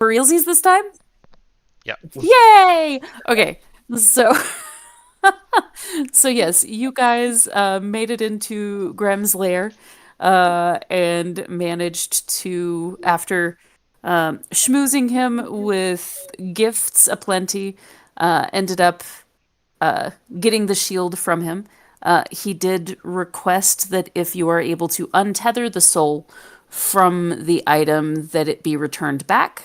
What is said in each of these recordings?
For realsies this time? Yeah. Yay! Okay, so so yes, you guys made it into Grem's lair and managed to, after schmoozing him with gifts aplenty, ended up getting the shield from him. He did request that if you are able to untether the soul from the item, that it be returned back.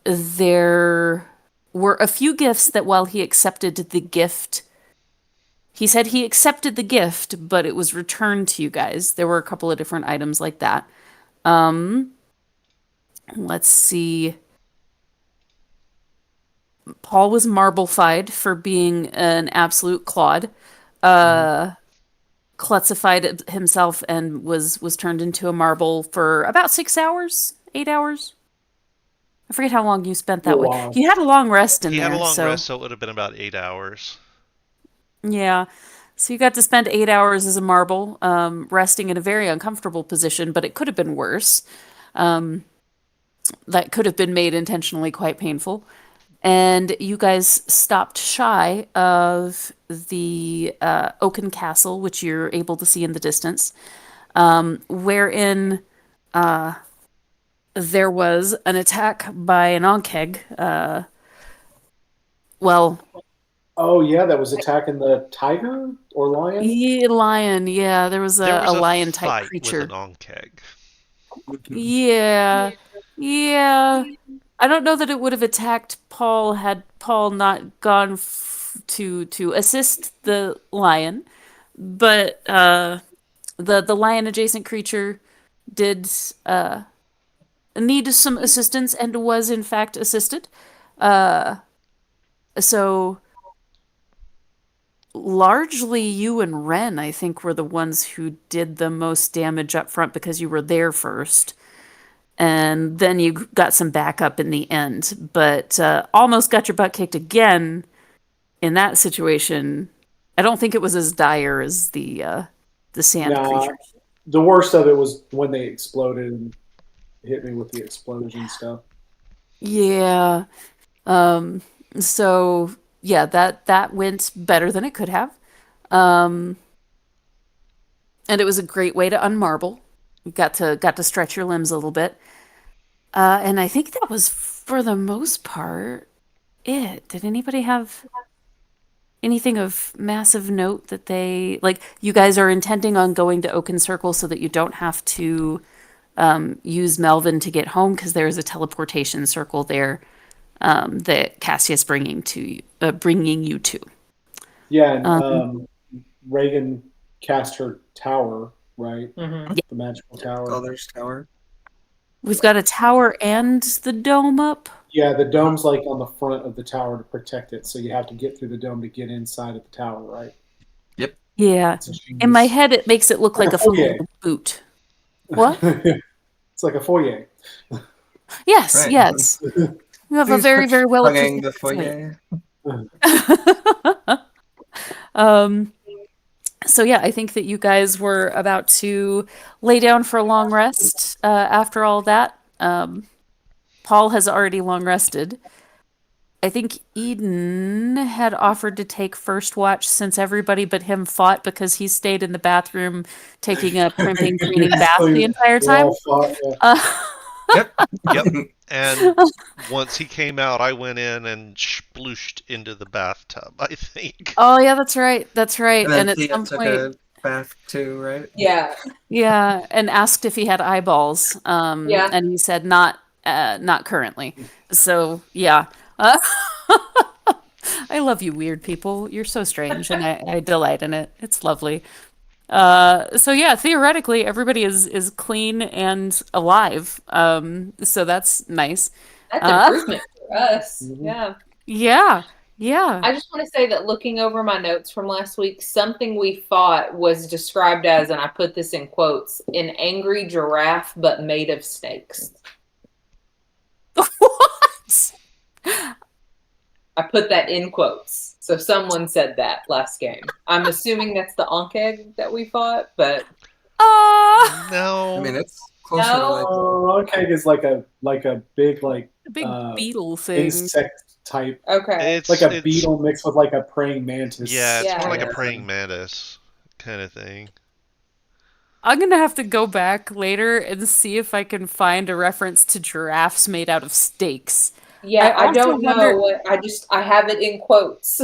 There were a few gifts that while he accepted the gift, he said he accepted the gift, but it was returned to you guys. There were a couple of different items like that. Let's see. Paul was marble-fied for being an absolute clod. Klutzified himself and was turned into a marble for about 6 hours, 8 hours. I forget how long you spent that way. Wow. He had a long rest in He had a there, long so rest, so it would have been about 8 hours. yeah. So you got to spend 8 hours as a marble, resting in a very uncomfortable position, but it could have been worse. That could have been made intentionally quite painful. And you guys stopped shy of the Oaken Castle, which you're able to see in the distance, wherein there was an attack by an Onkeg. Well, Oh yeah, that was attacking the tiger or lion. lion, yeah, there was There a was a lion type fight with an creature. Onkeg. Yeah, yeah. I don't know that it would have attacked Paul had Paul not gone to assist the lion, but the lion adjacent creature did need some assistance and was in fact assisted. So largely you and Ren, I think, were the ones who did the most damage up front because you were there first. And then you got some backup in the end, but almost got your butt kicked again in that situation. I don't think it was as dire as the sand Nah, creature. the worst of it was when they exploded and hit me with the explosion stuff. Yeah. Um, so yeah, that went better than it could have. Um, and it was a great way to unmarble. You got to stretch your limbs a little bit. And I think that was for the most part it. Did anybody have anything of massive note that they like? You guys are intending on going to Oaken Circle so that you don't have to use Melvin to get home because there is a teleportation circle there that Cassius bringing you to. Yeah, and Um, Reagan cast her tower, right? Mm-hmm. yeah, The magical tower. Scholars Tower. we've got a tower and the dome up. Yeah, the dome's like on the front of the tower to protect it, so you have to get through the dome to get inside of the tower, right? Yep. Yeah, It's a in my genius. head it makes it look Like like a a full foyer. boot. What? It's like a foyer. Yes, Right. yes. You have a Please very, quit very well plugging the equipped foyer. Um, so yeah, I think that you guys were about to lay down for a long rest. After all that, Paul has already long rested. I think Eden had offered to take first watch since everybody but him fought because he stayed in the bathroom taking a primping, cleaning Yes, bath so the entire we time. all thought, yeah. Yep. Yep. And once he came out, I went in and splooshed into the bathtub, I think. Oh yeah, that's right. That's right. And And then at Tia some took point, a bath too, right? Yeah. yeah, and asked if he had eyeballs. Yeah. And he said not currently. So yeah. Uh, I love you, weird people. You're so strange, and I delight in it. It's lovely. So yeah, theoretically, everybody is clean and alive. So that's nice. That's Uh, improvement for us. Mhm. Yeah. yeah, yeah. I just want to say that looking over my notes from last week, something we fought was described as, and I put this in quotes, an angry giraffe but made of snakes. What? I put that in quotes. So someone said that last game. I'm assuming that's the Onkeg that we fought, but Uh, I mean, No. closer to No. like Oh, okay. It's like a big A big uh, beetle thing. insect type, Okay. like It's a it's beetle mixed with like a praying yeah, mantis. it's more like a Yeah. praying mantis kind of thing. I'm gonna have to go back later and see if I can find a reference to giraffes made out of steaks. I Yeah, I also don't know wonder, what I have it in quotes.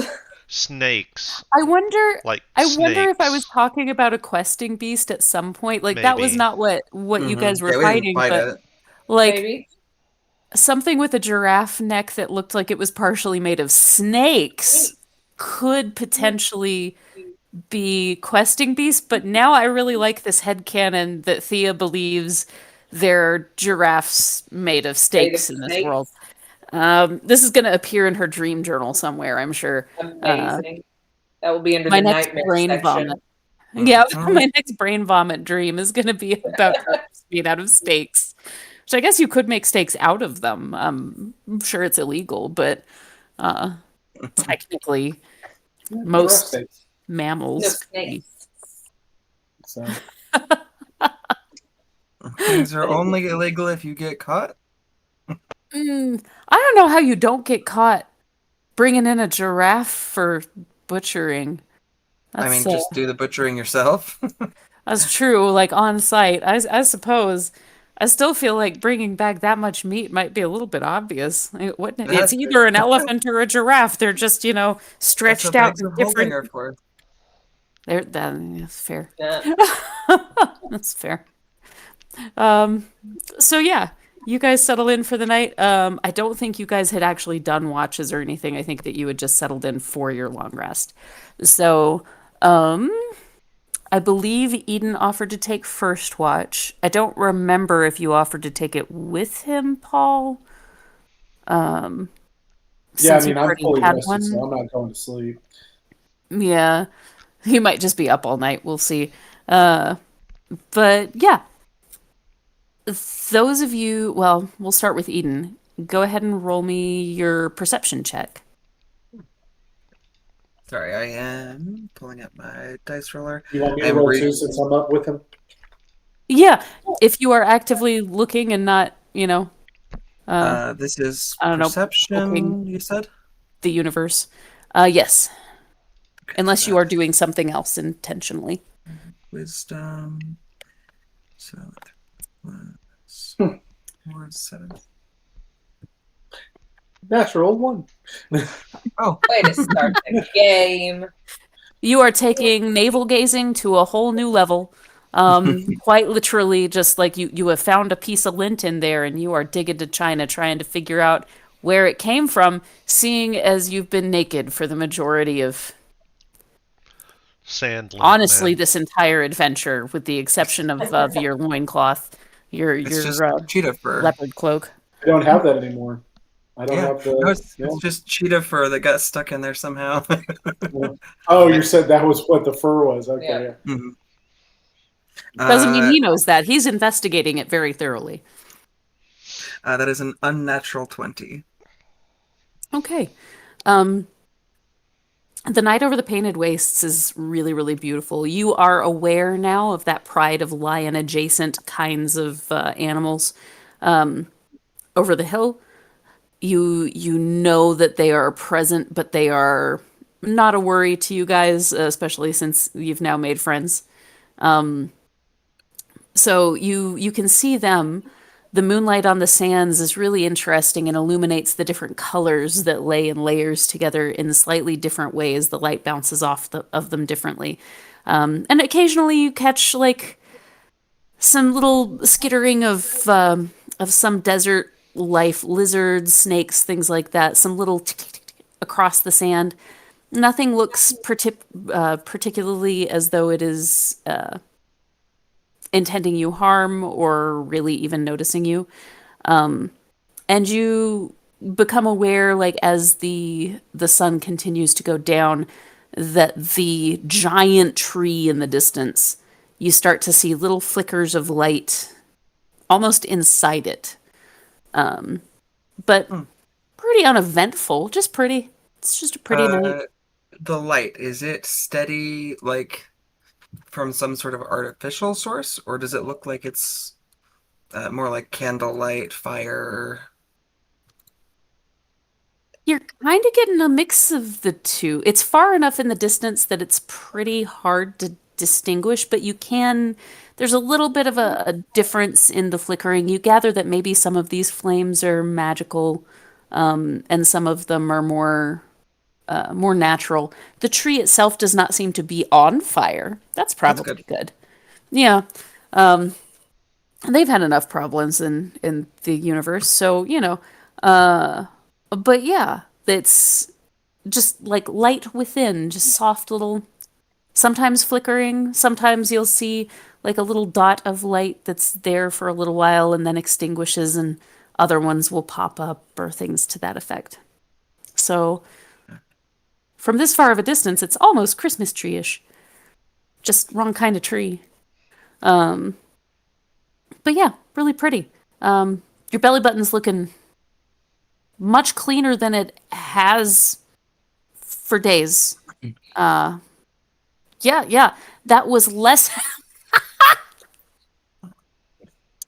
Snakes, I wonder, like I wonder if I was snakes, talking about a questing beast at some point. Like that was maybe. not what you guys were Yeah, we didn't fighting, fight but it. like Maybe. something with a giraffe neck that looked like it was partially made of snakes could potentially be questing beasts, but now I really like this headcanon that Thea believes there are giraffes made of Made of steaks in this world. snakes. This is going to appear in her dream journal somewhere, I'm sure. Amazing. That will be under My the next nightmare brain vomit. section. Yeah, Oh, my next brain vomit dream is going to be about giraffes made out of steaks. Which I guess you could make steaks out of them. I'm sure it's illegal, but uh, technically, Yeah, giraffe most steaks. No mammals could be. snakes. So things are only illegal if you get caught. I don't know how you don't get caught bringing in a giraffe for butchering. I mean, That's just do the butchering yourself. that's true. Like on site, I suppose. I still feel like bringing back that much meat might be a little bit obvious. Wouldn't it? It's That either an elephant or a giraffe. They're just, that's what stretched out bags in of holding different. are for. That's fair. Yeah. That's fair. Um, so yeah, you guys settle in for the night. I don't think you guys had actually done watches or anything. I think that you had just settled in for your long rest. So, um, I believe Eden offered to take first watch. I don't remember if you offered to take it with him, Paul. Um, yeah, I since you mean I'm already fully had rested, so one. I'm not going to sleep. Yeah, he might just be up all night. We'll see. Uh, but yeah, those of you, well, we'll start with Eden. Go ahead and roll me your perception check. Sorry, I am pulling up my dice roller. You want me to I'm roll reading. two since I'm up with him? Yeah, if you are actively looking and not, This is I don't know, poking perception, you said? the universe. Yes, Okay, so unless you are doing something else intentionally. wisdom. So plus Hmm. 4, 7. Natural one. Oh, Way to start the game. You are taking navel gazing to a whole new level. Quite literally, just like you have found a piece of lint in there and you are digging to China trying to figure out where it came from, seeing as you've been naked for the majority of, Sand lint, honestly, man. this entire adventure, with the exception of your loincloth, your it's just your cheetah fur. leopard cloak. I don't have that anymore. I don't Yeah, have no, the. it's just cheetah fur that got stuck in there somehow. Yeah. Oh, Ma- you said that was what the fur was. Okay. Yeah. Yeah. Mhm. Doesn't mean uh, he knows that. He's investigating it very thoroughly. that is an unnatural 20. Okay. The night over the painted wastes is really, really beautiful. You are aware now of that pride of lion adjacent kinds of animals over the hill. You know that they are present, but they are not a worry to you guys, especially since you've now made friends. So you can see them. The moonlight on the sands is really interesting and illuminates the different colors that lay in layers together in slightly different ways. The light bounces off of them differently. And occasionally you catch like some little skittering of some desert life, lizards, snakes, things like that. Some little tick, tick, tick, tick across the sand. Nothing looks particularly as though it is intending you harm or really even noticing you. And you become aware, like as the sun continues to go down, that the giant tree in the distance, you start to see little flickers of light almost inside it. But Hmm. pretty uneventful, just pretty. It's just a pretty night. The light, is it steady, like from some sort of artificial source, or does it look like it's more like candlelight, fire. You're kind of getting a mix of the two. It's far enough in the distance that it's pretty hard to distinguish, but there's a little bit of a difference in the flickering. You gather that maybe some of these flames are magical, and some of them are more natural. The tree itself does not seem to be on fire. That's That's probably good. good. Yeah. They've had enough problems in the universe, so uh but yeah, it's just like light within, just soft little, sometimes flickering, sometimes you'll see like a little dot of light that's there for a little while and then extinguishes, and other ones will pop up or things to that effect. So from this far of a distance, it's almost Christmas tree-ish. Just wrong kind of tree. Um, but yeah, really pretty. Your belly button's looking much cleaner than it has for days. Uh, yeah, yeah. That was less.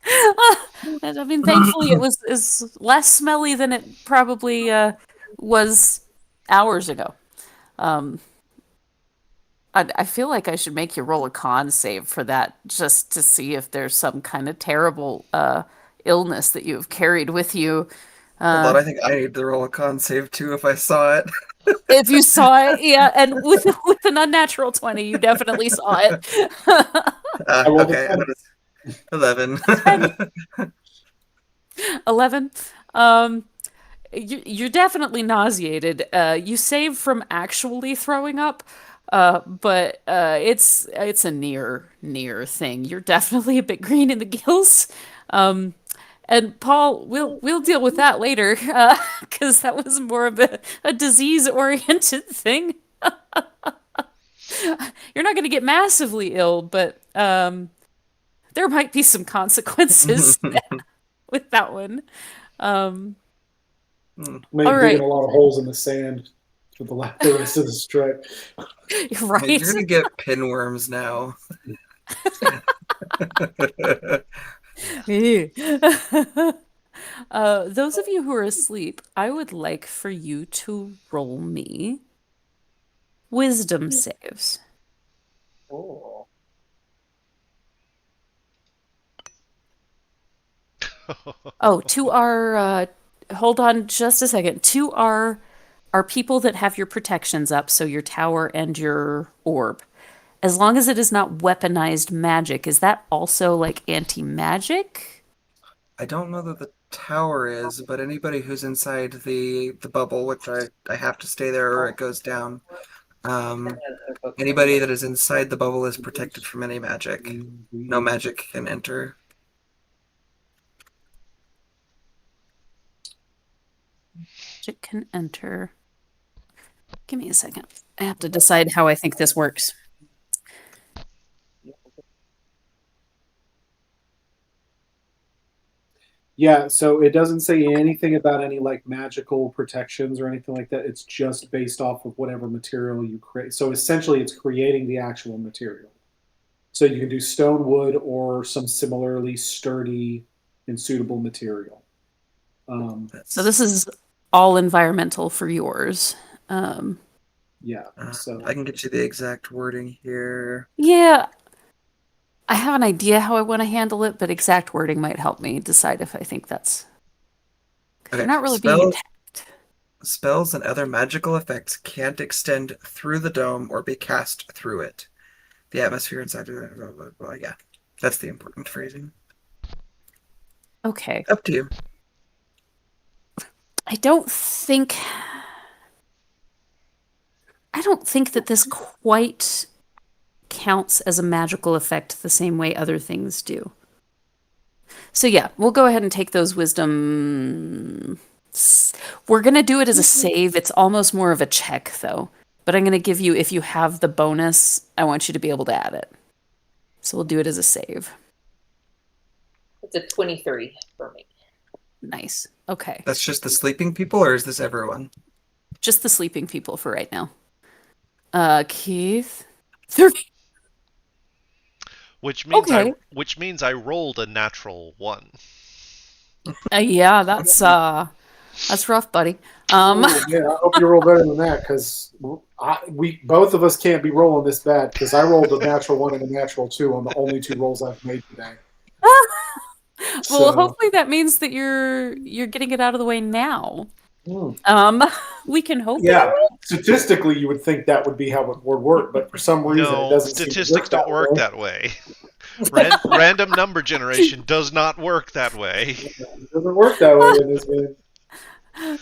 I mean, thankfully, it was is less smelly than it probably was hours ago. Um, I feel like I should make you roll a con save for that, just to see if there's some kind of terrible illness that you've carried with you. Hold Uh, on, I think I need to roll a con save too if I saw it. if you saw it, yeah, and with an unnatural 20, you definitely saw it. I rolled a Okay, 20. 11. 11. You're definitely nauseated. You save from actually throwing up, but it's a near thing. You're definitely a bit green in the gills. Um, and Paul, we'll deal with that later, because that was more of a disease-oriented thing. You're not going to get massively ill, but there might be some consequences with that one. Um, I'm all digging right, a lot of holes in the sand for the rest of the strip. right. You're gonna get pinworms now. Those of you who are asleep, I would like for you to roll me wisdom saves. Oh. Oh, to our hold on just a second. To our people that have your protections up, so your tower and your orb. As long as it is not weaponized magic, is that also like anti-magic? I don't know that the tower is, but anybody who's inside the bubble, which I have to stay there or it goes down. Anybody that is inside the bubble is protected from any magic. No magic can enter. Magic can enter. Give me a second. I have to decide how I think this works. Yeah, so it doesn't say anything about any like magical protections or anything like that. It's just based off of whatever material you create. So essentially, it's creating the actual material. So you can do stone, wood, or some similarly sturdy and suitable material. So this is all environmental for yours. Yeah. So I can get you the exact wording here. Yeah, I have an idea how I want to handle it, but exact wording might help me decide if I think that's. 'Cause you're Okay, not really being attacked. spells and other magical effects can't extend through the dome or be cast through it. The atmosphere inside of it, blah, blah, blah. Yeah, that's the important phrasing. Okay. Up to you. I don't think. I don't think that this quite counts as a magical effect the same way other things do. So yeah, we'll go ahead and take those wisdom. We're gonna do it as a save. It's almost more of a check though. But I'm gonna give you, if you have the bonus, I want you to be able to add it. So we'll do it as a save. It's a 23 for me. Nice. Okay. That's just the sleeping people, or is this everyone? Just the sleeping people for right now. Keith. 3. Okay. which means I rolled a natural 1. Yeah, that's rough, buddy. Oh man, I hope you roll better than that because we both of us can't be rolling this bad because I rolled a natural 1 and a natural 2 on the only 2 rolls I've made today. Well, So hopefully that means that you're getting it out of the way now. hmm. Um, we can hope Yeah, anyway. statistically, you would think that would be how it would work, but for some reason, it No, doesn't seem to work statistics that don't work way. that way. Random number generation does not work that way. It doesn't work that way in this game.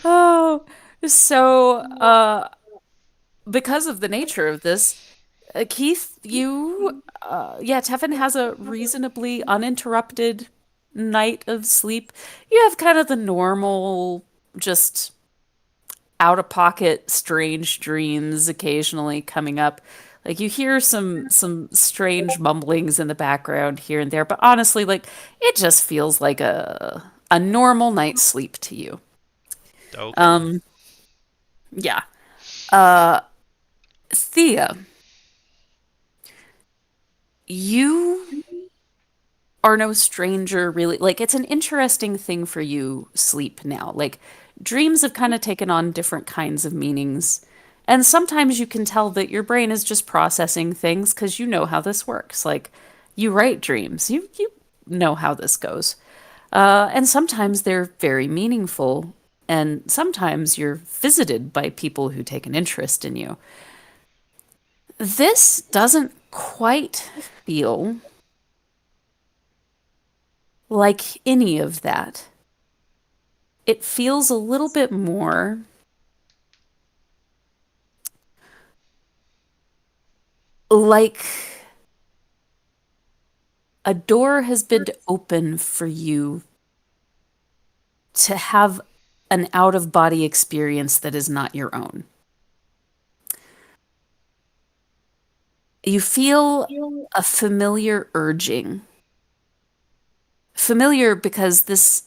Oh, so because of the nature of this, Keith, yeah, Tevin has a reasonably uninterrupted night of sleep. You have kind of the normal, just out of pocket, strange dreams occasionally coming up. Like you hear some strange mumblings in the background here and there, but honestly, like it just feels like a normal night's sleep to you. Okay. Um, yeah. Uh, Thea, you are no stranger really. Like it's an interesting thing for you sleep now. Like dreams have kind of taken on different kinds of meanings. And sometimes you can tell that your brain is just processing things because you know how this works. Like you write dreams. You know how this goes. And sometimes they're very meaningful. And sometimes you're visited by people who take an interest in you. This doesn't quite feel like any of that. It feels a little bit more like a door has been open for you to have an out of body experience that is not your own. You feel a familiar urging. Familiar because this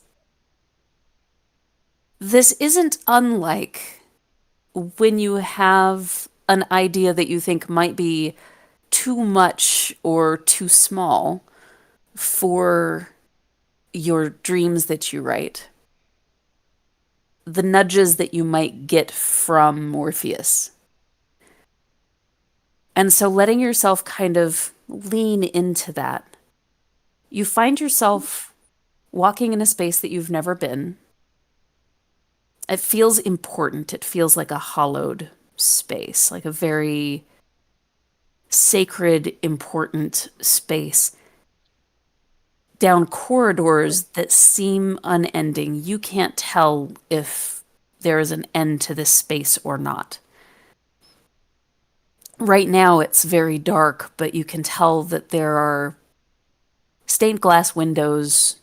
isn't unlike when you have an idea that you think might be too much or too small for your dreams that you write, the nudges that you might get from Morpheus. And so letting yourself kind of lean into that, you find yourself walking in a space that you've never been. It feels important. It feels like a hollowed space, like a very sacred, important space. Down corridors that seem unending. You can't tell if there is an end to this space or not. Right now, it's very dark, but you can tell that there are stained glass windows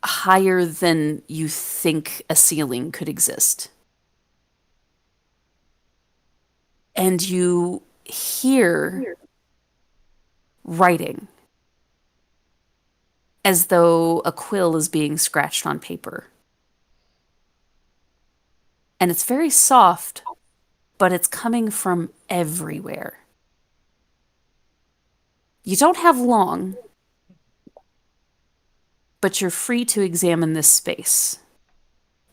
higher than you think a ceiling could exist. And you hear writing as though a quill is being scratched on paper. And it's very soft, but it's coming from everywhere. You don't have long, but you're free to examine this space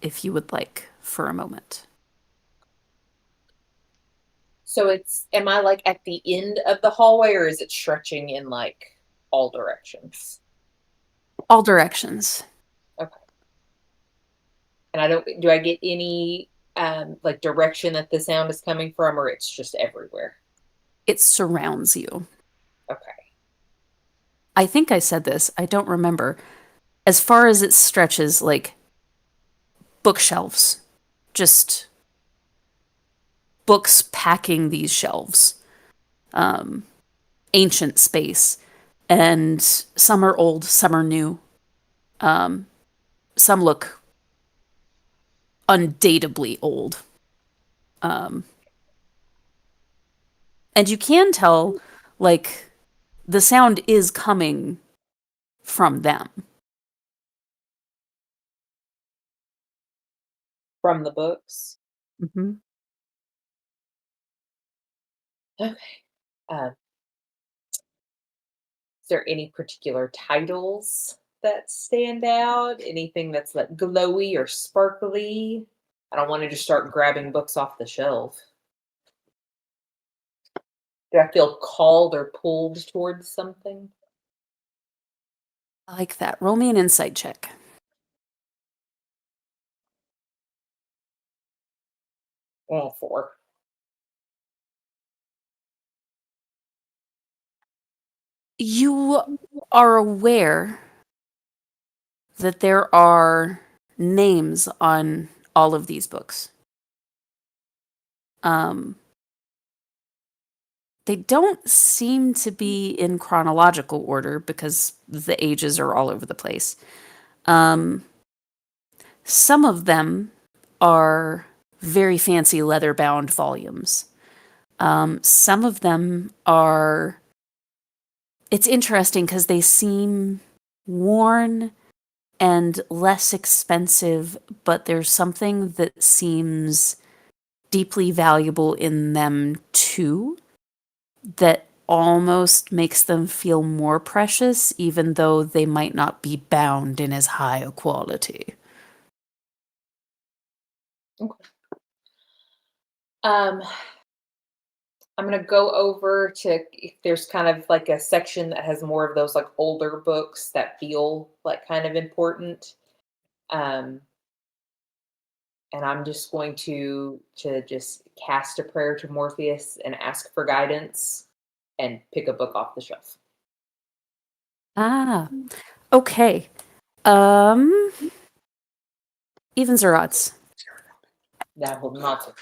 if you would like for a moment. So am I like at the end of the hallway or is it stretching in like all directions? All directions. Okay. And do I get any like direction that the sound is coming from or it's just everywhere? It surrounds you. Okay. I think I said this, I don't remember. As far as it stretches, like bookshelves, just books packing these shelves. Ancient space. And some are old, some are new. Some look undateably old. And you can tell, like, the sound is coming from them. From the books. Mm-hmm. Okay. there any particular titles that stand out? Anything that's like glowy or sparkly? I don't want to just start grabbing books off the shelf. Do I feel called or pulled towards something? I like that. Roll me an insight check. Oh, 4. You are aware that there are names on all of these books. They don't seem to be in chronological order because the ages are all over the place. Some of them are very fancy leather-bound volumes. Some of them are. It's interesting because they seem worn and less expensive, but there's something that seems deeply valuable in them too, that almost makes them feel more precious, even though they might not be bound in as high a quality. Okay. I'm gonna go over to if there's kind of like a section that has more of those like older books that feel like kind of important. Um, and I'm just going to just cast a prayer to Morpheus and ask for guidance and pick a book off the shelf. Ah, okay. Um, Evens or odds? That will not.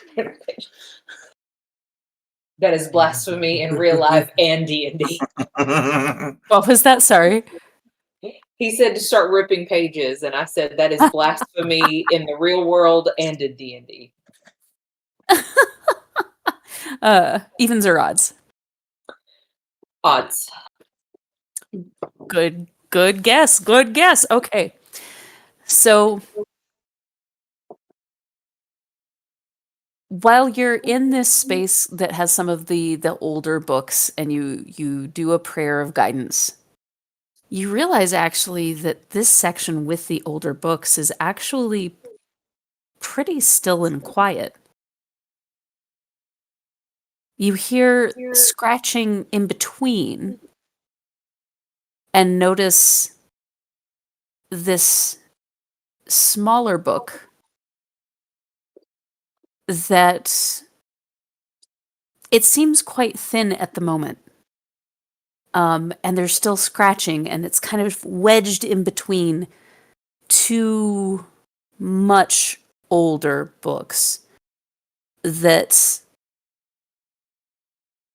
That is blasphemy in real life and D&D. What was that? Sorry. He said to start ripping pages, and I said that is blasphemy in the real world and in D&D. Evens or odds? Odds. Good guess. Good guess. Okay. So while you're in this space that has some of the older books and you do a prayer of guidance, you realize actually that this section with the older books is actually pretty still and quiet. You hear scratching in between and notice this smaller book that it seems quite thin at the moment. And there's still scratching, and it's kind of wedged in between two much older books that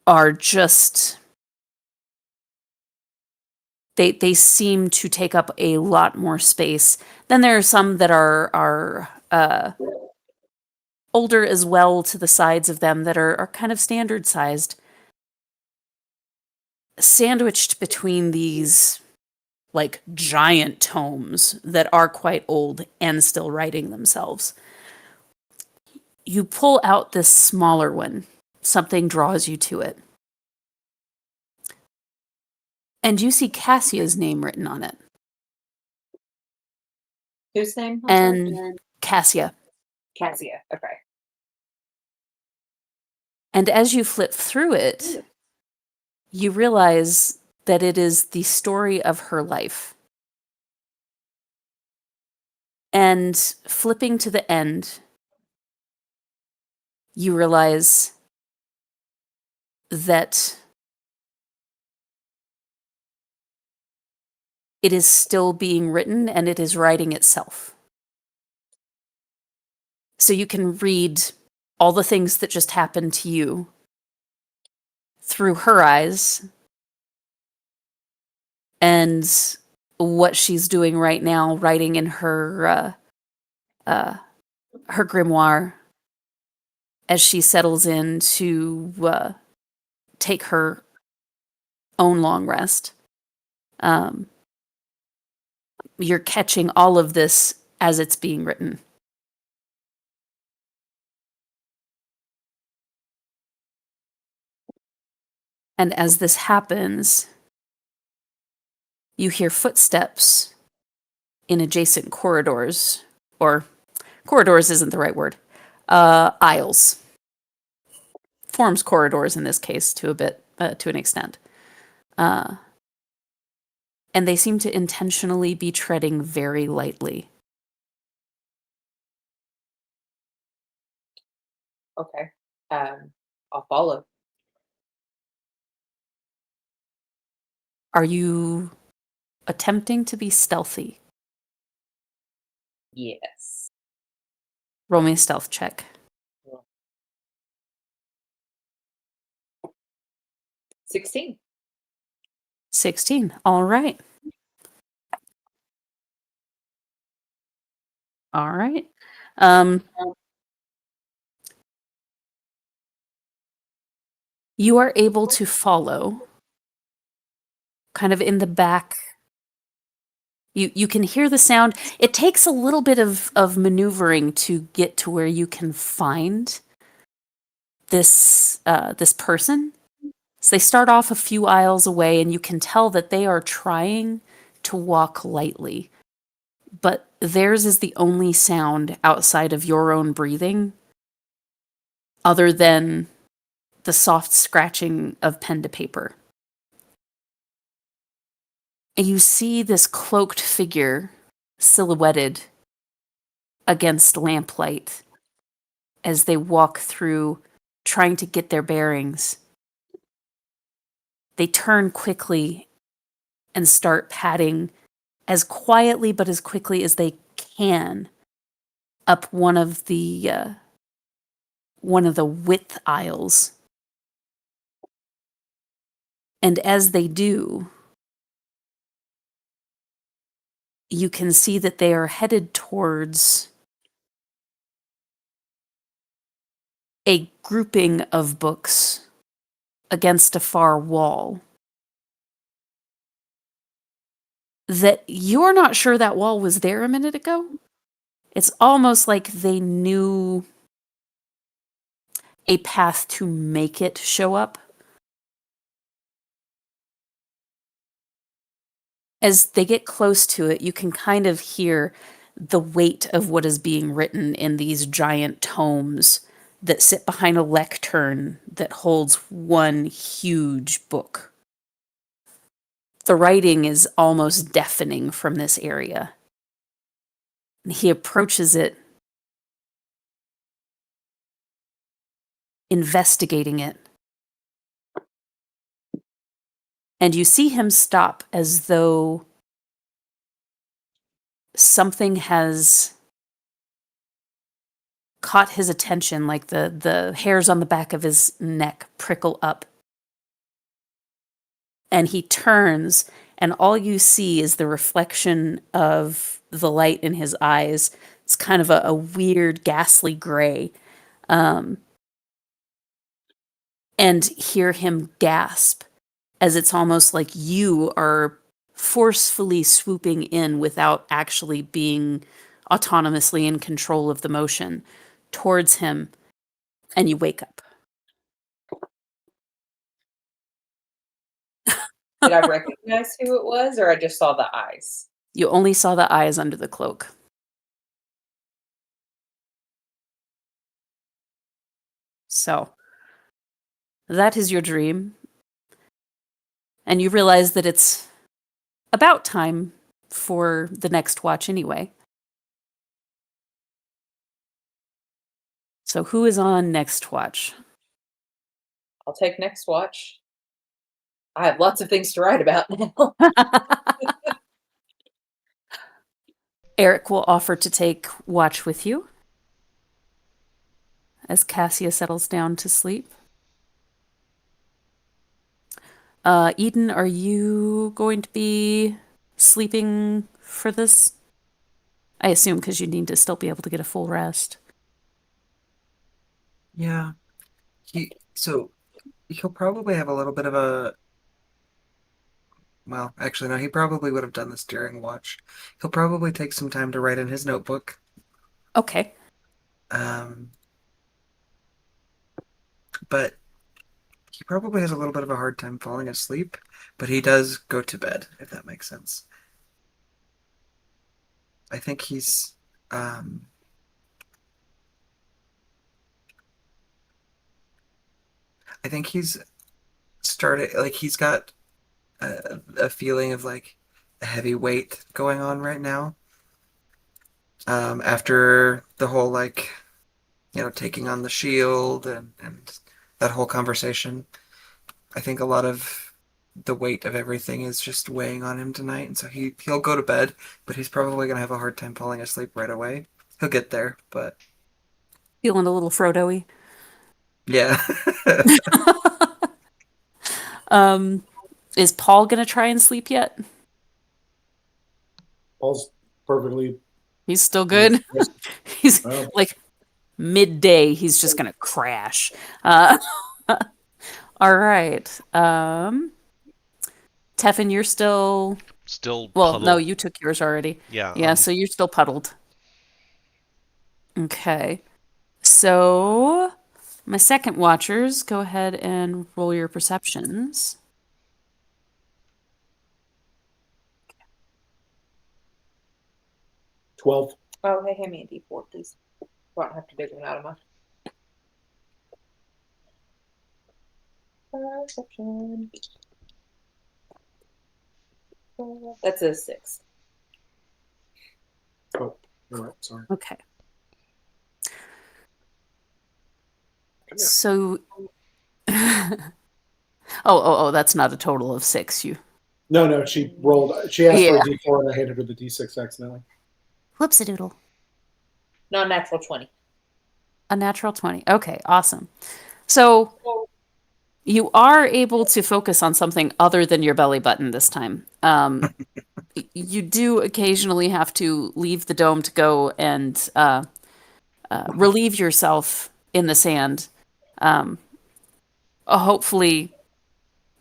are just they seem to take up a lot more space. Then there are some that are older as well to the sides of them that are kind of standard sized, sandwiched between these like giant tomes that are quite old and still writing themselves. You pull out this smaller one. Something draws you to it. And you see Cassia's name written on it. Whose name? And Cassia. Cassia. Okay. And as you flip through it, you realize that it is the story of her life. And flipping to the end, you realize that it is still being written and it is writing itself. So you can read all the things that just happened to you through her eyes and what she's doing right now, writing in her grimoire as she settles in to take her own long rest. You're catching all of this as it's being written. And as this happens, you hear footsteps in adjacent corridors, or corridors isn't the right word, aisles. Forms corridors in this case to an extent. Uh, and they seem to intentionally be treading very lightly. Okay. I'll follow. Are you attempting to be stealthy? Yes. Roll me a stealth check. 16. 16. All right. All right. Um, you are able to follow kind of in the back. You can hear the sound. It takes a little bit of maneuvering to get to where you can find this person. So they start off a few aisles away, and you can tell that they are trying to walk lightly. But theirs is the only sound outside of your own breathing, other than the soft scratching of pen to paper. And you see this cloaked figure silhouetted against lamplight as they walk through, trying to get their bearings. They turn quickly and start padding as quietly but as quickly as they can up one of the width aisles. And as they do, you can see that they are headed towards a grouping of books against a far wall that you're not sure that wall was there a minute ago. It's almost like they knew a path to make it show up. As they get close to it, you can kind of hear the weight of what is being written in these giant tomes that sit behind a lectern that holds one huge book. The writing is almost deafening from this area. And he approaches it, investigating it. And you see him stop as though something has caught his attention, like the hairs on the back of his neck prickle up. And he turns, and all you see is the reflection of the light in his eyes. It's kind of a weird, ghastly gray. And hear him gasp as it's almost like you are forcefully swooping in without actually being autonomously in control of the motion towards him, and you wake up. Did I recognize who it was, or I just saw the eyes? You only saw the eyes under the cloak. So, that is your dream. And you realize that it's about time for the next watch anyway. So, who is on next watch? I'll take next watch. I have lots of things to write about now. Eric will offer to take watch with you as Cassia settles down to sleep. Eden, are you going to be sleeping for this? I assume because you need to still be able to get a full rest. Yeah. So he'll probably have a little bit of a, well, actually no, he probably would have done this during watch. He'll probably take some time to write in his notebook. Okay. But he probably has a little bit of a hard time falling asleep, but he does go to bed, if that makes sense. I think um I think he's started like he's got a feeling of like a heavy weight going on right now. After the whole like taking on the shield and that whole conversation, I think a lot of the weight of everything is just weighing on him tonight, and so he'll go to bed, but he's probably gonna have a hard time falling asleep right away. He'll get there, but Feeling a little Frodo-y. yeah. Um, is Paul gonna try and sleep yet? Paul's perfectly. He's still good. He's Well, like midday. He's just gonna crash. Uh, all right. Teffin, you're still. Still Well, no, puddled. you took yours already. Yeah, Yeah, so you're still puddled. Okay. So my second watchers, go ahead and roll your perceptions. 12. Oh, hey, hand me a D4, please. I don't have to dig one out of my perception. That's a 6. Oh, all right. Sorry. Okay. So oh, that's not a total of 6. You No. She rolled. She asked for Yeah. a D4, and I handed her the D6 accidentally. Whoops-a-doodle. Non-natural 20. A natural 20. Okay, awesome. So you are able to focus on something other than your belly button this time. You do occasionally have to leave the dome to go and relieve yourself in the sand. Um, hopefully,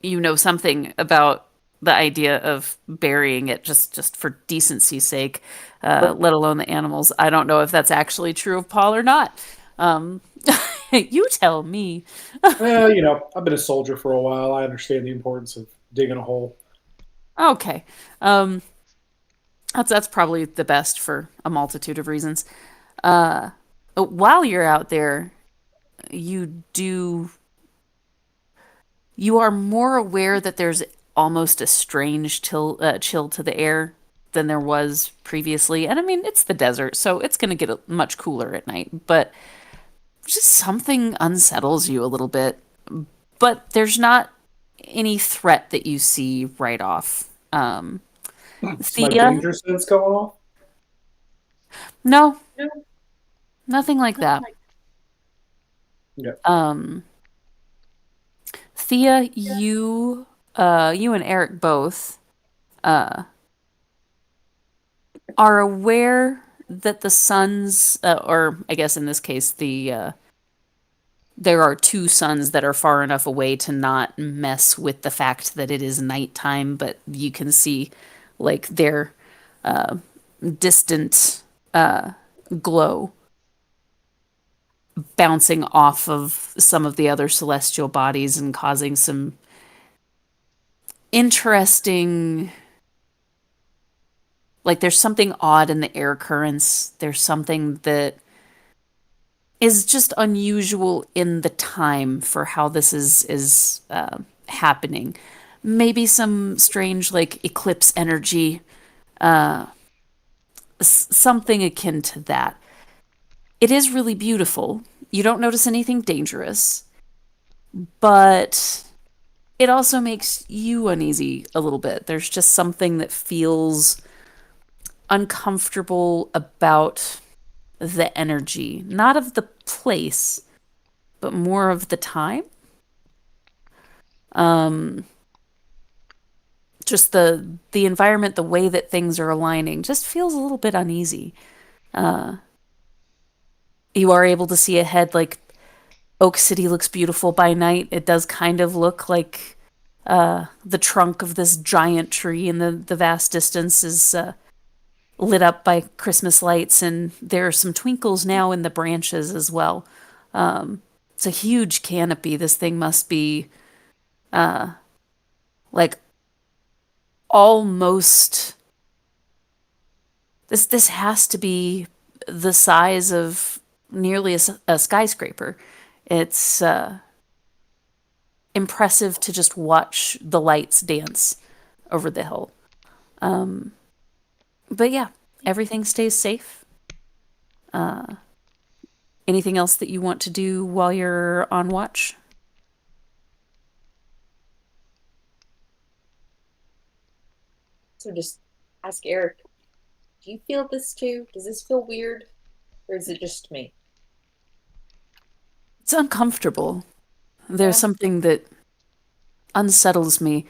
you know something about the idea of burying it just for decency's sake, let alone the animals. I don't know if that's actually true of Paul or not. Um, you tell me. Well, I've been a soldier for a while. I understand the importance of digging a hole. Okay. Um, that's probably the best for a multitude of reasons. While you're out there, you do you are more aware that there's almost a strange chill to the air than there was previously. And I mean, it's the desert, so it's going to get much cooler at night, but just something unsettles you a little bit. But there's not any threat that you see right off. Is my Thea? danger sense going off? No, nothing like that. Yeah. Thea, you and Eric both uh, are aware that the suns, or I guess in this case, there are two suns that are far enough away to not mess with the fact that it is nighttime, but you can see like their uh, distant glow bouncing off of some of the other celestial bodies and causing some interesting, like there's something odd in the air currents. There's something that is just unusual in the time for how this is happening. Maybe some strange like eclipse energy, something akin to that. It is really beautiful. You don't notice anything dangerous, but it also makes you uneasy a little bit. There's just something that feels uncomfortable about the energy, not of the place, but more of the time. Um, just the environment, the way that things are aligning, just feels a little bit uneasy. Uh, you are able to see ahead, like Oak City looks beautiful by night. It does kind of look like the trunk of this giant tree in the vast distance is lit up by Christmas lights, and there are some twinkles now in the branches as well. It's a huge canopy. This thing must be uh, like almost this has to be the size of nearly a skyscraper. It's impressive to just watch the lights dance over the hill. Um, but yeah, everything stays safe. Uh, Anything else that you want to do while you're on watch? So just ask Eric, do you feel this too? Does this feel weird? Or is it just me? It's uncomfortable. There's Yeah. something that unsettles me.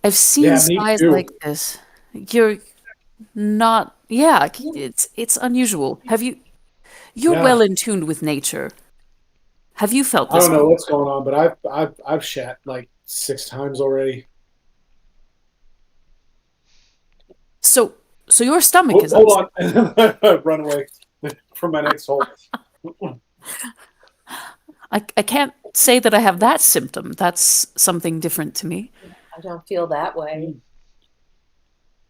I've seen Yeah, me skies like too. this. You're not, yeah, it's unusual. You're Yeah. well in tune with nature. Have you felt I this don't know before? what's going on, but I've shat like 6 times already. So, so your stomach Oh, is hold upset. on. Run away from my next hole. I can't say that I have that symptom. That's something different to me. I don't feel that way.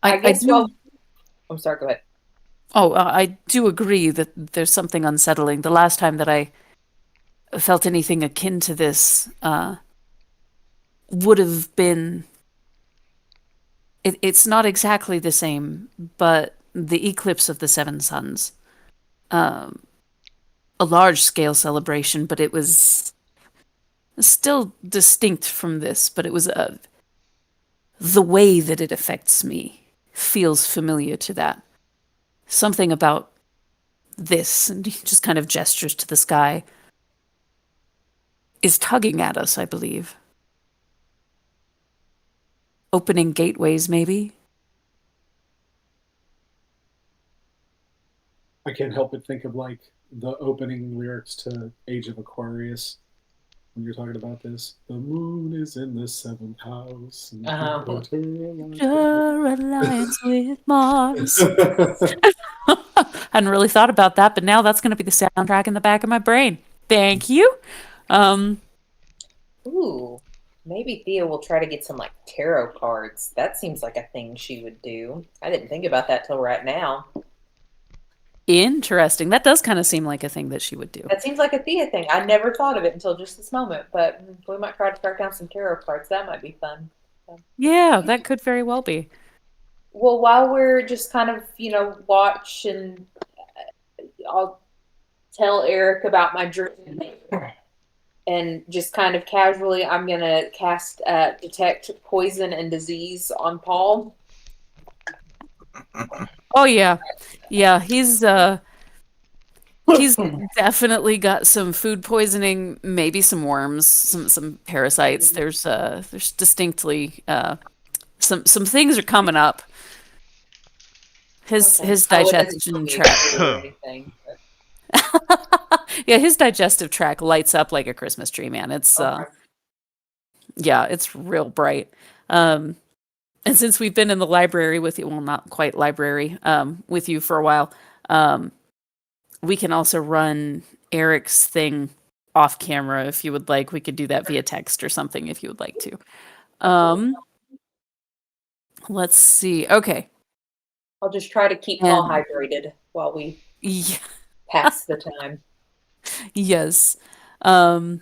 I I guess, do. well, I'm sorry, go ahead. Oh, I do agree that there's something unsettling. The last time that I felt anything akin to this would have been. It's not exactly the same, but the eclipse of the seven suns. Um, a large scale celebration, but it was still distinct from this. But it was the way that it affects me feels familiar to that. Something about this, and he just kind of gestures to the sky, is tugging at us, I believe. Opening gateways, maybe? I can't help but think of like the opening lyrics to Age of Aquarius when you're talking about this. The moon is in the seventh house, and she Uh-huh. put her alliance with Your alliance with Mars. Mars. Hadn't really thought about that, but now that's going to be the soundtrack in the back of my brain. Thank you. Um, Ooh, maybe Thea will try to get some like tarot cards. That seems like a thing she would do. I didn't think about that till right now. Interesting. That does kind of seem like a thing that she would do. That seems like a Thea thing. I never thought of it until just this moment, but we might try to track down some tarot cards. That might be fun. So, Yeah, that could very well be. well, while we're just kind of, watch and I'll tell Eric about my dream and just kind of casually, I'm going to cast detect poison and disease on Paul. Oh yeah. Yeah, he's definitely got some food poisoning, maybe some worms, some parasites. There's distinctly some things are coming up. Okay. His Oh, it doesn't tell digestion me a tract. clue or anything. Yeah, his digestive tract lights up like a Christmas tree, man. It's Okay. yeah, it's real bright. Um and since we've been in the library with you, well, not quite library, with you for a while, um we can also run Eric's thing off camera if you would like. We could do that via text or something if you would like to. Absolutely. Um let's see. Okay. I'll just try to keep Paul And hydrated while we yeah, pass the time. yes. Um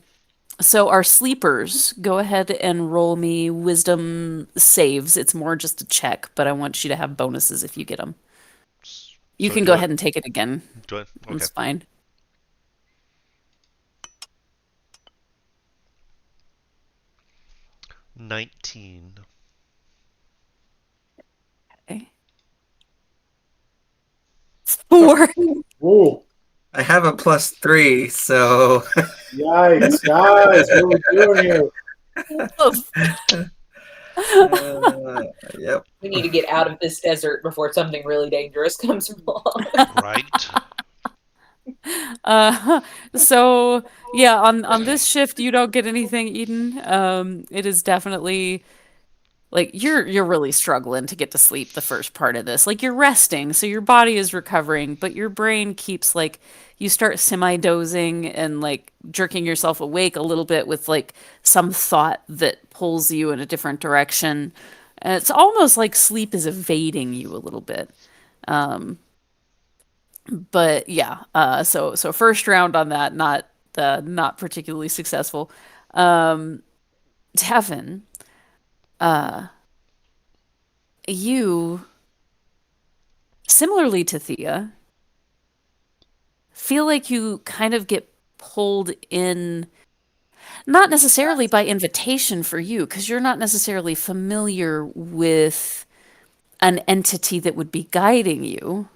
So our sleepers, go ahead and roll me wisdom saves. It's more just a check, but I want you to have bonuses if you get them. You So can go do it. ahead and take it again. Do it. Okay. That's fine. 19. Okay. 4. Ooh, I have a +3, so yikes, guys, what are we doing here? yep. We need to get out of this desert before something really dangerous comes along. Right? Uh, so yeah, on this shift you don't get anything eaten. It is definitely like you're really struggling to get to sleep the first part of this. Like you're resting, so your body is recovering, but your brain keeps like you start semi-dozing and like jerking yourself awake a little bit with like some thought that pulls you in a different direction. And it's almost like sleep is evading you a little bit. Um, but yeah, so first round on that, not particularly successful. Um, Tevin, uh, you similarly to Thea, feel like you kind of get pulled in, not necessarily by invitation for you, because you're not necessarily familiar with an entity that would be guiding you,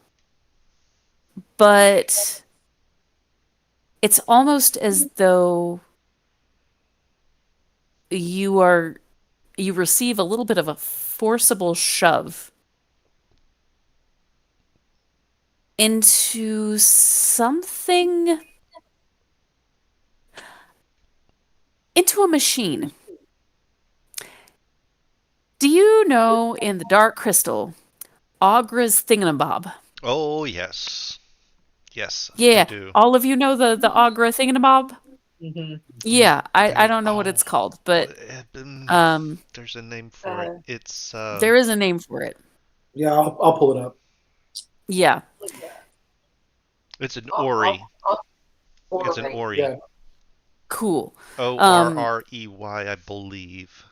but it's almost as though you are you receive a little bit of a forcible shove into something, into a machine. Do you know in the Dark Crystal, Agra's thingamabob? Oh, yes. Yes, I Yeah, do. all of you know the Agra thingamabob? Hmm. Yeah, I There, don't know what oh, it's called, but um, um there's a name for it. Uh, It's there is a name for it. Yeah, I'll pull it up. Yeah, it's an I'll, Ori. I'll, It's an Ori. Ori. Yeah, cool. Um Orrey, I believe.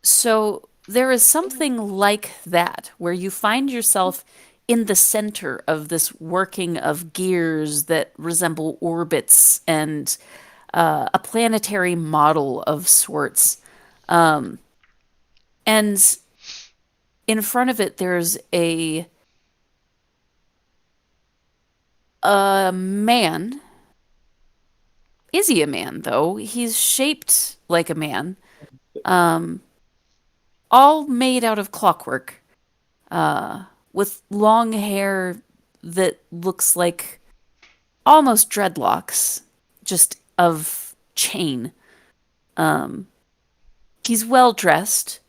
so there is something like that where you find yourself in the center of this working of gears that resemble orbits and a planetary model of sorts. Um, and in front of it, there's a man. Is he a man, though? He's shaped like a man, um, all made out of clockwork, with long hair that looks like almost dreadlocks, just of chain. Um, he's well dressed,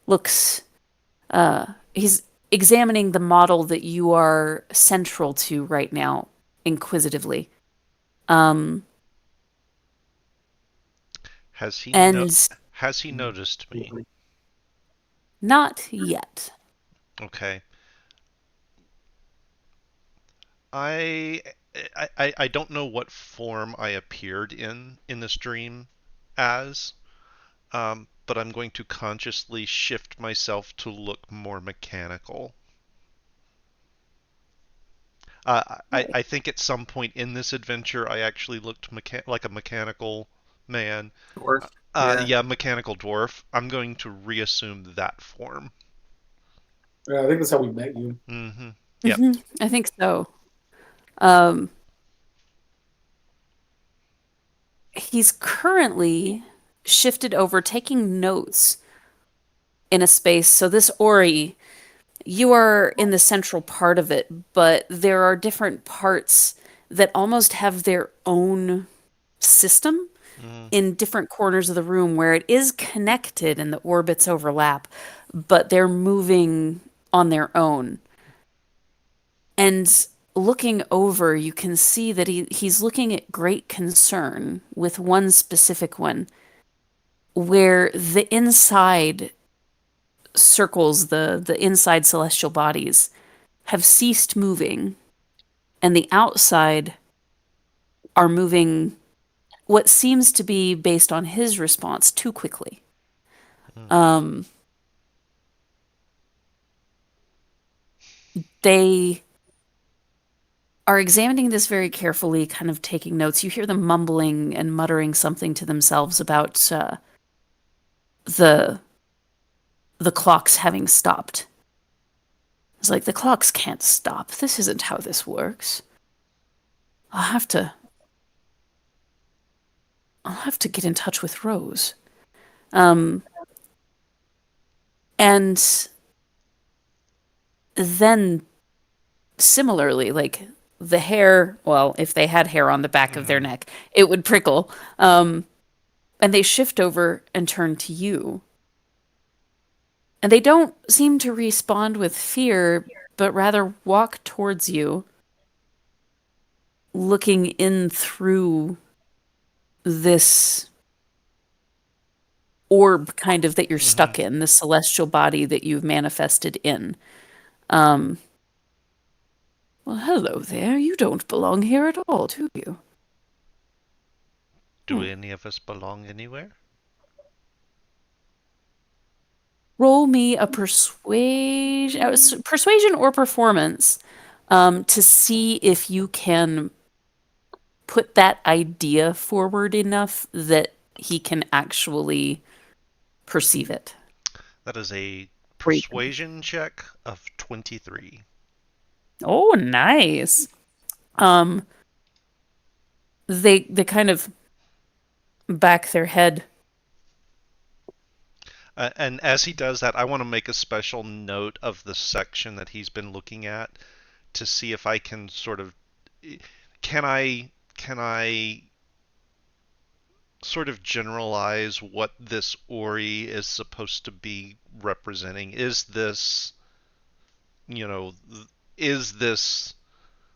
looks, he's examining the model that you are central to right now, inquisitively. Um, Has he no and has he noticed me? not yet. Okay. I I don't know what form I appeared in this dream as, but I'm going to consciously shift myself to look more mechanical. I think at some point in this adventure, I actually looked like a mechanical man. Dwarf. Yeah. Yeah, mechanical dwarf. I'm going to reassume that form. yeah, I think that's how we met you. Mm-hmm. Yep. Hmm, I think so. Um, he's currently shifted over, taking notes in a space. So this Ori, you are in the central part of it, but there are different parts that almost have their own system Mm, in different corners of the room where it is connected and the orbits overlap, but they're moving on their own. And looking over, you can see that he's looking at great concern with one specific one, where the inside circles, the inside celestial bodies, have ceased moving, and the outside are moving what seems to be based on his response too quickly. mm. Um, they are examining this very carefully, kind of taking notes. You hear them mumbling and muttering something to themselves about the the clocks having stopped. It's like the clocks can't stop. This isn't how this works. I'll have to I'll have to get in touch with Rose. Um, and then similarly, like the hair, well, if they had hair on the back of their Mhm. neck, it would prickle. And they shift over and turn to you. And they don't seem to respond with fear, but rather walk towards you, looking in through this orb kind of that you're Hmm. stuck in, the celestial body that you've manifested in. Um, well, hello there. You don't belong here at all, do you? Do Hmm. any of us belong anywhere? Roll me a persuasion or performance, to see if you can put that idea forward enough that he can actually perceive it. That is a Great. persuasion check of 23. Oh, nice. Um, they kind of back their head. And as he does that, I want to make a special note of the section that he's been looking at to see if I can sort of can I sort of generalize what this Ori is supposed to be representing? Is this, you know, is this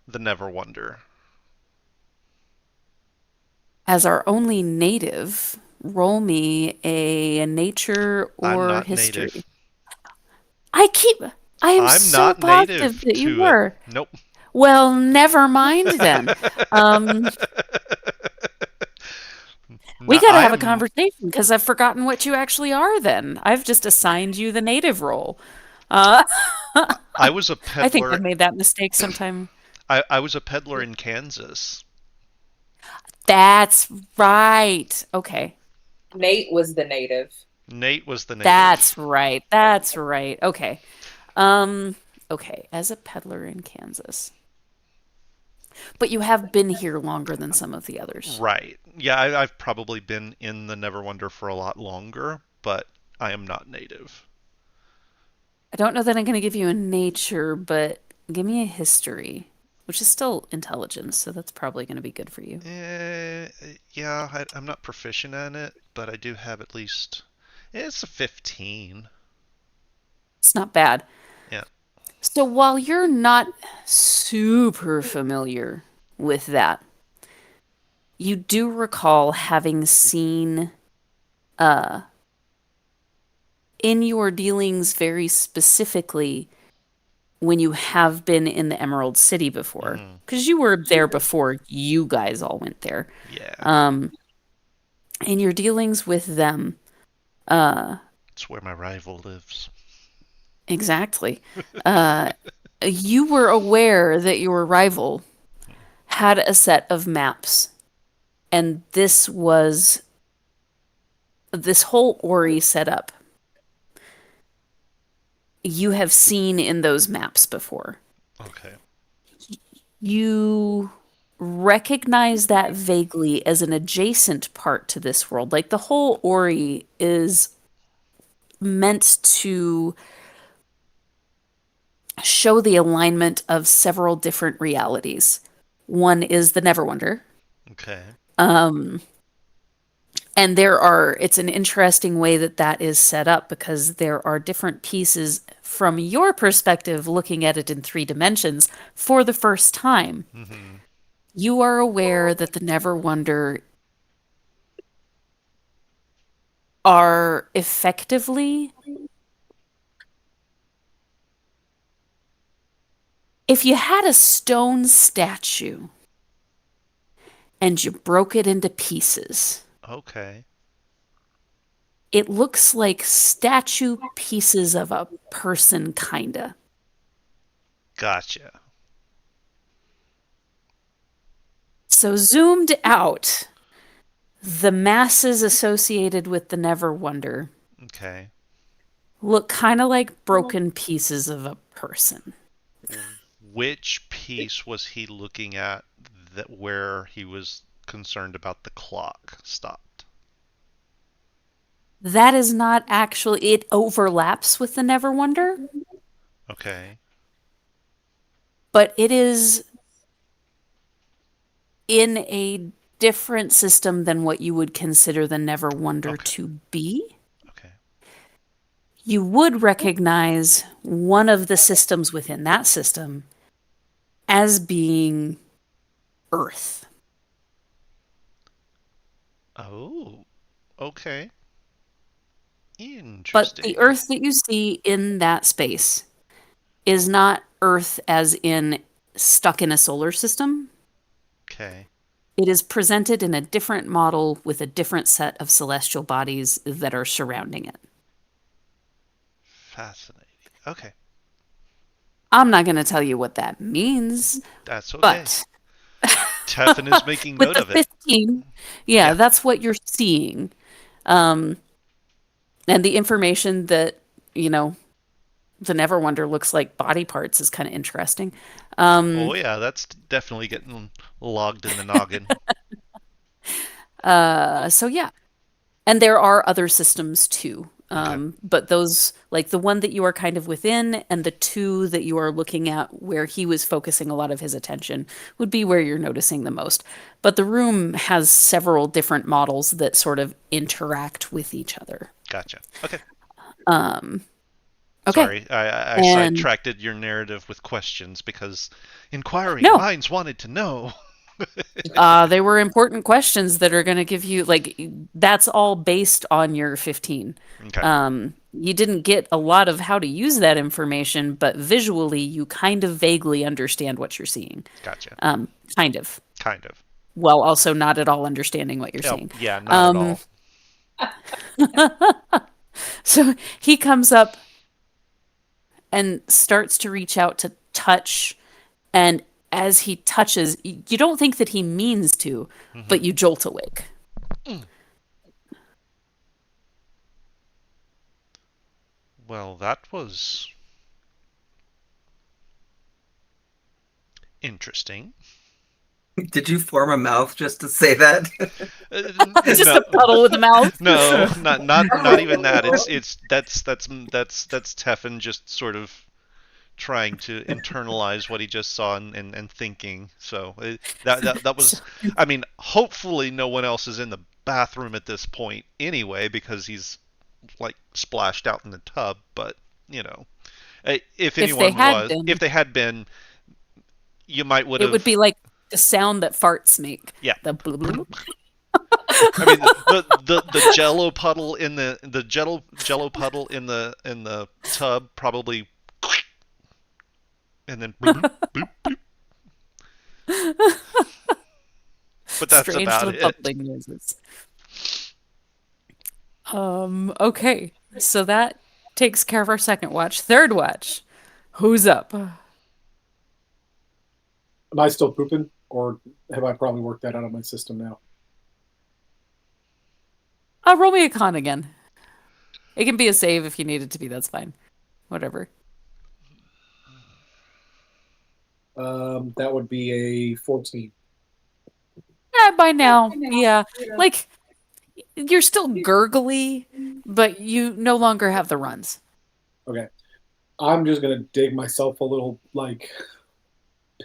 the Neverwonder? As our only native, roll me a nature I'm or not native. history. I keep, I am I'm so not positive native that you to it. were. Nope. Well, never mind then. Um, we Not, got to I have a am. conversation because I've forgotten what you actually are then. I've just assigned you the native role. Uh, I was a I think I've peddler. made that mistake sometime. I was a peddler in Kansas. That's right. Okay. Nate was the native. Nate was the native. That's right. That's right. Okay. Um, okay. As a peddler in Kansas. But you have been here longer than some of the others. Right. Yeah, I've probably been in the Neverwonder for a lot longer, but I am not native. I don't know that I'm going to give you a nature, but give me a history, which is still intelligence, so that's probably going to be good for you. Eh, yeah, I'm not proficient at it, but I do have at least. It's a 15. It's not bad. Yeah. So while you're not super familiar with that, you do recall having seen uh in your dealings very specifically when you have been in the Emerald City before, Hmm. because you were there before you guys all went there. Yeah. Um, in your dealings with them, uh, It's where my rival lives. exactly. Uh, you were aware that your rival had a set of maps, and this whole Ori setup you have seen in those maps before. Okay. You recognize that vaguely as an adjacent part to this world. Like the whole Ori is meant to show the alignment of several different realities. One is the Neverwonder. Okay. Um, and it's an interesting way that that is set up because there are different pieces from your perspective looking at it in 3 dimensions for the first time. Hmm. You are aware that the Neverwonder are effectively, if you had a stone statue and you broke it into pieces, Okay. it looks like statue pieces of a person, kinda. Gotcha. So, zoomed out, the masses associated with the Neverwonder Okay. look kind of like broken pieces of a person. Which piece was he looking at that where he was concerned about the clock stopped? That is not actually, it overlaps with the Neverwonder, Okay. but it is in a different system than what you would consider the Neverwonder Okay. to be. Okay. you would recognize one of the systems within that system as being Earth. Oh, okay. But the Interesting. Earth that you see in that space is not Earth as in stuck in a solar system. Okay. It is presented in a different model with a different set of celestial bodies that are surrounding it. Fascinating. Okay. I'm not going to tell you what that means, That's okay. but Tefn is making with note the of it. 15, yeah, Yeah. that's what you're seeing. Um, and the information that, you know, the Neverwonder looks like body parts is kind of interesting. Oh Um, yeah, that's definitely getting logged in the noggin. so yeah, and there are other systems too. Okay. But those, like the one that you are kind of within, and the two that you are looking at where he was focusing a lot of his attention, would be where you're noticing the most. But the room has several different models that sort of interact with each other. Gotcha. Okay. Um, okay. Sorry, I And sidetracked your narrative with questions because inquiring no, minds wanted to know. they were important questions that are going to give you, like, that's all based on your 15. Okay. You didn't get a lot of how to use that information, but visually, you kind of vaguely understand what you're seeing. Gotcha. Um, kind of, Kind of. while also not at all understanding what you're Oh, seeing. yeah, not at Um, all. so he comes up and starts to reach out to touch, and as he touches, you don't think that he means to, Hmm. but you jolt awake. Well, that was interesting. Did you form a mouth just to say that? Just No, a puddle with a mouth. no, not even that. It's that's Tefn just sort of trying to internalize what he just saw and thinking. So that So, was, I mean, hopefully no one else is in the bathroom at this point anyway because he's like splashed out in the tub. But you know, if if they anyone had was, if been, they had been, you might would it would have. be like the sound that farts make. Yeah. The blub, blub. I mean the Jello puddle in the Jello puddle in the tub probably, and then bloop, bloop, bloop. But that's Strange about little it. bubbling noises. Okay. So that takes care of our second watch. Third watch. Who's up? Am I still pooping, or have I probably worked that out of my system now? Roll me a con again. It can be a save if you need it to be. That's fine. Whatever. That would be a 14. By now, yeah. Like, you're still gurgly, but you no longer have the runs. Okay. I'm just gonna dig myself a little like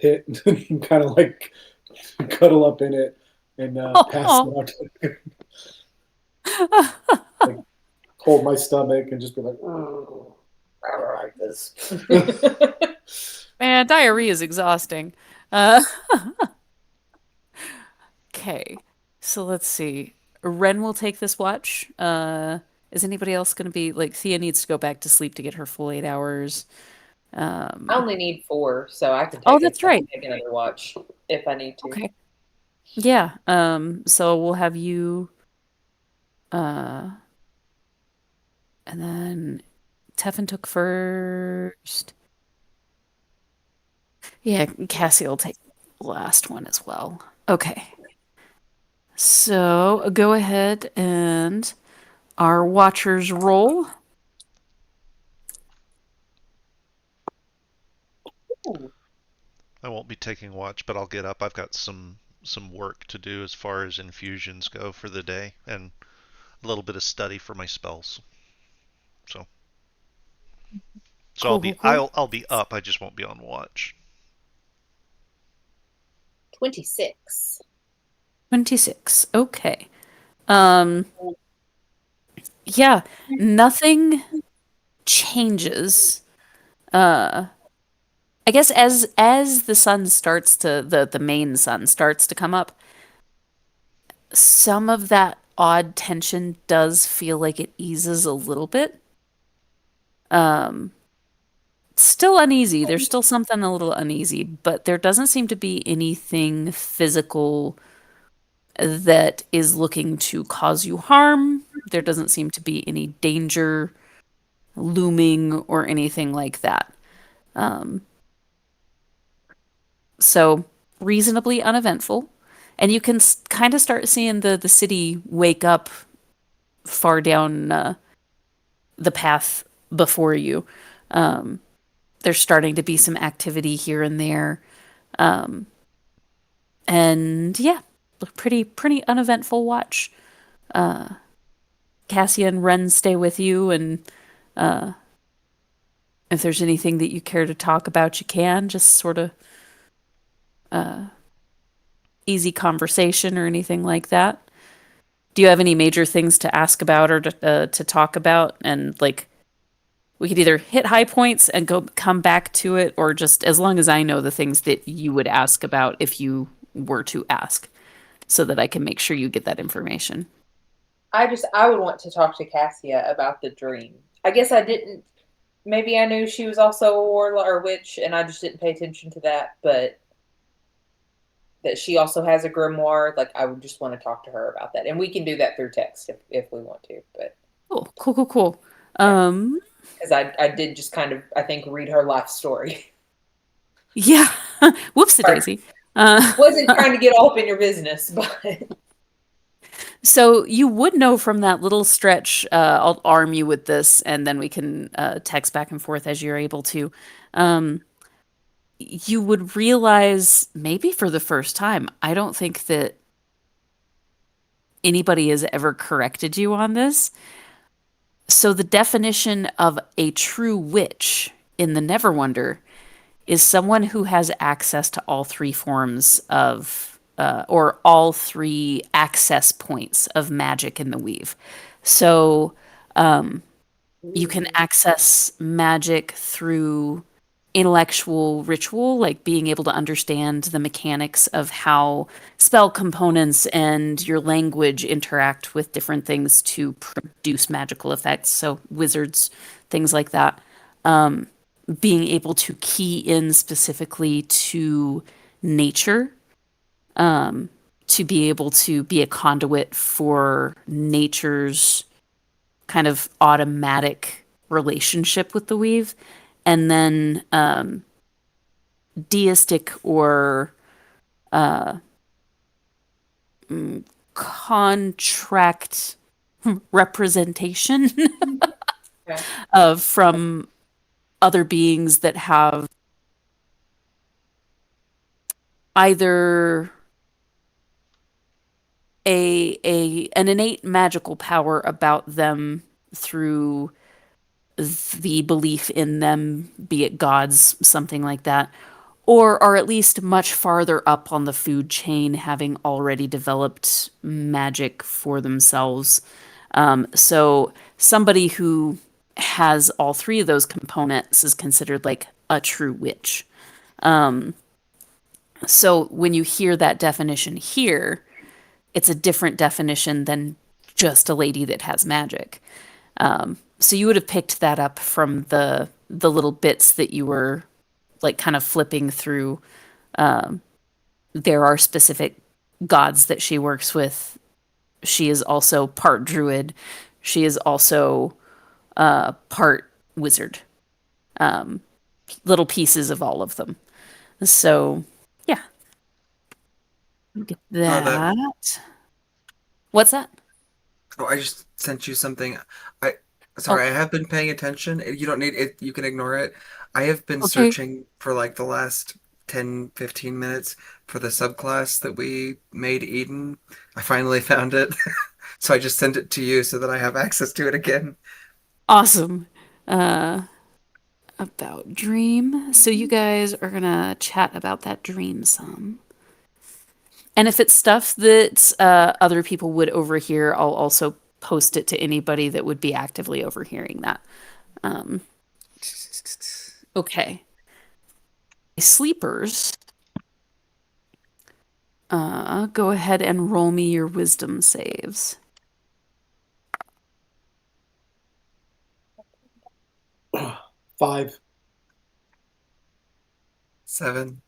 pit and kind of like cuddle up in it and pass Oh, out. Like hold my stomach and just be like, oh, I don't like this. man, diarrhea is exhausting. Uh, okay. So let's see. Ren will take this watch. Is anybody else going to be like Thea needs to go back to sleep to get her full 8 hours? I Um, only need 4, so oh, that's I can right. take another watch if I need to. Okay. Yeah. So we'll have you uh and then Teffin took first. Yeah, Cassie will take the last one as well. Okay. So go ahead and our watchers roll. I won't be taking watch, but I'll get up. I've got some work to do as far as infusions go for the day, and a little bit of study for my spells. So Cool, cool, cool. I'll be up. I just won't be on watch. 26. 26. Okay. Um yeah, nothing changes. I guess as the sun starts to the main sun starts to come up, some of that odd tension does feel like it eases a little bit. Um, Still uneasy. There's still something a little uneasy, but there doesn't seem to be anything physical that is looking to cause you harm. There doesn't seem to be any danger looming or anything like that. Um, so reasonably uneventful, and you can kind of start seeing the city wake up far down the path before you. Um, there's starting to be some activity here and there. Um, and yeah, pretty uneventful watch. Uh, Cassia and Ren stay with you, and uh, if there's anything that you care to talk about, you can just sort of uh, easy conversation or anything like that. Do you have any major things to ask about or to talk about? And like, we could either hit high points and go come back to it, or just as long as I know the things that you would ask about if you were to ask, so that I can make sure you get that information. I would want to talk to Cassia about the dream. I guess I didn't. Maybe I knew she was also a warlock or witch, and I just didn't pay attention to that. But that she also has a grimoire, like I would just want to talk to her about that, and we can do that through text if we want to. But Cool. yeah, Um, because I did just kind of I think read her life story. yeah. Whoopsie Sorry, daisy. wasn't trying to get all up in your business, but So you would know from that little stretch. I'll arm you with this, and then we can text back and forth as you're able to. Um, you would realize, maybe for the first time, I don't think that anybody has ever corrected you on this. So the definition of a true witch in the Neverwonder is someone who has access to all three forms of, or all three access points of magic in the weave. So you can access magic through intellectual ritual, like being able to understand the mechanics of how spell components and your language interact with different things to produce magical effects. So wizards, things like that. Being able to key in specifically to nature, to be able to be a conduit for nature's kind of automatic relationship with the weave, and then deistic or contract representation okay. of from other beings that have either a an innate magical power about them through the belief in them, be it gods, something like that, or are at least much farther up on the food chain, having already developed magic for themselves. So somebody who has all three of those components is considered like a true witch. So when you hear that definition here, it's a different definition than just a lady that has magic. So you would have picked that up from the little bits that you were like kind of flipping through. There are specific gods that she works with. She is also part druid. She is also part wizard. Little pieces of all of them. So yeah, get That that. What's that? Oh, I just sent you something. I Oh, sorry, I have been paying attention. You don't need it, you can ignore it. I have been okay. searching for like the last 10, 15 minutes for the subclass that we made Eden. I finally found it. So I just sent it to you so that I have access to it again. Awesome. Uh, about dream. So you guys are gonna chat about that dream some. And if it's stuff that other people would overhear, I'll also post it to anybody that would be actively overhearing that. Um, okay. Sleepers, go ahead and roll me your wisdom saves. 5. 7.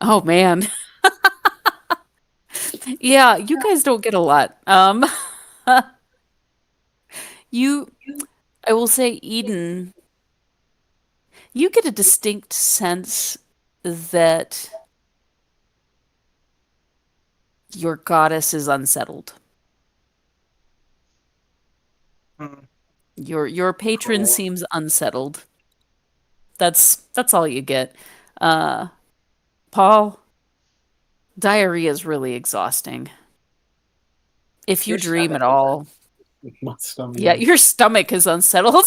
Oh man. Yeah, you guys don't get a lot. You, I will say, Eden, you get a distinct sense that your goddess is unsettled. Hmm. Your patron Cool. seems unsettled. That's all you get. Uh, Paul, diarrhea is really exhausting. If you Your dream at stomach is all, My stomach. yeah, Yeah. your stomach is unsettled.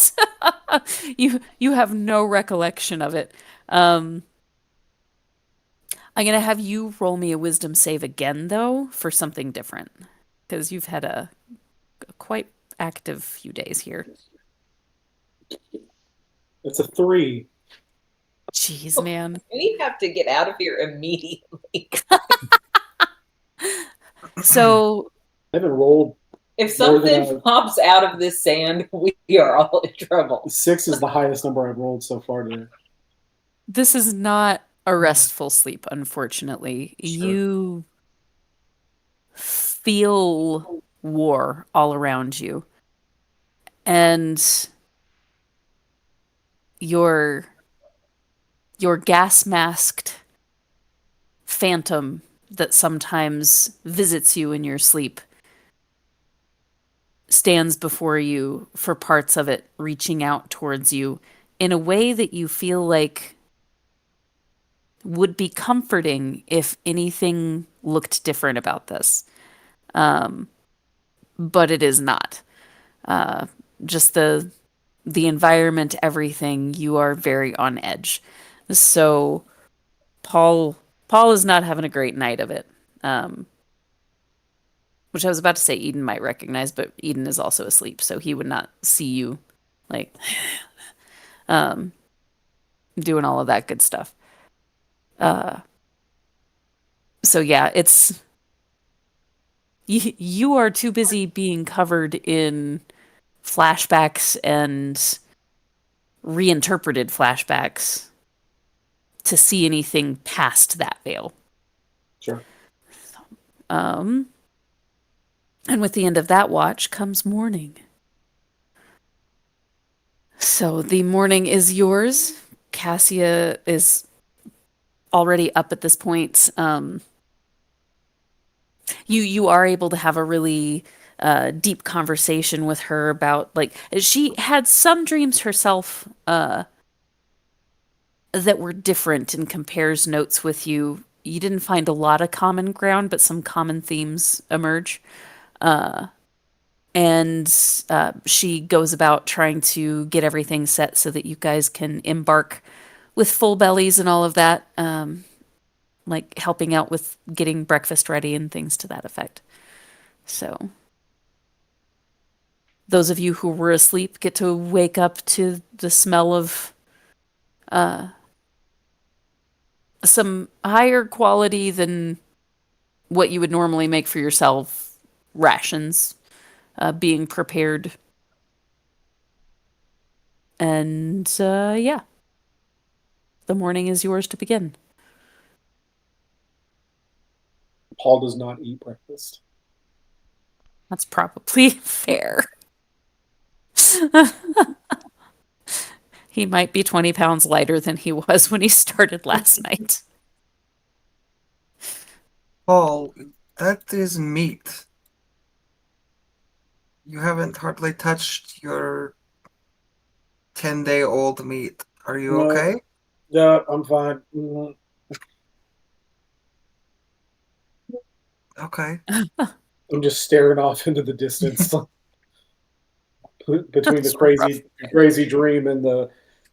You have no recollection of it. Um, I'm gonna have you roll me a wisdom save again, though, for something different, because you've had a quite active few days here. It's a 3. Jeez, man. we have to get out of here immediately. So I haven't rolled If more than something pops out of this sand, we are all in trouble. 6 is the highest number I've rolled so far today. this is not a restful sleep, unfortunately. Sure. You feel war all around you, and your your gas masked phantom that sometimes visits you in your sleep stands before you for parts of it, reaching out towards you in a way that you feel like would be comforting if anything looked different about this. Um, but it is not. Uh, just the environment, everything, you are very on edge. So Paul is not having a great night of it. Um, which I was about to say Eden might recognize, but Eden is also asleep, so he would not see you like um doing all of that good stuff. Uh so yeah, it's you are too busy being covered in flashbacks and reinterpreted flashbacks to see anything past that veil. Sure. Um and with the end of that watch comes morning. So the morning is yours. Cassia is already up at this point. You are able to have a really deep conversation with her about like she had some dreams herself that were different and compares notes with you. You didn't find a lot of common ground, but some common themes emerge. Uh, and she goes about trying to get everything set so that you guys can embark with full bellies and all of that. Like helping out with getting breakfast ready and things to that effect. So, those of you who were asleep get to wake up to the smell of uh, some higher quality than what you would normally make for yourself rations being prepared. And yeah, the morning is yours to begin. Paul does not eat breakfast. That's probably fair. He might be 20 pounds lighter than he was when he started last night. Paul, that is meat. You haven't hardly touched your 10-day-old meat. Are you No, okay? yeah, I'm fine. Okay. I'm just staring off into the distance between the That's rough. crazy dream and the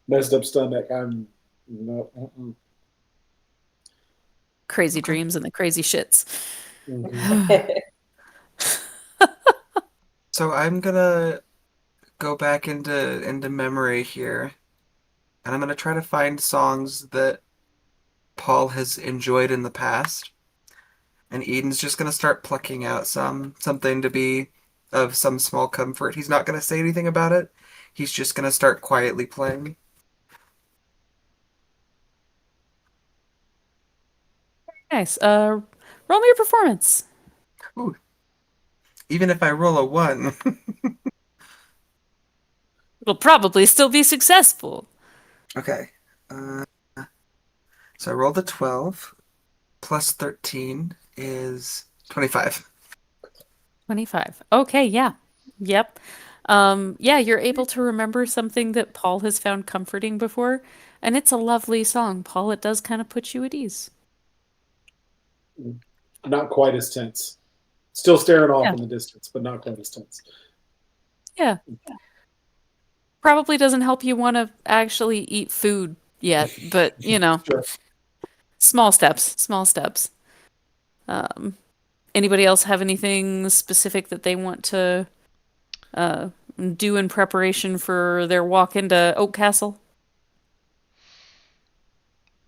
messed up stomach. I'm no. Crazy Okay. dreams and the crazy shits. Mm-hmm. So I'm gonna go back into memory here, and I'm gonna try to find songs that Paul has enjoyed in the past. And Eden's just gonna start plucking out something to be of some small comfort. He's not gonna say anything about it. He's just gonna start quietly playing. Nice. Roll me your performance. Ooh, even if I roll a one. It'll probably still be successful. Okay. Uh, so I rolled a 12 plus 13 is 25. 25. Okay, yeah. Yep. Yeah, you're able to remember something that Paul has found comforting before, and it's a lovely song, Paul. It does kind of put you at ease. Not quite as tense. Still staring off Yeah. in the distance, but not quite as tense. Yeah. Probably doesn't help you want to actually eat food yet, but Sure. small steps, small steps. Um, Anybody else have anything specific that they want to uh, do in preparation for their walk into Oak Castle?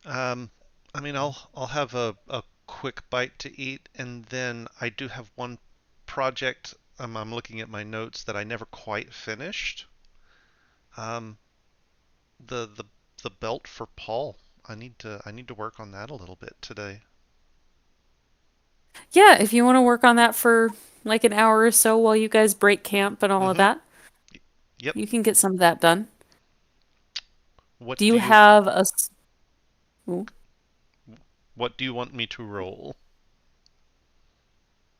Um, I mean, I'll have a quick bite to eat, and then I do have one project. I'm looking at my notes that I never quite finished. Um, the the belt for Paul. I need to work on that a little bit today. Yeah, if you want to work on that for like an hour or so while you guys break camp and all of Mm-hmm. that, Yep. you can get some of that done. What Do do you you have ooh, what do you want me to roll?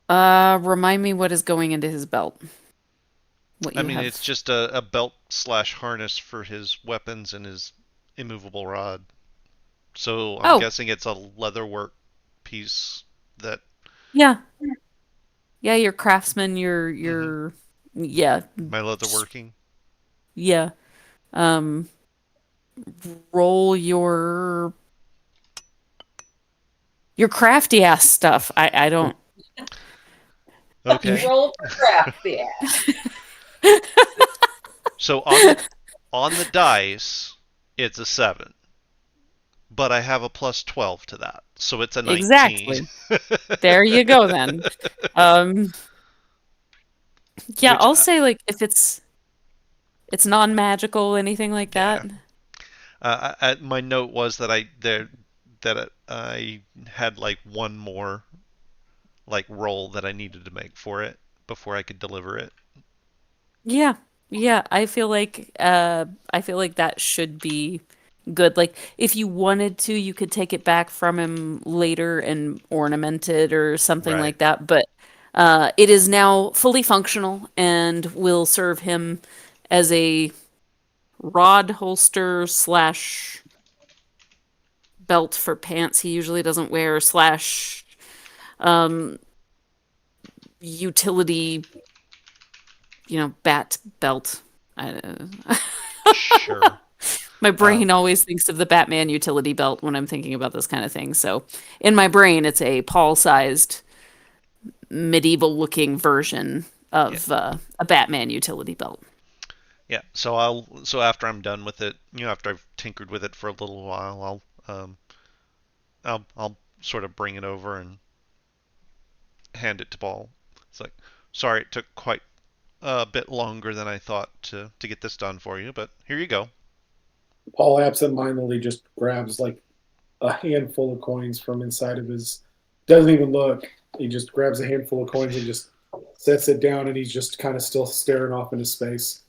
remind me what is going into his belt? What I you mean, it's have. just a belt slash harness for his weapons and his immovable rod. So I'm Oh, guessing it's a leatherwork piece that. yeah. Yeah, your craftsman, Mm-hmm. yeah, My leatherworking. yeah. Um, Roll your crafty ass stuff. I don't. You Okay. roll for craft, yeah. So on the dice, it's a 7, but I have a plus 12 to that, so it's a 19. Exactly. There you go then. Um, yeah, Which I'll say like if it's non-magical, anything like that. yeah. My note was that I had like one more like roll that I needed to make for it before I could deliver it. Yeah. Yeah, I feel like that should be good. Like if you wanted to, you could take it back from him later and ornament it or something Right. like that, but it is now fully functional and will serve him as a rod holster slash belt for pants he usually doesn't wear slash um utility, bat belt. I, Sure. my Um, brain always thinks of the Batman utility belt when I'm thinking about this kind of thing. So in my brain, it's a Paul-sized medieval looking version yeah. of a Batman utility belt. Yeah. So after I'm done with it, after I've tinkered with it for a little while, I'll sort of bring it over and hand it to Paul. It's like, sorry, it took quite a bit longer than I thought to get this done for you, but here you go. Paul absentmindedly just grabs like a handful of coins from inside of his. Doesn't even look. He just grabs a handful of coins and just sets it down, and he's just kind of still staring off into space.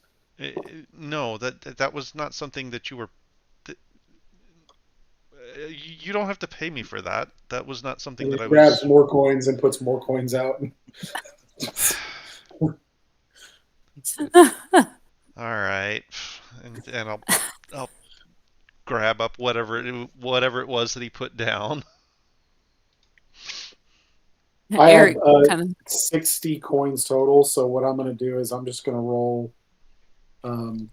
No, that was not something that you were. That, you don't have to pay me for that. That was not something And he that I grabs was. more coins and puts more coins out. All right, and I'll grab up whatever it was that he put down. I have Eric kind of 60 coins total. So what I'm going to do is I'm just going to roll. Um,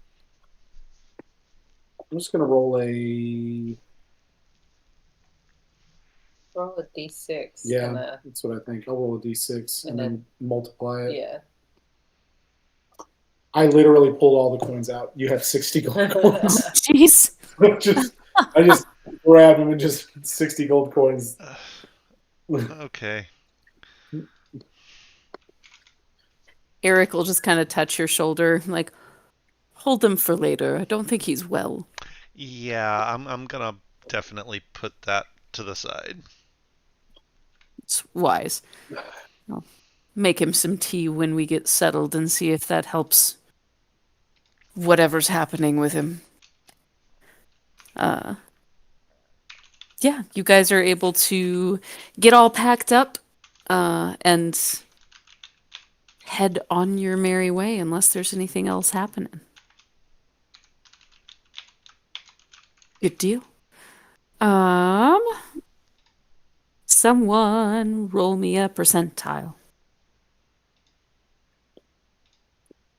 I'm just going to roll a. Roll a d6 Yeah, and a that's what I think. I'll roll a d6 and then multiply it. yeah. I literally pulled all the coins out. You have 60 gold coins. Jeez. just I just grabbed them and just 60 gold coins. Okay. Eric will just kind of touch your shoulder, like, hold them for later. I don't think he's well. Yeah, I'm gonna definitely put that to the side. It's wise. I'll make him some tea when we get settled and see if that helps whatever's happening with him. Uh, yeah, you guys are able to get all packed up and head on your merry way unless there's anything else happening. Good deal. Um, Someone roll me a percentile.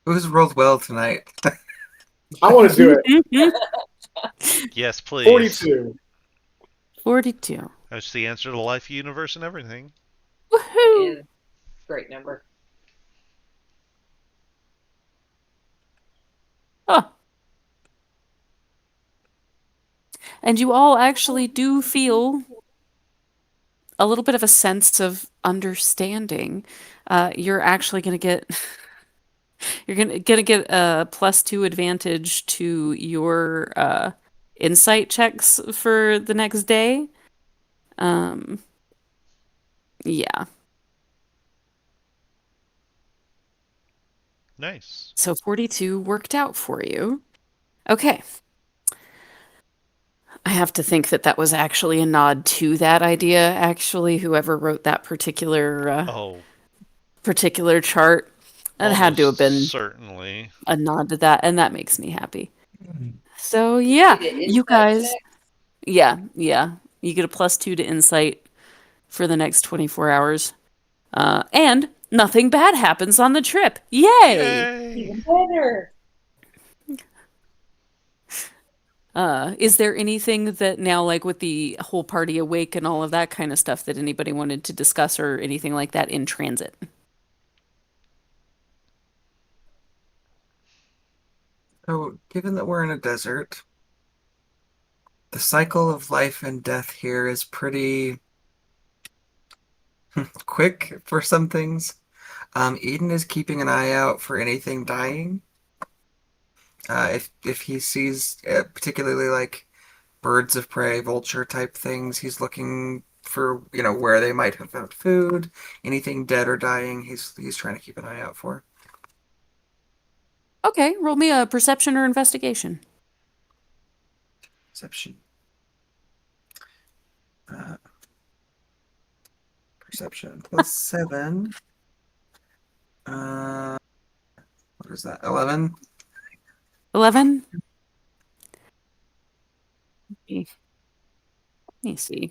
Who's rolled well tonight? I want to do it. Yes, please. 42. 42. That's the answer to life, universe, and everything. Woohoo! And great number. Oh, and you all actually do feel a little bit of a sense of understanding. You're actually going to get you're gonna get a +2 advantage to your insight checks for the next day. Um, yeah. Nice. So 42 worked out for you. Okay. I have to think that that was actually a nod to that idea, actually, whoever wrote that Oh, particular chart. It had to have almost been certainly. a nod to that, and that makes me happy. Mhm. So You yeah, get an you insight guys, check. yeah, you get a +2 to insight for the next 24 hours. And nothing bad happens on the trip. Yay! Yay! Even better. Is there anything that now, like with the whole party awake and all of that kind of stuff, that anybody wanted to discuss or anything like that in transit? So, given that we're in a desert, the cycle of life and death here is pretty quick for some things. Eden is keeping an eye out for anything dying. If he sees particularly like birds of prey, vulture type things, he's looking for where they might have found food. Anything dead or dying, he's trying to keep an eye out for. Okay, roll me a perception or investigation. Perception. Uh, Perception +7. Uh, what is that? 11. 11? Let me see.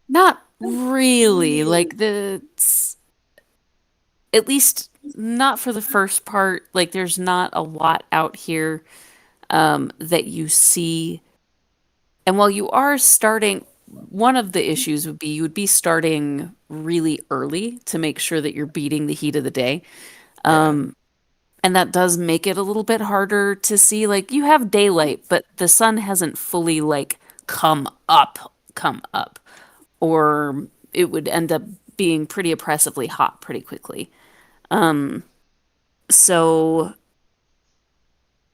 Not really. Like at least not for the first part. Like there's not a lot out here that you see. And while you are starting, one of the issues would be you would be starting really early to make sure that you're beating the heat of the day. Yeah. Um, and that does make it a little bit harder to see. Like you have daylight, but the sun hasn't fully like come up, or it would end up being pretty oppressively hot pretty quickly. So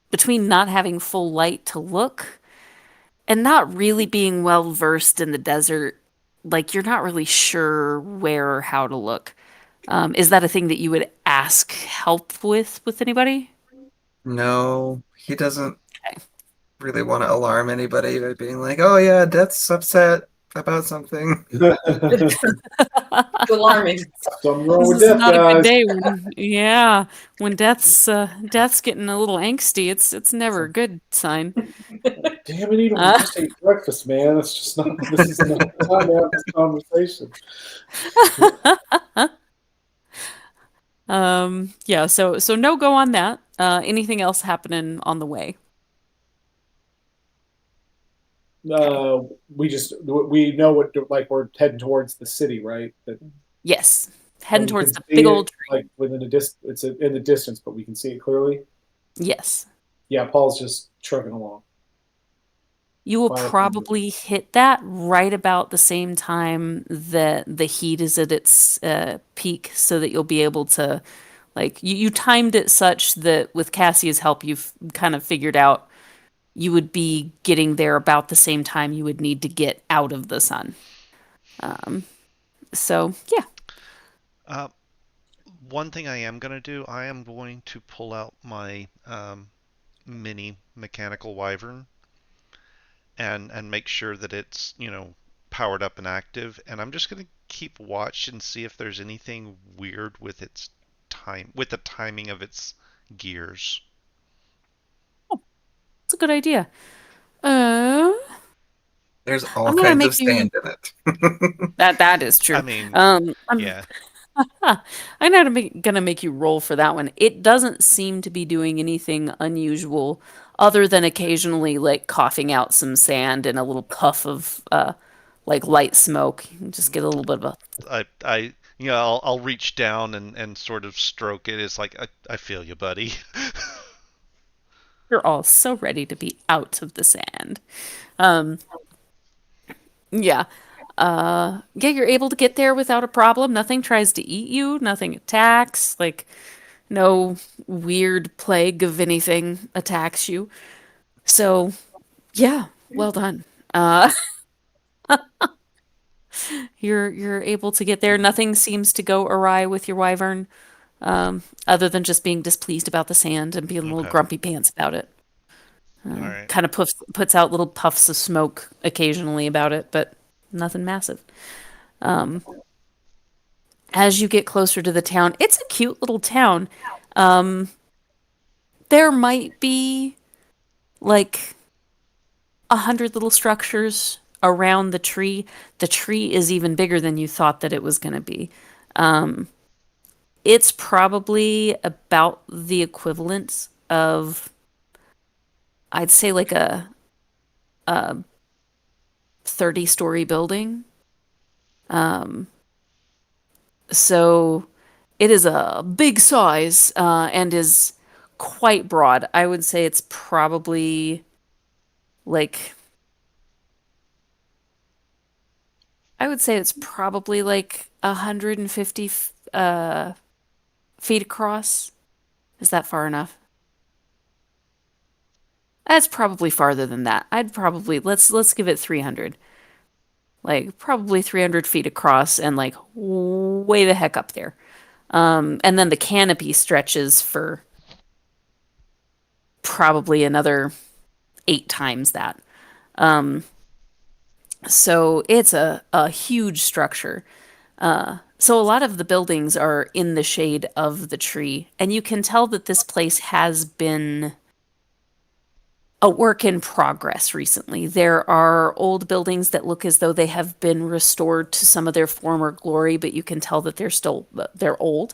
between not having full light to look and not really being well versed in the desert, like you're not really sure where or how to look. Is that a thing that you would ask help with anybody? No, he doesn't Okay. really want to alarm anybody by being like, "Oh yeah, Death's upset about something." It's alarming. Something wrong This with is death, not a good guys. day when, yeah, when death's getting a little angsty. It's never a good sign. Damn it, Edom, we Uh, just ate breakfast, man. It's just not. This is not the time to have this conversation. yeah, so no go on that. Anything else happening on the way? Uh, we know what like we're heading towards the city, right? That Yes. and Heading we towards can the see big old it tree. like within a it's in the distance, but we can see it clearly. Yes. Yeah, Paul's just trucking along You will quietly. probably hit that right about the same time that the heat is at its peak, so that you'll be able to, like, you timed it such that with Cassia's help, you've kind of figured out you would be getting there about the same time you would need to get out of the sun. Um, so, yeah. Uh, One thing I am going to do, I am going to pull out my mini mechanical wyvern and make sure that it's, powered up and active. And I'm just going to keep watch and see if there's anything weird with with the timing of its gears. It's a good idea. Uh, There's all I'm gonna kinds make of you. sand in it. That is I true. mean, I'm yeah. I'm not gonna make you roll for that one. It doesn't seem to be doing anything unusual, other than occasionally like coughing out some sand and a little puff of like light smoke. You just get a little bit of a. I'll reach down and sort of stroke it. It's like I feel you, buddy. You're all so ready to be out of the sand. Um, yeah. Yeah, you're able to get there without a problem. Nothing tries to eat you, nothing attacks, like no weird plague of anything attacks you. So, yeah, well done. Uh, you're able to get there. Nothing seems to go awry with your wyvern, other than just being displeased about the sand and being a little Okay. grumpy pants about it. All right. Kind of puts out little puffs of smoke occasionally about it, but nothing massive. Um, as you get closer to the town, it's a cute little town. Um, there might be like 100 little structures around the tree. The tree is even bigger than you thought that it was going to be. Um, it's probably about the equivalent of, I'd say, like a 30-story building. Um, so it is a big size and is quite broad. I would say it's probably like I would say it's probably like 150 feet across. Is that far enough? That's probably farther than that. I'd probably let's give it 300. Like probably 300 feet across and like way the heck up there. And then the canopy stretches for probably another 8 times that. Um, so it's a huge structure. So a lot of the buildings are in the shade of the tree, and you can tell that this place has been a work in progress recently. There are old buildings that look as though they have been restored to some of their former glory, but you can tell that they're old.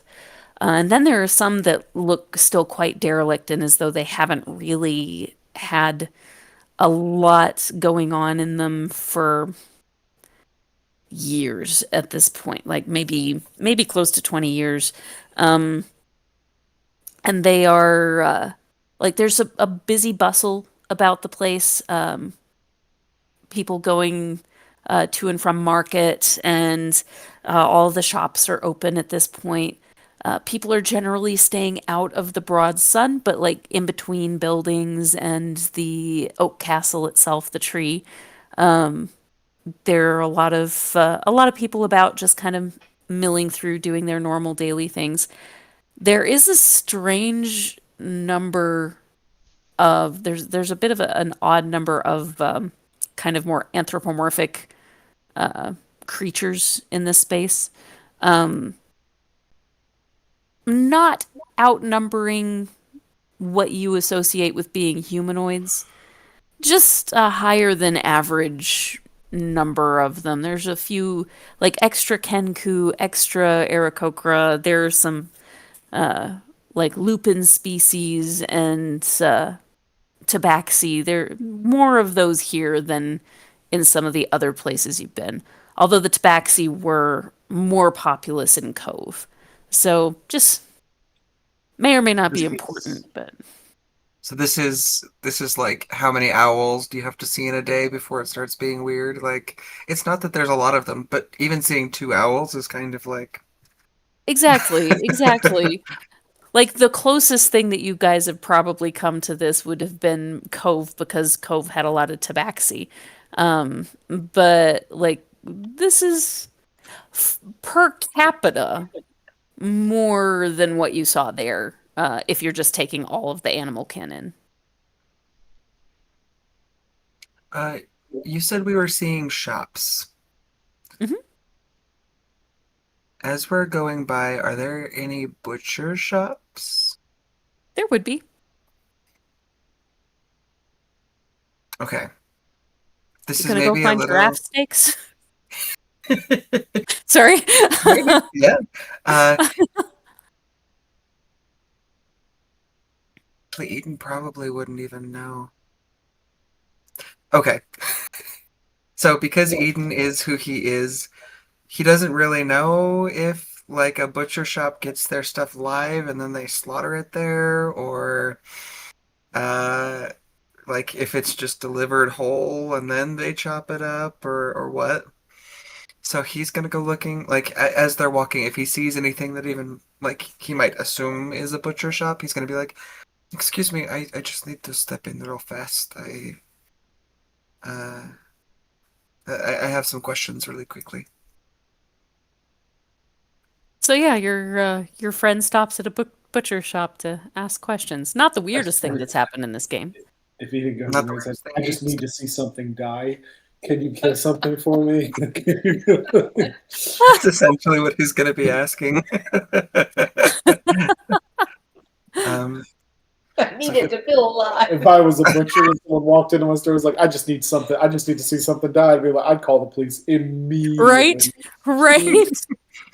And then there are some that look still quite derelict and as though they haven't really had a lot going on in them for years at this point, like maybe close to 20 years. Um, and they are like there's a busy bustle about the place. People going to and from market, and all the shops are open at this point. People are generally staying out of the broad sun, but like in between buildings and the oak castle itself, the tree. There are a lot of people about just kind of milling through doing their normal daily things. There is a strange number of there's a bit of an odd number of kind of more anthropomorphic creatures in this space. Um, Not outnumbering what you associate with being humanoids, just a higher than average number of them. There's a few like extra Kenku, extra Aarakocra. There's some like lupin species and tabaxi. There are more of those here than in some of the other places you've been. Although the tabaxi were more populous in Cove. So just may or may not be This important, but So this is like how many owls do you have to see in a day before it starts being weird? Like it's not that there's a lot of them, but even seeing two owls is kind of like exactly, exactly. Like the closest thing that you guys have probably come to this would have been Cove because Cove had a lot of tabaxi. But like this is per capita more than what you saw there, if you're just taking all of the animal kin in. uh you said we were seeing shops. Hmm. As we're going by, are there any butcher shops? There would be. Okay. This You is gonna go maybe a find giraffe little steaks? Sorry. maybe, yeah. Uh actually Eden probably wouldn't even know. Okay. So because Eden is who he doesn't really know if like a butcher shop gets their stuff live and then they slaughter it there, or uh like if it's just delivered whole and then they chop it up, or what. So he's gonna go looking like as they're walking. If he sees anything that even like he might assume is a butcher shop, he's gonna be like, "Excuse me, I just need to step in real fast. Uh, I have some questions really quickly." So yeah, your friend stops at a butcher shop to ask questions. Not the weirdest thing that's happened in this game. if Eden goes Not in the there and says, weirdest thing "I he's just need to see something die. Can you kill something for me?" That's essentially what he's gonna be asking. um, I so needed to feel If alive. I was a butcher and someone walked into my store and was like, "I just need something. I just need to see something die," I'd be like, I'd call the police Right? immediately. Right?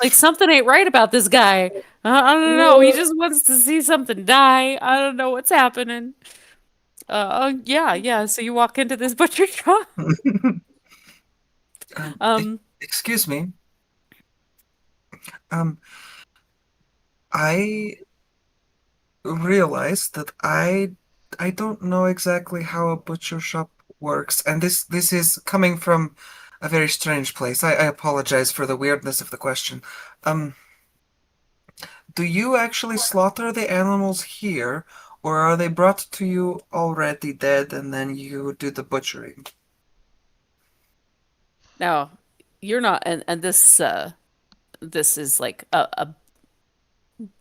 Like something ain't right about this guy. I don't know. He just wants to see something die. I don't know what's happening. Yeah, yeah. So you walk into this butcher shop. um, e- Um, excuse me. Um, I realized that I don't know exactly how a butcher shop works, and this is coming from a very strange place. I apologize for the weirdness of the question. Um, do you actually slaughter the animals here, or are they brought to you already dead and then you do the butchering? Now, you're not, and this is like a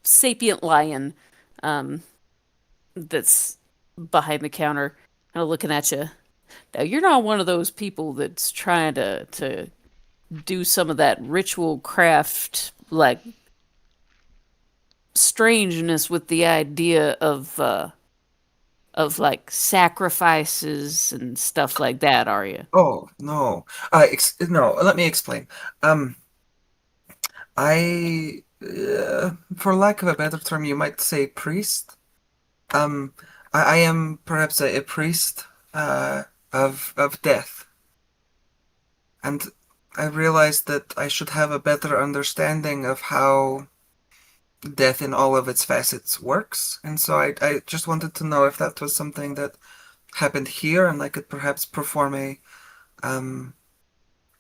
sapient lion, um, that's behind the counter, kind of looking at you. Now, you're not one of those people that's trying to do some of that ritual craft, like strangeness with the idea of like sacrifices and stuff like that, are you? Oh, no. No, let me explain. Um, for lack of a better term, you might say priest. Um, I am perhaps a priest of death, and I realized that I should have a better understanding of how death in all of its facets works, and so I just wanted to know if that was something that happened here, and I could perhaps perform um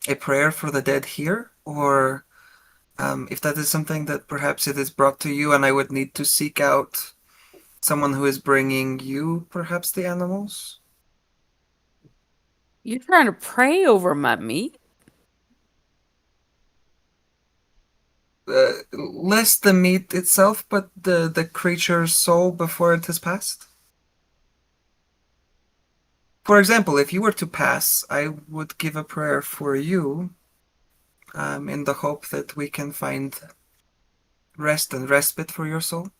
a prayer for the dead here, or if that is something that perhaps it is brought to you, and I would need to seek out someone who is bringing you perhaps the animals. You're trying to pray over my meat? Less the meat itself, but the creature's soul before it has passed. For example, if you were to pass, I would give a prayer for you, in the hope that we can find rest and respite for your soul.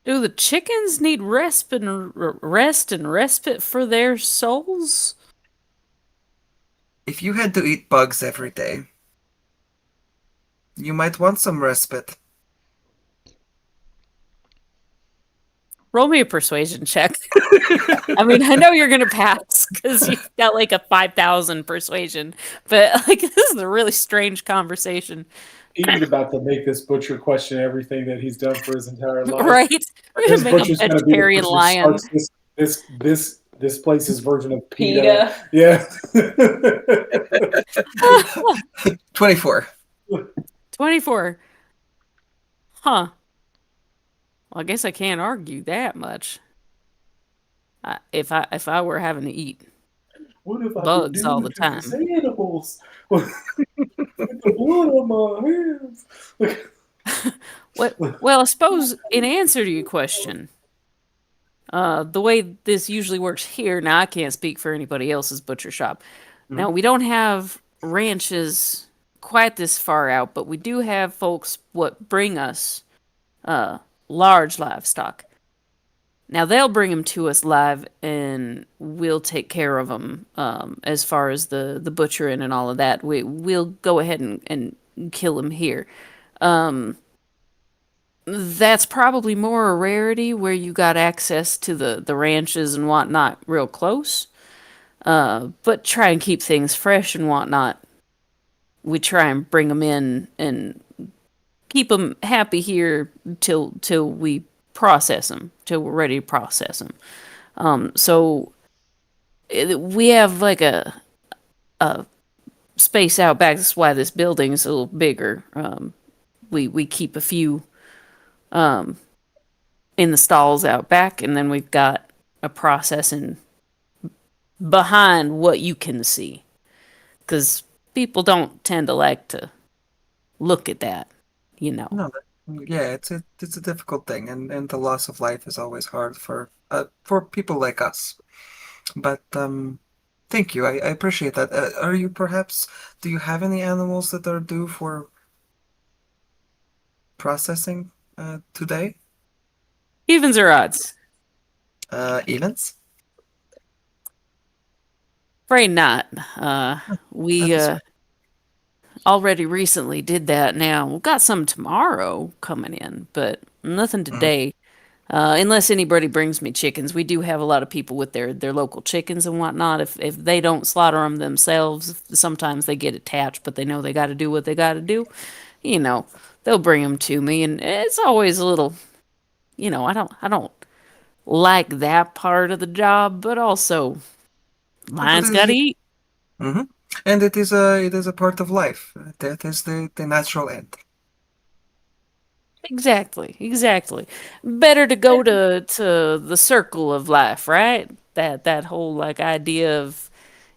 Do the chickens need rest and respite for their souls? If you had to eat bugs every day, you might want some respite. Roll me a persuasion check. I mean, I know you're gonna pass because you've got like a 5,000 persuasion, but like this is a really strange conversation, He's about to make this butcher question everything that he's done for his entire life. right? We're gonna This make a butcher's going to be the vegetarian person who lion. starts this place's version of PETA. PETA. Yeah. 24. 24. Huh. Well, I guess I can't argue that much. If I were having to eat What have I been bugs all doing the to these time. animals? With the blood on my hands. Well, I suppose in answer to your question, the way this usually works here, now I can't speak for anybody else's butcher shop. Now, we don't have ranches quite this far out, but we do have folks what bring us uh, large livestock. Now, they'll bring them to us live, and we'll take care of them as far as the butchering and all of that. We'll go ahead and kill them here. That's probably more a rarity where you got access to the ranches and whatnot real close. But try and keep things fresh and whatnot. We try and bring them in and keep them happy here till we process them, till we're ready to process them. So we have like a space out back. That's why this building is a little bigger. We keep a few in the stalls out back, and then we've got a processing behind what you can see, because people don't tend to like to look at that, you know. No, yeah, it's a difficult thing, and the loss of life is always hard for people like us. But thank you. I appreciate that. Are you perhaps do you have any animals that are due for processing today? Evens or odds? Events? Afraid not. We That is already recently did that. Now we've got some tomorrow coming in, but nothing mm, today. Unless anybody brings me chickens, we do have a lot of people with their local chickens and whatnot. If they don't slaughter them themselves, sometimes they get attached, but they know they got to do what they got to do. You know, they'll bring them to me, and it's always a little. I don't like that part of the job, but also but lions got to eat. hmm And it is a part of life. That is the natural end. Exactly, exactly. Better to go to the circle of life, right? That whole like idea of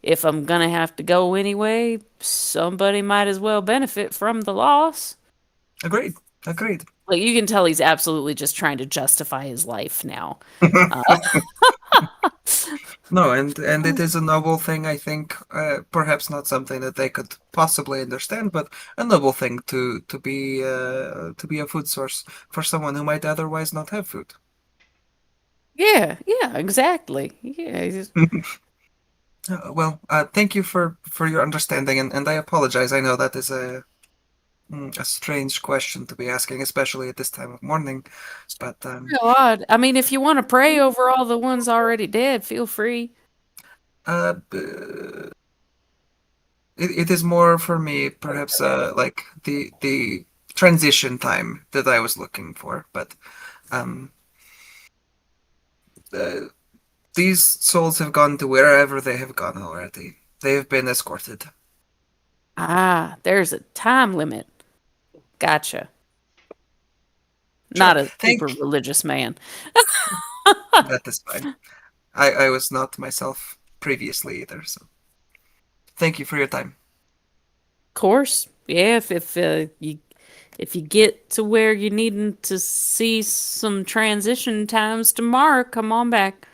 if I'm gonna have to go anyway, somebody might as well benefit from the loss. Agreed. Agreed. Like you can tell he's absolutely just trying to justify his life now. Uh, No, and it is a noble thing, I think. Perhaps not something that they could possibly understand, but a noble thing to be a food source for someone who might otherwise not have food. yeah, yeah, exactly. Yeah, Well, thank you for your understanding, and I apologize. I know that is a strange question to be asking, especially at this time of morning. But real odd. I mean, if you want to pray over all the ones already dead, feel free. uh, it is more for me, perhaps, like the transition time that I was looking for. But um, uh, these souls have gone to wherever they have gone already. They have been escorted. Ah, there's a time limit. Gotcha. Sure. Not a super Thank. religious man. That is fine. I was not myself previously either. So thank you for your time. Course, yeah. If you get to where you're needing to see some transition times tomorrow, come on back.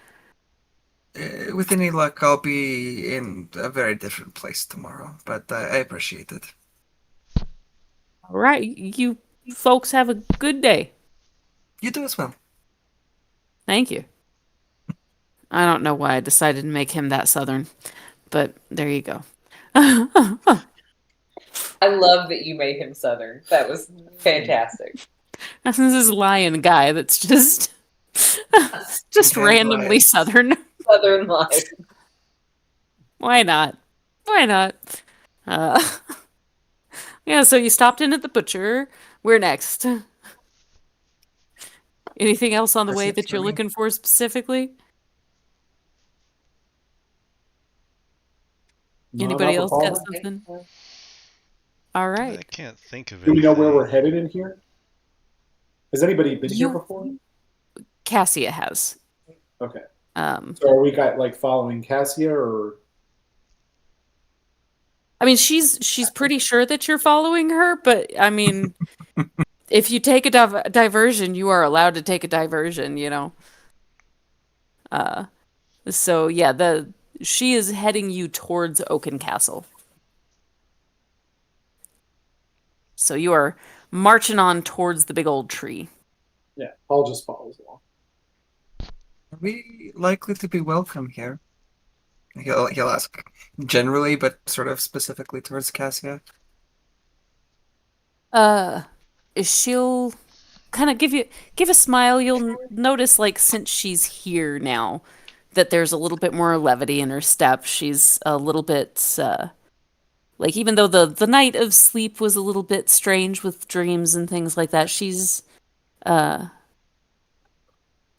With any luck, I'll be in a very different place tomorrow. But I appreciate it. All right, you folks have a good day. You do as well. Thank you. I don't know why I decided to make him that southern, but there you go. I love that you made him Southern. That was fantastic. This is lion guy that's just Just Hand randomly lights. southern. Southern life. Why not? Why not? Uh, yeah, so you stopped in at the butcher. Where next? Anything else on the That's way it that for you're me. looking for specifically? No, Anybody not for else got Palmer. Okay, something? so All I right. can't think of Do we know where we're anything. headed in here? Has anybody been here You before? Cassia has. Okay. Um, So are we got like following Cassia or I mean, she's pretty sure that you're following her, but I mean, if you take a diversion, you are allowed to take a diversion, you know. Uh, so yeah, the she is heading you towards Oaken Castle. So you are marching on towards the big old tree. yeah, Paul just follows along. Are we likely to be welcome here? He'll ask generally, but sort of specifically towards Cassia. Uh, she'll kind of give a smile. You'll notice, like, since she's here now, that there's a little bit more levity in her step. She's a little bit like, even though the night of sleep was a little bit strange with dreams and things like that, she's uh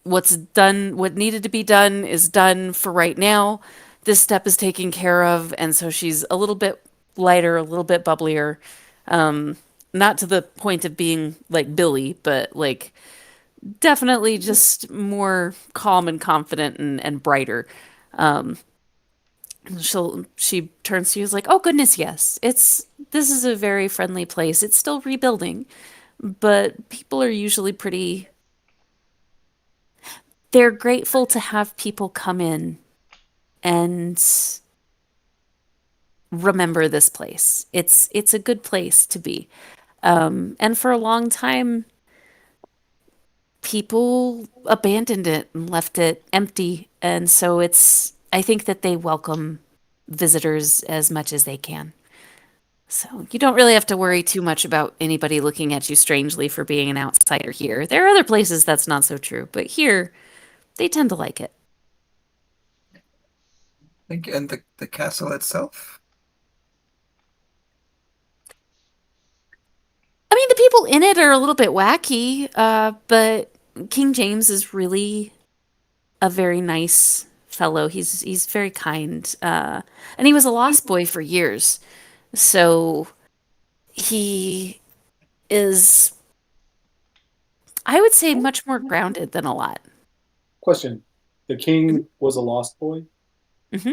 what needed to be done is done for right now. This step is taken care of, and so she's a little bit lighter, a little bit bubblier. Um, not to the point of being like Billy, but like definitely just more calm and confident and brighter. Um, she turns to you, is like, "Oh goodness, yes. This is a very friendly place. It's still rebuilding, but people are usually pretty they're grateful to have people come in and remember this place. It's a good place to be. And for a long time, people abandoned it and left it empty. And so I think that they welcome visitors as much as they can. So you don't really have to worry too much about anybody looking at you strangely for being an outsider here. There are other places that's not so true, but here they tend to like it. Think, and the castle itself. I mean, the people in it are a little bit wacky, but King James is really a very nice fellow. He's very kind, and he was a lost boy for years, so he is, I would say, much more grounded than a lot. Question. The king was a lost boy. Hmm.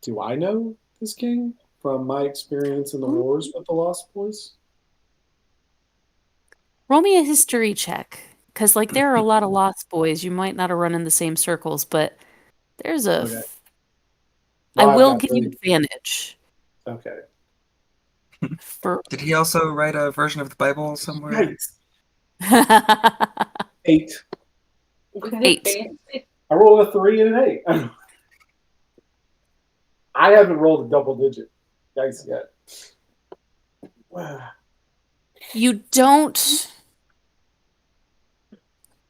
Do I know this king from my experience in the Roll wars with the lost boys? me a history check, because like there are a lot of lost boys. You might not have run in the same circles, but there's Okay. I Well, I've will got give you really advantage okay. for. Did he also write a version of the Bible somewhere? Yikes. 8. with Eight. advantage. I rolled a 3 and an 8. I haven't rolled a double digit dice yet. Wow. You don't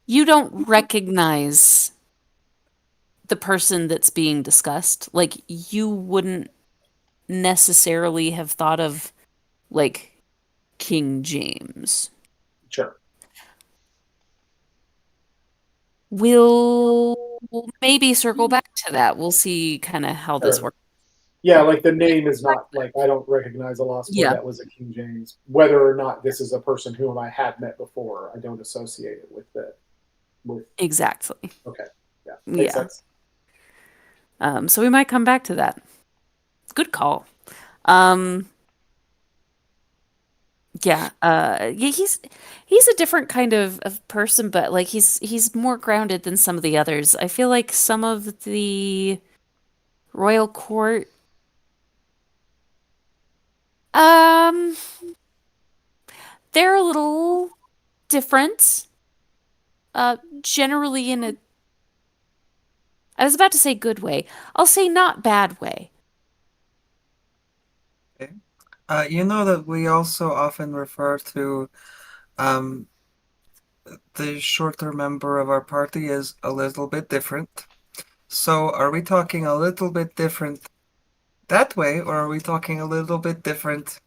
you don't recognize the person that's being discussed. Like you wouldn't necessarily have thought of like King James. Sure. We'll maybe circle back to that. We'll see kind of how this Sure. works. Yeah, like the name is not like I don't recognize a lost boy Yeah, that was a King James. Whether or not this is a person whom I had met before, I don't associate it with the with exactly. okay. Yeah. Makes Yeah. sense. So we might come back to that. Good call. Um, yeah. Yeah, he's a different kind of person, but like he's more grounded than some of the others. I feel like some of the royal court, um, they're a little different. Generally in a, I was about to say good way. I'll say not bad way. Okay. You know that we also often refer to um, The shorter member of our party is a little bit different. So are we talking a little bit different that way, or are we talking a little bit different,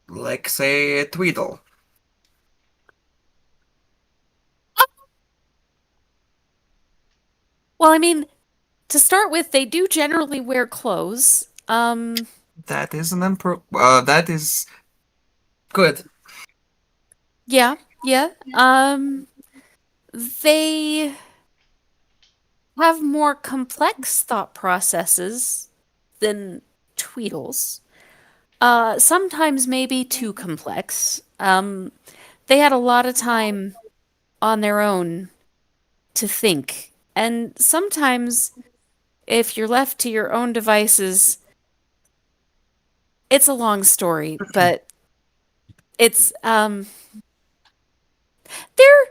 like, say, Tweedle? Well, I mean, to start with, they do generally wear clothes. That is an that is good. Yeah, yeah. They have more complex thought processes than Tweedles. Sometimes maybe too complex. They had a lot of time on their own to think. And sometimes, if you're left to your own devices, it's a long story, but it's they're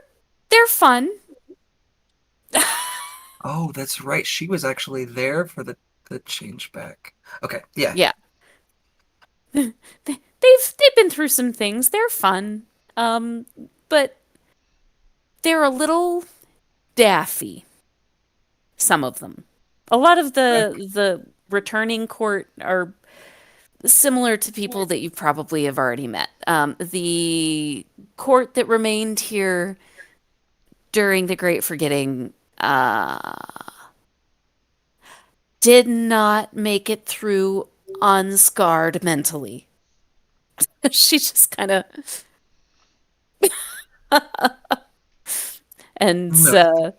they're fun. Oh, that's right. She was actually there for the change back. Okay, yeah. Yeah. They've been through some things. They're fun. Um, but they're a little daffy, some of them. A lot of the returning court are similar to people that you probably have already met. The court that remained here during the Great Forgetting did not make it through unscarred mentally. She just kind of and No.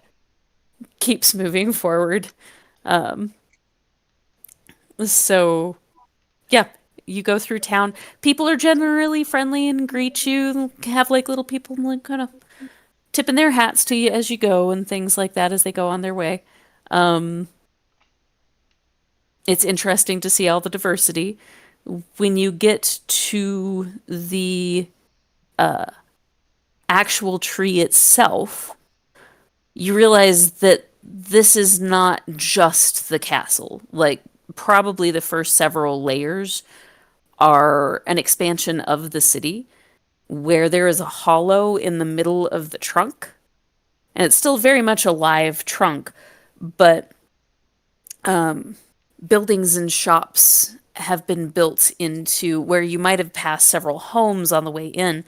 keeps moving forward. Um, so yeah, you go through town. People are generally friendly and greet you. Have like little people like kind of tipping their hats to you as you go and things like that as they go on their way. Um, it's interesting to see all the diversity. When you get to the actual tree itself, you realize that this is not just the castle. Like, probably the first several layers are an expansion of the city where there is a hollow in the middle of the trunk. And it's still very much a live trunk, but buildings and shops have been built into where you might have passed several homes on the way in.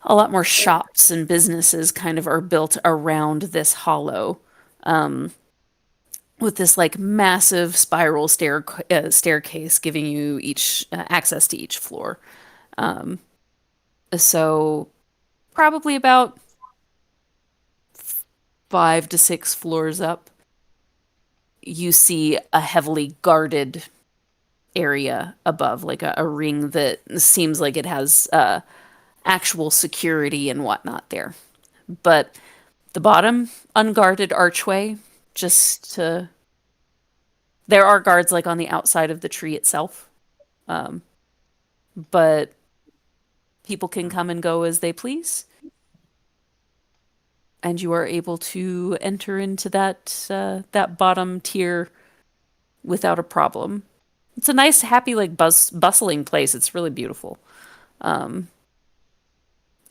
A lot more shops and businesses kind of are built around this hollow with this like massive spiral staircase giving you each access to each floor. So probably about 5 to 6 floors up, you see a heavily guarded area above, like a ring that seems like it has actual security and whatnot there. But the bottom, unguarded archway, just to. There are guards like on the outside of the tree itself, but people can come and go as they please, and you are able to enter into that bottom tier without a problem. It's a nice, happy, like bustling place. It's really beautiful. Um,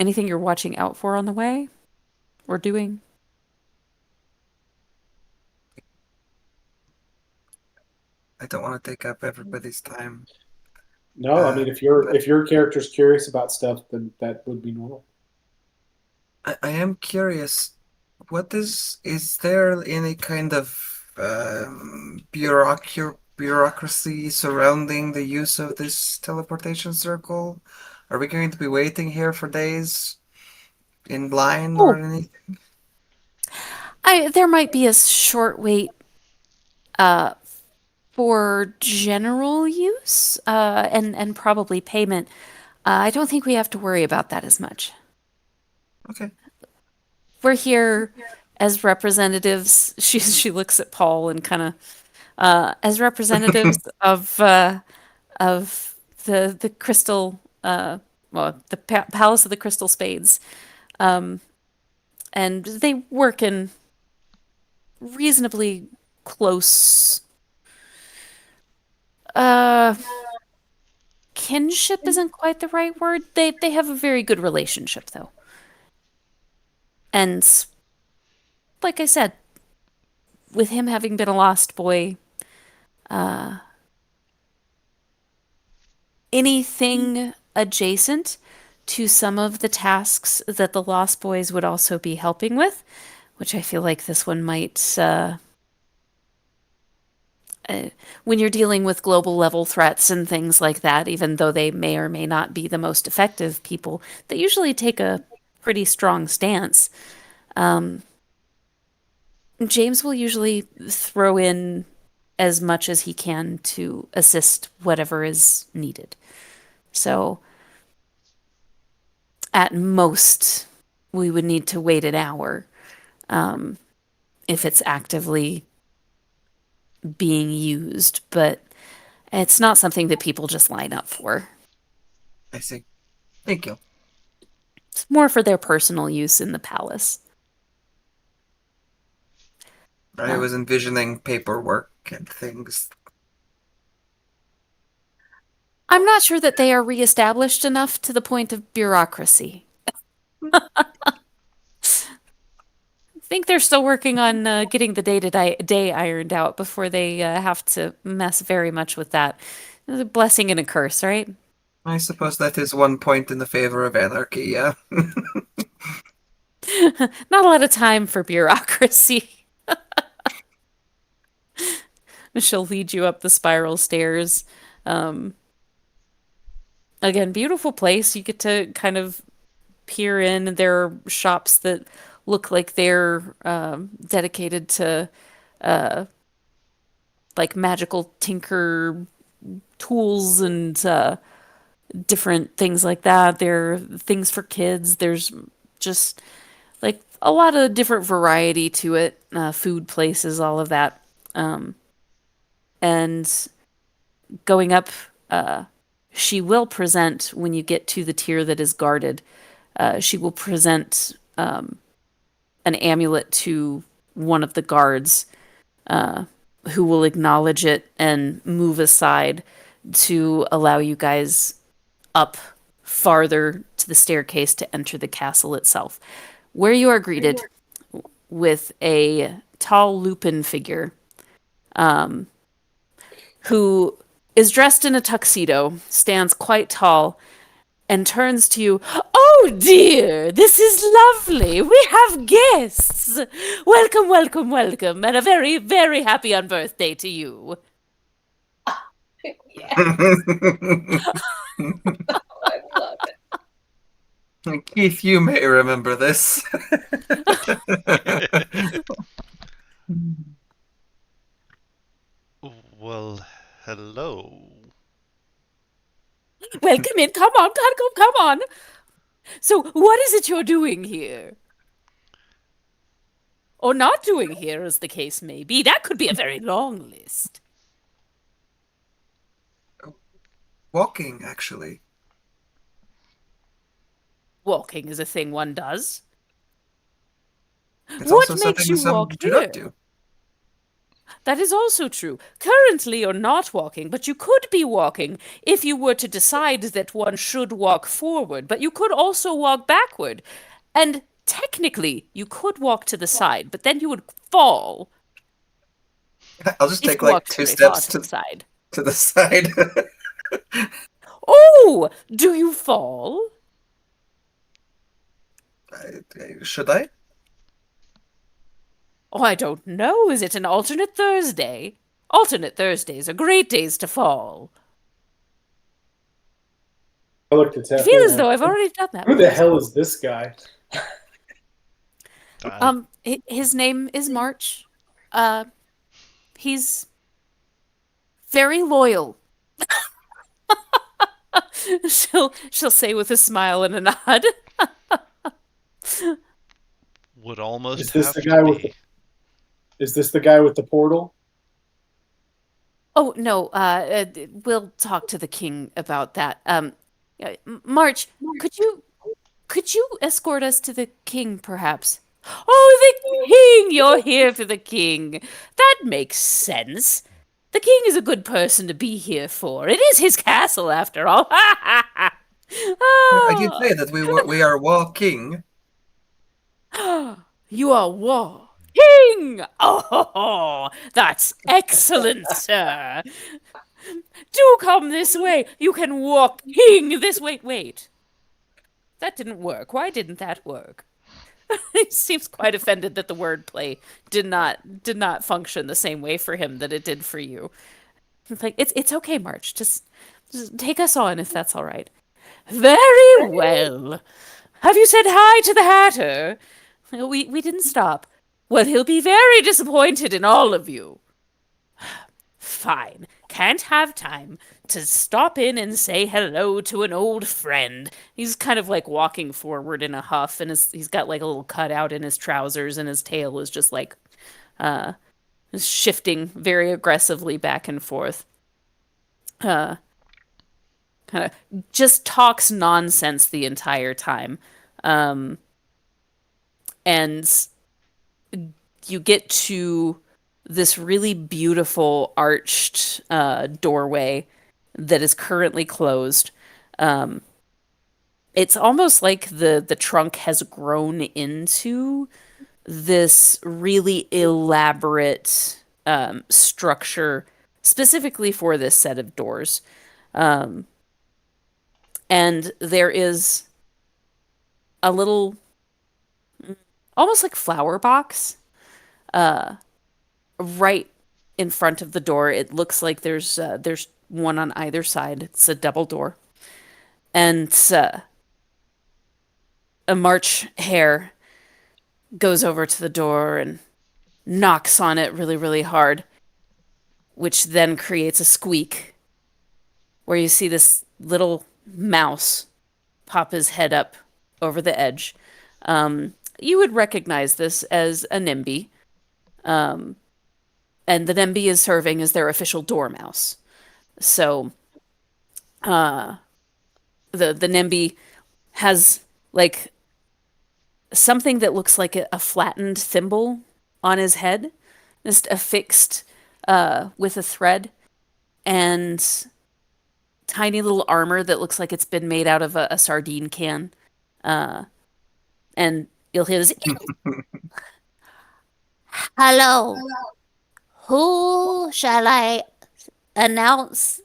Anything you're watching out for on the way or doing? I don't want to take up everybody's time. No, I Uh, mean but if your character's curious about stuff, then that would be normal. I am curious, is there any kind of bureaucracy surrounding the use of this teleportation circle? Are we going to be waiting here for days in line or Oh, anything? I there might be a short wait uh for general use and probably payment. I don't think we have to worry about that as much. Okay. We're here as representatives. She looks at Paul and kind of as representatives of the crystal well the Palace of the Crystal Spades, and they work in reasonably close uh kinship isn't quite the right word. They have a very good relationship though. And like I said, with him having been a lost boy, uh, anything adjacent to some of the tasks that the lost boys would also be helping with, which I feel like this one might, uh, when you're dealing with global level threats and things like that, even though they may or may not be the most effective people, they usually take a pretty strong stance. Um, James will usually throw in as much as he can to assist whatever is needed. So at most, we would need to wait an hour um, if it's actively being used, but it's not something that people just line up for. I see. Thank you. It's more for their personal use in the palace. I was envisioning paperwork and things. I'm not sure that they are reestablished enough to the point of bureaucracy. I think they're still working on getting the day-to-day ironed out before they have to mess very much with that. It's a blessing and a curse, right? I suppose that is one point in the favor of anarchy, yeah. Not a lot of time for bureaucracy. She'll lead you up the spiral stairs. Um, Again, beautiful place. You get to kind of peer in. There are shops that look like they're dedicated to uh, like magical tinker tools and different things like that. There are things for kids. There's just like a lot of different variety to it. Food places, all of that. And going up, uh, she will present when you get to the tier that is guarded. She will present an amulet to one of the guards, who will acknowledge it and move aside to allow you guys up farther to the staircase to enter the castle itself, where you are greeted with a tall Lupin figure, who is dressed in a tuxedo, stands quite tall, and turns to you. Oh dear, this is lovely. We have guests. Welcome, welcome, welcome, and a very, very happy on birthday to you. Yeah, I love it. Keith, you may remember this. Well, hello. Welcome in. Come on, come on. So, what is it you're doing here? Or not doing here, as the case may be. That could be a very long list. Walking, actually. Walking is a thing one does. It's What also makes something you some walk do not here? do. That is also true. Currently, you're not walking, but you could be walking if you were to decide that one should walk forward, but you could also walk backward. And technically, you could walk to the side, but then you would fall I'll just if take you like walked two very far steps to the side. to the side. Oh, do you fall? Should I? Oh, I don't know. Is it an alternate Thursday? Alternate Thursdays are great days to fall. I looked at I feel Teflon as though like, I've already done that who the once. hell is this guy? His name is March. Uh, he's very loyal. She'll say with a smile and a nod. Would almost Is this have the to guy with be. Is this the guy with the portal? Oh no, we'll talk to the king about that. March, could you escort us to the king, perhaps? Oh, the king! You're here for the king. That makes sense. The king is a good person to be here for. It is his castle, after all. I did Ah. say that we are walking. You are walking. Oh, that's excellent, sir. Do come this way. You can walking this way. Wait, that didn't work. Why didn't that work? He seems quite offended that the wordplay did not function the same way for him that it did for you. It's like it's okay, March. Just take us on if that's all right. Very well. Have you said hi to the Hatter? We didn't stop. Well, he'll be very disappointed in all of you. Fine. Can't have time to stop in and say hello to an old friend. He's kind of like walking forward in a huff, and he's got like a little cutout in his trousers, and his tail is just like uh shifting very aggressively back and forth. Uh, Kind of just talks nonsense the entire time. Um, and you get to this really beautiful arched doorway that is currently closed. Um, it's almost like the trunk has grown into this really elaborate structure specifically for this set of doors. Um, and there is a little, almost like flower box, uh, right in front of the door. It looks like there's one on either side. It's a double door, and a March hare goes over to the door and knocks on it really, really hard, which then creates a squeak where you see this little mouse pop his head up over the edge. You would recognize this as a NIMBY, um, and the NIMBY is serving as their official dormouse. So, uh, the NIMBY has like something that looks like a flattened thimble on his head, just affixed with a thread, and tiny little armor that looks like it's been made out of a sardine can. Uh, and you'll hear this, hello, who shall I announce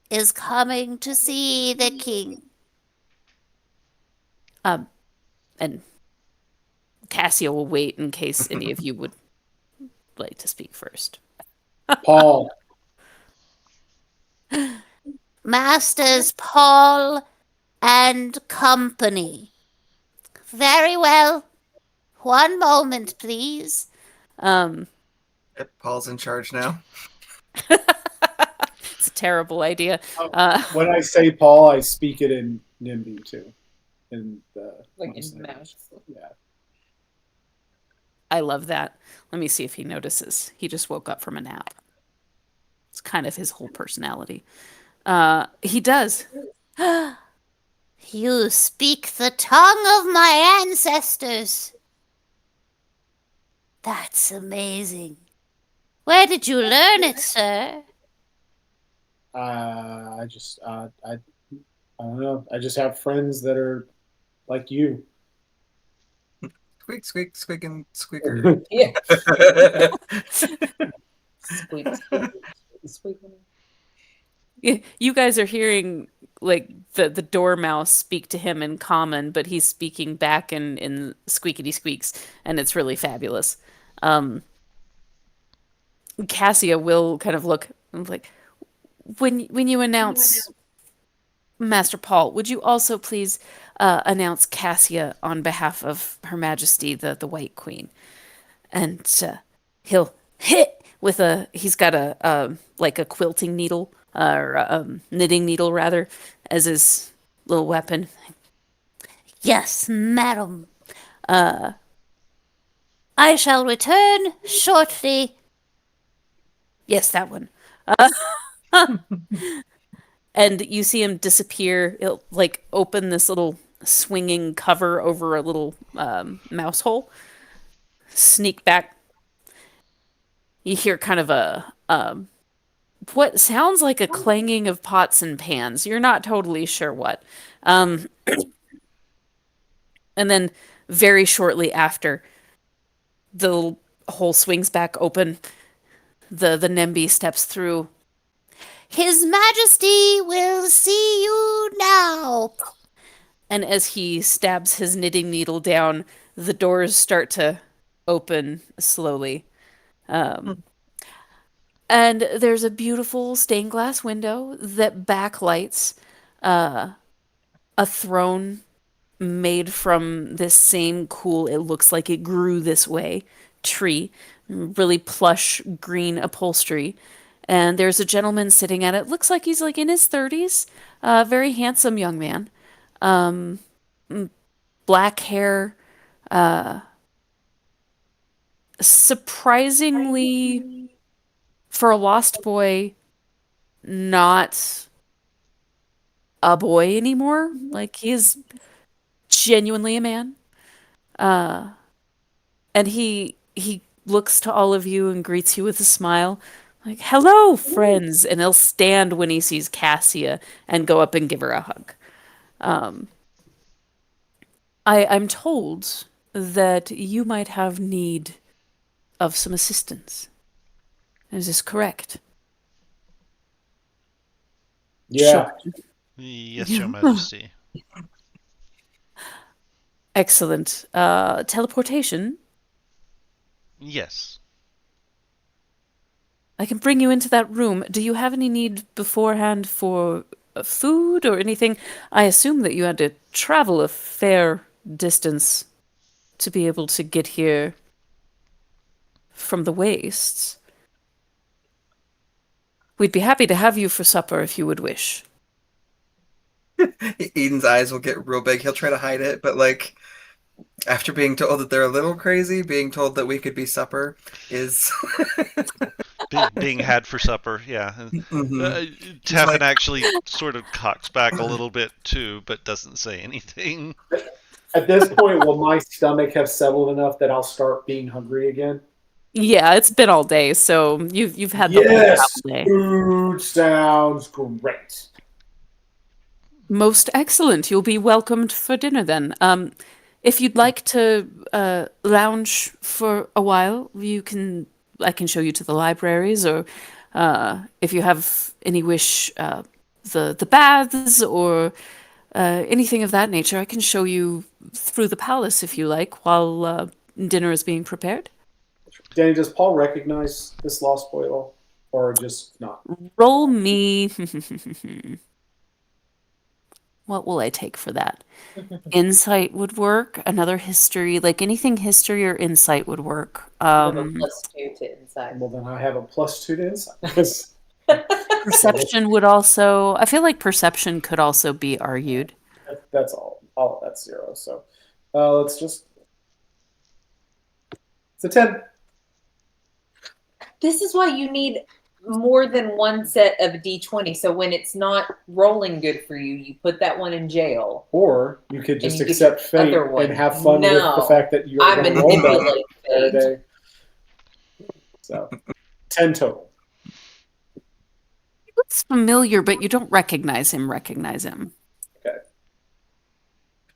is coming to see the king? Um, and Cassia will wait in case any of you would like to speak first. Paul. Masters Paul and company. Very well. One moment, please. Um, Yep, Paul's in charge now. it's a terrible idea. When I say Paul, I speak it in NIMBY too. In the Like in mouse. Yeah. I love that. Let me see if he notices. He just woke up from a nap. It's kind of his whole personality. He does. You speak the tongue of my ancestors. That's amazing. Where did you learn it, sir? I just I don't know. I just have friends that are like you. Squeak, squeak, squeak, and squeaker. Yeah. Squeak, squeak, squeak. You guys are hearing like the dormouse speak to him in common, but he's speaking back in squeakity squeaks, and it's really fabulous. Um, Cassia will kind of look and like, when you announce Master Paul, would you also please announce Cassia on behalf of Her Majesty the White Queen? And he'll hit with he's got a like a quilting needle or knitting needle rather as his little weapon. Yes, madam. I shall return shortly. Yes, that one. And you see him disappear. He'll like open this little swinging cover over a little mouse hole, sneak back. You hear kind of a what sounds like a clanging of pots and pans. You're not totally sure what. Um, and then very shortly after, the hole swings back open. The NIMBY steps through. His Majesty will see you now. And as he stabs his knitting needle down, the doors start to open slowly. Um, and there's a beautiful stained glass window that backlights uh, a throne made from this same cool, it looks like it grew this way, tree, really plush green upholstery. And there's a gentleman sitting at it. Looks like he's like in his 30s. Very handsome young man. Um, Black hair. Uh, Surprisingly, for a lost boy, not a boy anymore. Like he is genuinely a man. Uh, and he looks to all of you and greets you with a smile. Like, hello, friends. And he'll stand when he sees Cassia and go up and give her a hug. Um, I'm told that you might have need of some assistance. Is this correct? Yeah. Yes, Your Majesty. Excellent. Teleportation. Yes. I can bring you into that room. Do you have any need beforehand for food or anything? I assume that you had to travel a fair distance to be able to get here from the wastes. We'd be happy to have you for supper if you would wish. Eden's eyes will get real big. He'll try to hide it, but like after being told that they're a little crazy, being told that we could be supper is Being had for supper, yeah. Mhm. Tevin like- actually sort of cocks back a little bit too, but doesn't say anything. At this point, will my stomach have settled enough that I'll start being hungry again? Yeah, it's been all day, so you've had the whole Yes, travel day. food sounds great. Most excellent. You'll be welcomed for dinner then. If you'd like to lounge for a while, I can show you to the libraries, or if you have any wish, the baths or anything of that nature, I can show you through the palace if you like, while dinner is being prepared. Danny, does Paul recognize this lost boy at all? Or just not? Roll me. What will I take for that? Insight would work. Another history, like anything history or insight would work. You have a +2 to insight. Well, then I have a +2 to insight. 'Cause- Perception would also, I feel like perception could also be argued. that's all. All that's 0. So let's just. It's a 10. This is why you need more than one set of D20. So when it's not rolling good for you, you put that one in jail. Or you could just you get accept the fate other one. and have fun with No, the fact that you're I going to roll better manipulate every fate. day. So 10 total. He looks familiar, but you don't recognize him. Okay.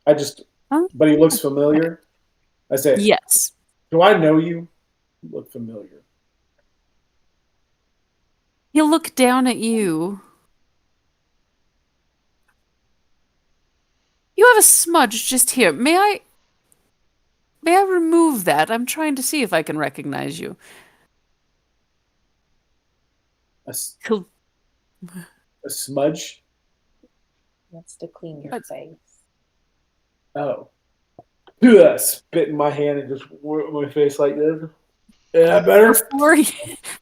I just, Huh? but he looks familiar. I say, Yes. do I know you? You look familiar. He'll look down at you. You have a smudge just here. May I remove that? I'm trying to see if I can recognize you. A, s- He'll a smudge? That's to clean your That's- face. Oh. Ugh, spit in my hand and just work my face like this. Yeah, better.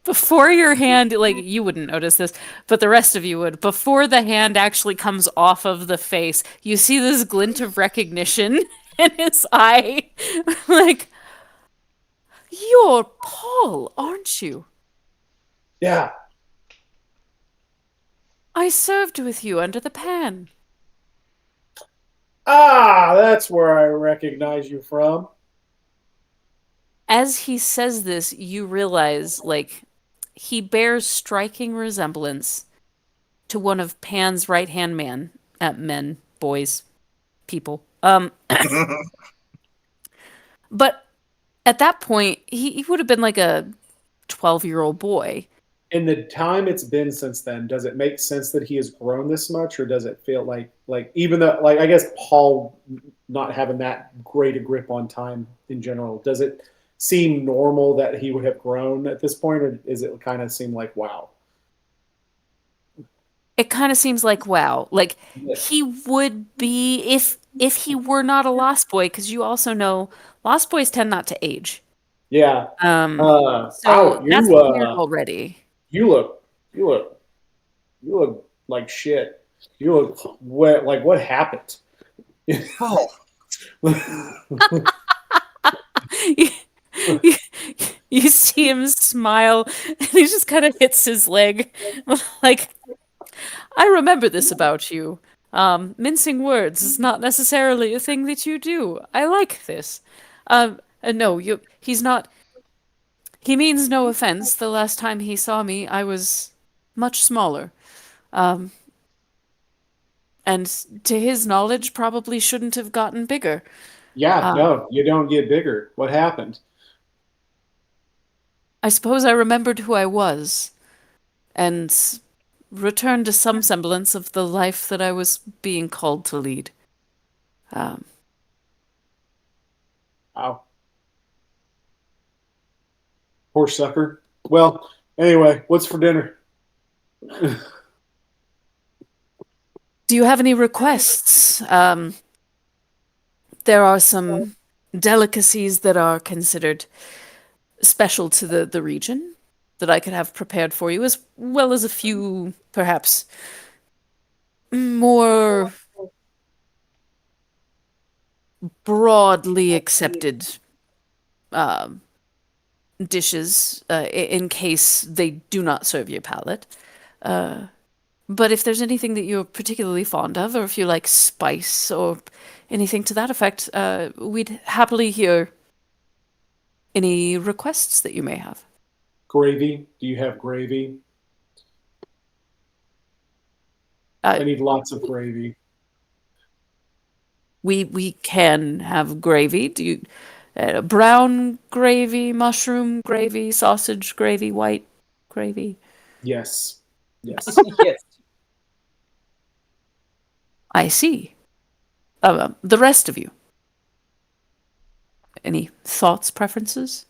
before your hand, like you wouldn't notice this, but the rest of you would. Before the hand actually comes off of the face, you see this glint of recognition in his eye. Like, you're Paul, aren't you? Yeah. I served with you under the pan. Ah, that's where I recognize you from. As he says this, you realize, like, he bears striking resemblance to one of Pan's right-hand men, boys, people. But At that point, he would have been like a 12-year-old boy. In the time it's been since then, does it make sense that he has grown this much, or does it feel like even though like I guess Paul not having that great a grip on time in general, does it seem normal that he would have grown at this point, or is it kind of seem like wow? It kind of seems like wow, like Yeah. he would be if he were not a lost boy, because you also know lost boys tend not to age. Yeah. Um, so Wow, that's weird already. you look you look you look like shit. You look wet. Like what happened? Oh, you, you, you see him smile, and he just kind of hits his leg, like I remember this about you. Mincing words is not necessarily a thing that you do. I like this. No, he's not. He means no offense. The last time he saw me, I was much smaller. Um, and to his knowledge, probably shouldn't have gotten bigger. Yeah, Uh, no, you don't get bigger. What happened? I suppose I remembered who I was and returned to some semblance of the life that I was being called to lead. Um, Wow, poor sucker. Well, anyway, what's for dinner? do you have any requests? There are some delicacies that are considered special to the region that I could have prepared for you, as well as a few, perhaps, more broadly accepted um, dishes, in case they do not serve your palate. Uh, but if there's anything that you're particularly fond of, or if you like spice or anything to that effect, we'd happily hear any requests that you may have. Gravy? Do you have gravy? Uh, I need lots of gravy. we can have gravy. Do you brown gravy, mushroom gravy, sausage gravy, white gravy? Yes, yes. Yes. I see. The rest of you, any thoughts, preferences?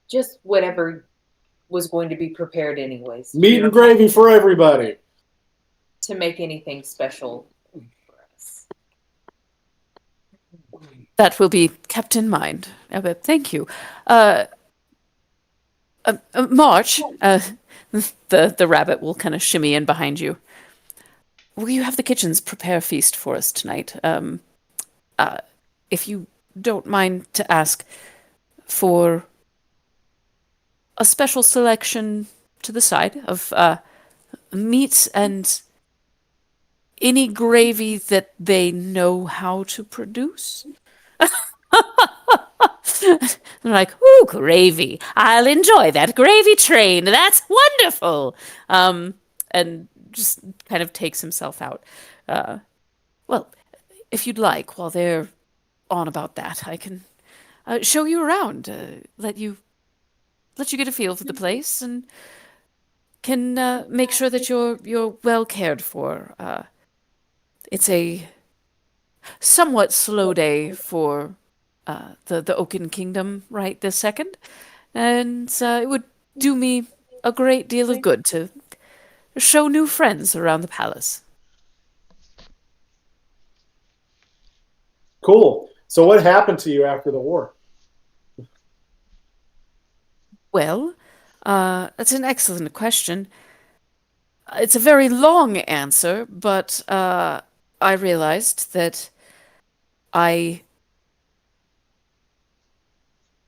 Just whatever was going to be prepared anyways. Meat You and don't gravy for everybody. to make anything special for us. That will be kept in mind. Thank you. Uh, March, the rabbit will kind of shimmy in behind you. Will you have the kitchens prepare a feast for us tonight? Uh, if you don't mind to ask for a special selection to the side of meats and any gravy that they know how to produce. They're like, ooh, gravy. I'll enjoy that gravy train. That's wonderful. And just kind of takes himself out. Well, if you'd like, while they're on about that, I can show you around, let you get a feel for the place, and can make sure that you're well cared for. It's a somewhat slow day for the Oaken Kingdom right this second, and it would do me a great deal of good to show new friends around the palace. Cool. So what happened to you after the war? Well, that's an excellent question. It's a very long answer, but I realized that I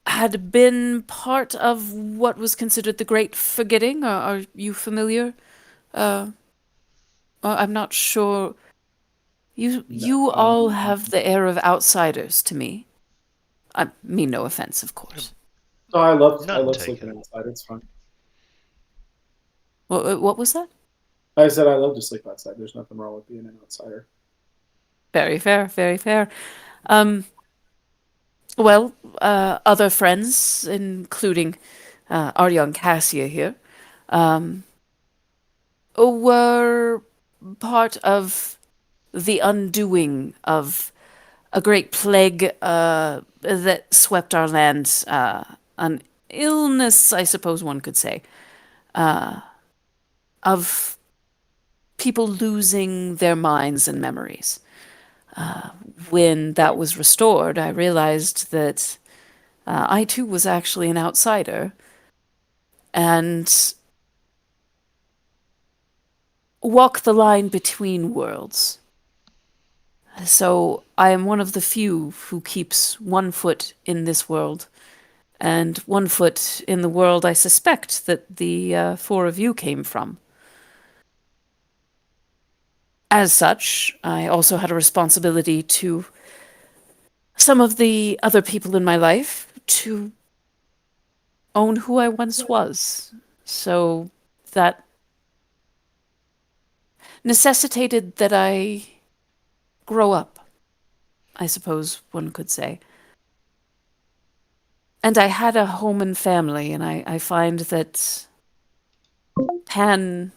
had been part of what was considered the Great Forgetting. Are you familiar? Uh, I'm not sure. You all have the air of outsiders to me. I mean no offense, of course. Oh, I None love sleeping taken. outside. It's fun. What was that? I said I love to sleep outside. There's nothing wrong with being an outsider. Very fair, very fair. Um, Well, other friends, including our young Cassia here, um, were part of the undoing of a great plague that swept our land, an illness, I suppose one could say, of people losing their minds and memories. When that was restored, I realized that I too was actually an outsider and walk the line between worlds. So I am one of the few who keeps one foot in this world and one foot in the world I suspect that the four of you came from. As such, I also had a responsibility to some of the other people in my life to own who I once was. So that necessitated that I grow up, I suppose one could say. And I had a home and family, and I find that Pan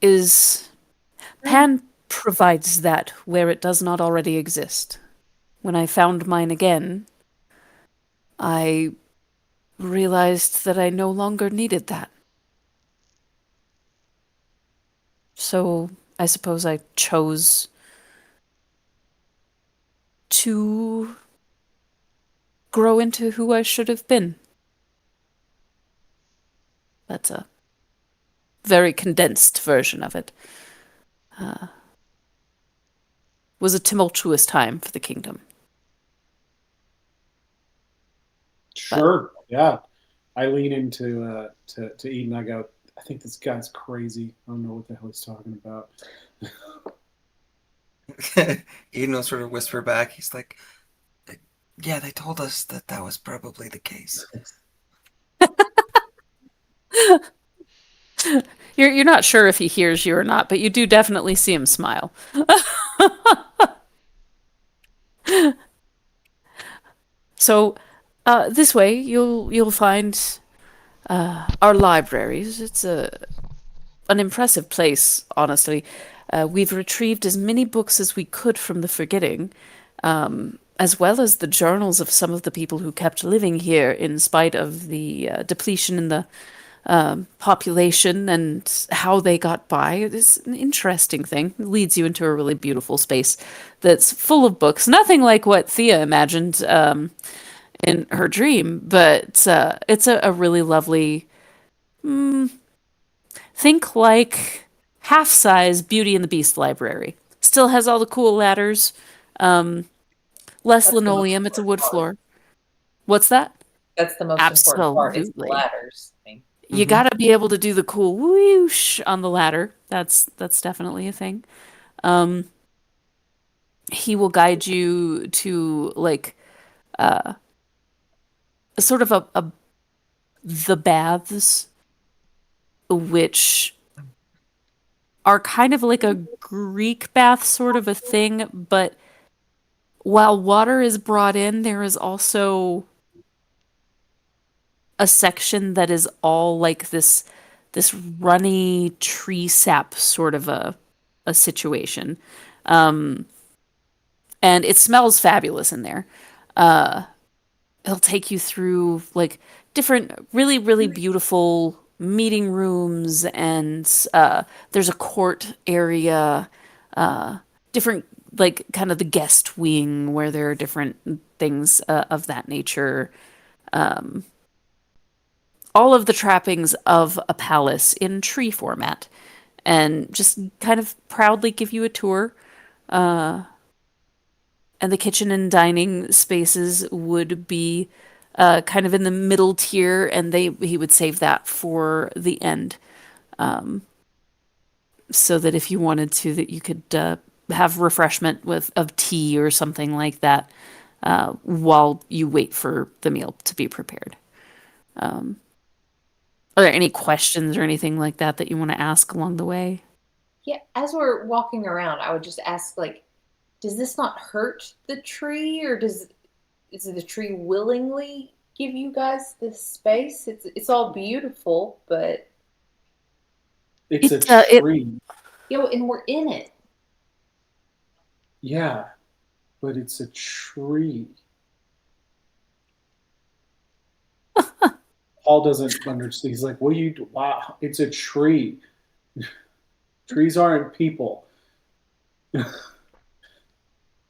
is Pan provides that where it does not already exist. When I found mine again, I realized that I no longer needed that. So I suppose I chose to grow into who I should have been. That's a very condensed version of it. Was a tumultuous time for the kingdom. But Sure. Yeah. I lean into to Eden. I go, I think this guy's crazy. I don't know what the hell he's talking about. Eden will sort of whisper back. He's like, "Yeah, they told us that that was probably the case." you're not sure if he hears you or not, but you do definitely see him smile. So this way you'll find our libraries. It's a an impressive place, honestly. We've retrieved as many books as we could from the forgetting, as well as the journals of some of the people who kept living here in spite of the depletion in the population and how they got by. It's an interesting thing. It leads you into a really beautiful space that's full of books. Nothing like what Thea imagined in her dream, but it's a really lovely. Think like half-size Beauty and the Beast library. Still has all the cool ladders. Less That's the most linoleum. It's a important wood part. floor. What's that? That's the most important part is the Absolutely. ladders thing. You gotta be able to do the cool whoosh on the ladder. That's definitely a thing. Um, he will guide you to like sort of a the baths, which are kind of like a Greek bath sort of a thing, but while water is brought in, there is also a section that is all like this runny tree sap sort of a situation. Um, and it smells fabulous in there. He'll take you through like different really really beautiful meeting rooms and there's a court area, different like kind of the guest wing where there are different things of that nature. All of the trappings of a palace in tree format and just kind of proudly give you a tour. And the kitchen and dining spaces would be kind of in the middle tier, and they he would save that for the end, so that if you wanted to, that you could have refreshment with of tea or something like that while you wait for the meal to be prepared. Are there any questions or anything like that that you want to ask along the way? Yeah, as we're walking around, I would just ask, like, does this not hurt the tree, or is the tree willingly give you guys this space? It's all beautiful, but It's a It tree. and we're in it. Yeah, but it's a tree. Paul doesn't understand. He's like, "What do you do? Wow, it's a tree. Trees aren't people."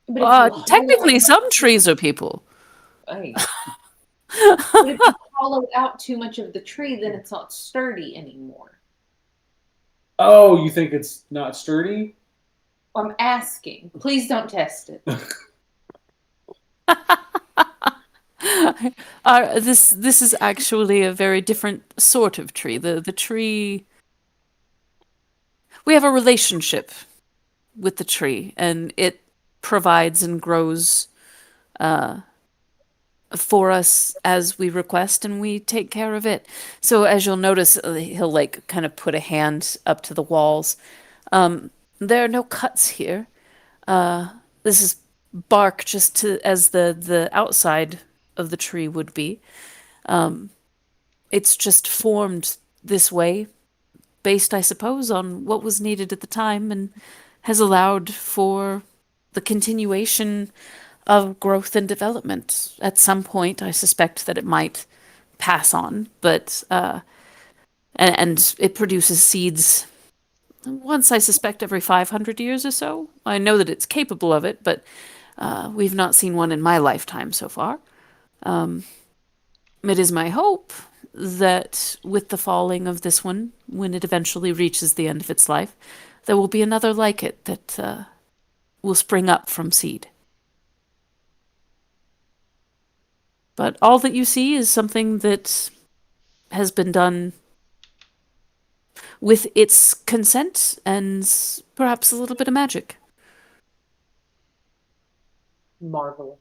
But if you technically some trees are people. right. But if you hollow out too much of the tree, then it's not sturdy anymore. Oh, you think it's not sturdy? I'm asking. Please don't test it. This is actually a very different sort of tree. The tree, we have a relationship with the tree, and it provides and grows for us as we request, and we take care of it. So as you'll notice, he'll like kind of put a hand up to the walls. There are no cuts here. This is bark just to as the outside of the tree would be. It's just formed this way, based, I suppose, on what was needed at the time, and has allowed for the continuation of growth and development. At some point, I suspect that it might pass on, but and it produces seeds once, I suspect, every 500 years or so. I know that it's capable of it, but we've not seen one in my lifetime so far. It is my hope that with the falling of this one, when it eventually reaches the end of its life, there will be another like it that will spring up from seed. But all that you see is something that has been done with its consent and perhaps a little bit of magic. Marvelous.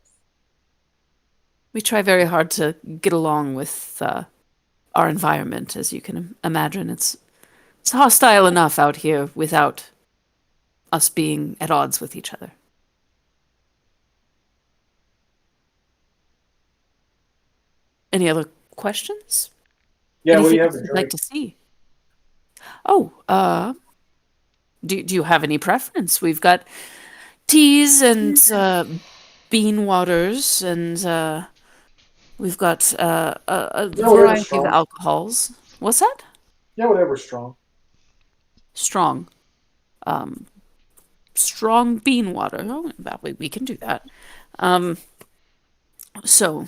We try very hard to get along with our environment, as you can imagine. It's hostile enough out here without us being at odds with each other. Any other questions? Yeah, what do Anything you have else to you'd like drink? to see? Oh, do you have any preference? We've got teas and bean waters, and we've got a Yeah, whatever's variety of strong. alcohols. What's that? Yeah, whatever's strong. Strong. Um, strong bean water. Oh, we can do that. Um, so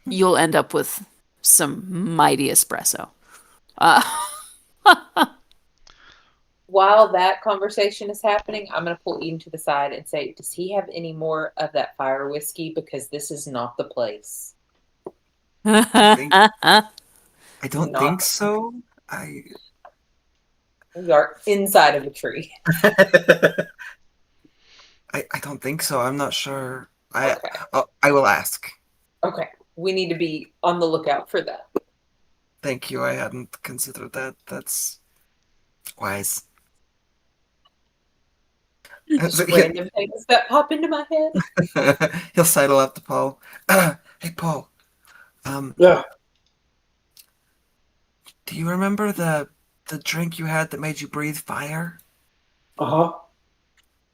you'll end up with some mighty espresso. Uh, While that conversation is happening, I'm going to pull Ian to the side and say, does he have any more of that fire whiskey? Because this is not the place. think I don't Not think so. I We are inside of a tree. I don't think so. I'm not sure. Okay. I will ask. Okay. We need to be on the lookout for that. Thank you. I hadn't considered that. That's wise. So Just random things that pop into my head. he'll sidle up to Paul. Hey, Paul. Um, Yeah. do you remember the drink you had that made you breathe fire? Uh huh.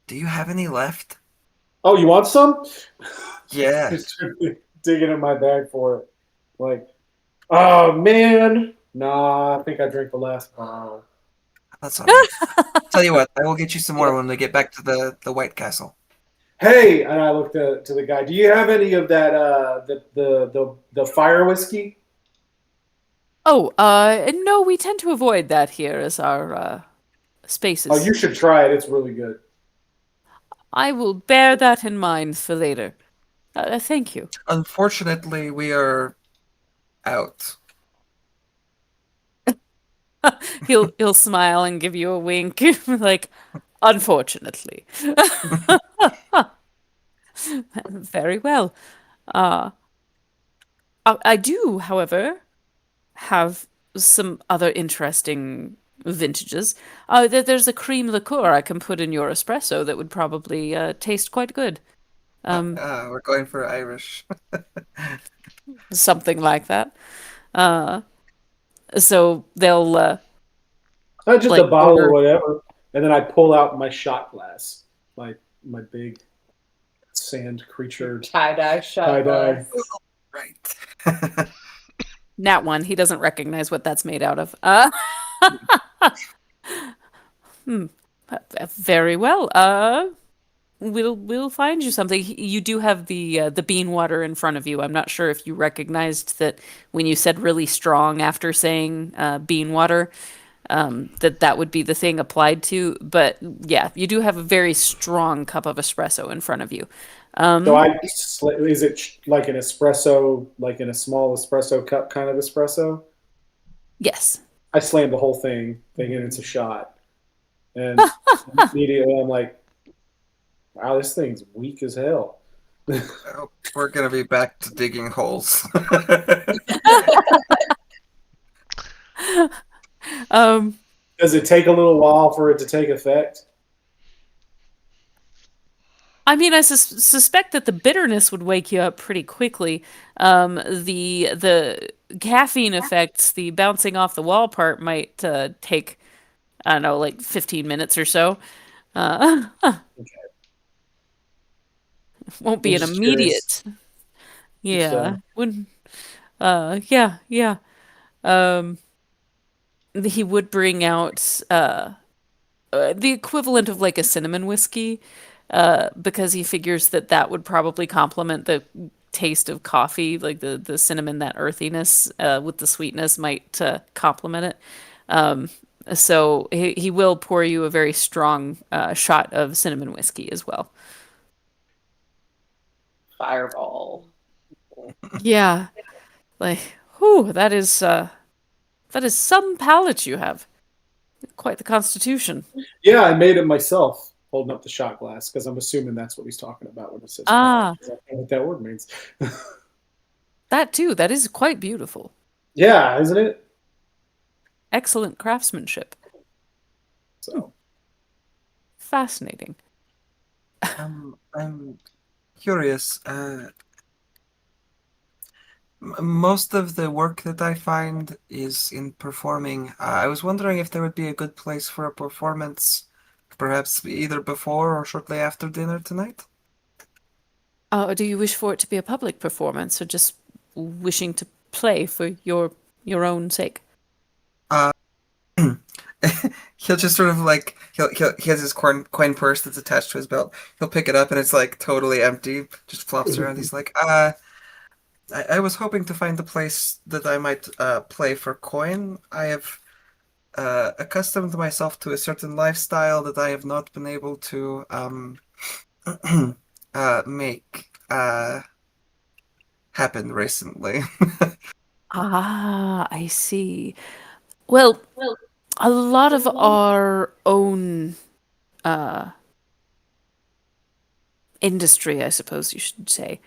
Do you have any left? Oh, you want some? Yeah. Just digging in my bag for it. Like, oh man. Nah, I think I drank the last bottle. That's all right. Tell you what, I will get you some Yeah. more when we get back to the White Castle. Hey, and I looked to the guy. Do you have any of that? The fire whiskey? oh, no, we tend to avoid that here as our Oh, spaces. you should try it. It's really good. I will bear that in mind for later. Thank you. Unfortunately, we are out. He'll smile and give you a wink, like, unfortunately. Very well. Uh, I do, however, have some other interesting vintages. There's a cream liqueur I can put in your espresso that would probably taste quite good. We're going for Irish. Something like that. Uh, so they'll Just a like bottle or order. whatever, and then I pull out my shot glass, my big sand creature Tie-dye shot tie dye. glass. Right. Nat one. He doesn't recognize what that's made out of. Hmm. Very well. We'll find you something. You do have the bean water in front of you. I'm not sure if you recognized that when you said really strong after saying bean water, that would be the thing applied to. But yeah, you do have a very strong cup of espresso in front of you. So Um, is it like an espresso, like in a small espresso cup kind of espresso? yes. I slammed the whole thing, thinking it's a shot, and immediately I'm like, "Wow, this thing's weak as hell." Oh, we're gonna be back to digging holes. Um, Does it take a little while for it to take effect? I mean, I suspect that the bitterness would wake you up pretty quickly. The caffeine effects, the bouncing off the wall part, might take, I don't know, like 15 minutes or so. Uh, won't I'm be an just curious. immediate. So Yeah. Wouldn't. Yeah, yeah. Um, he would bring out the equivalent of like a cinnamon whiskey, because he figures that that would probably complement the taste of coffee, like the cinnamon, that earthiness with the sweetness might complement it. Um, so he will pour you a very strong shot of cinnamon whiskey as well. Fireball. Yeah, like, whew, that is some palate you have. Quite the constitution. yeah, I made it myself, holding up the shot glass because I'm assuming that's what he's talking about when it says palette. Ah, 'Cause I don't know what that word means. that too. That is quite beautiful. Yeah, isn't it? Excellent craftsmanship. So Fascinating. I'm curious. Most of the work that I find is in performing. I was wondering if there would be a good place for a performance, perhaps either before or shortly after dinner tonight. Do you wish for it to be a public performance or just wishing to play for your own sake? Uh, he'll just sort of like he has his coin purse that's attached to his belt. He'll pick it up and it's like totally empty, just flops around. He's like, I was hoping to find a place that I might play for coin. I have accustomed myself to a certain lifestyle that I have not been able to make happen recently. Ah, I see. Well, a lot of our own uh, industry, I suppose you should say,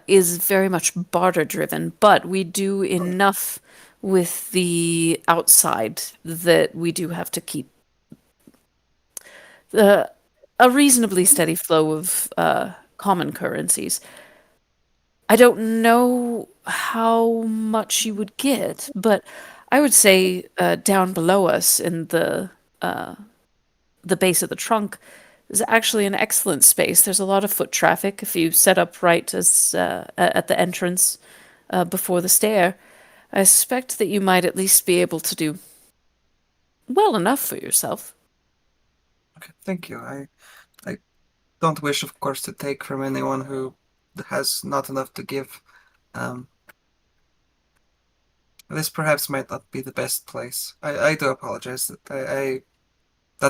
is very much barter driven, but we do enough with the outside that we do have to keep the a reasonably steady flow of common currencies. I don't know how much you would get, but I would say down below us in the base of the trunk is actually an excellent space. There's a lot of foot traffic if you set up right as at the entrance before the stair. I suspect that you might at least be able to do well enough for yourself. Okay, thank you. I don't wish, of course, to take from anyone who has not enough to give. Um, this perhaps might not be the best place. I do apologize. That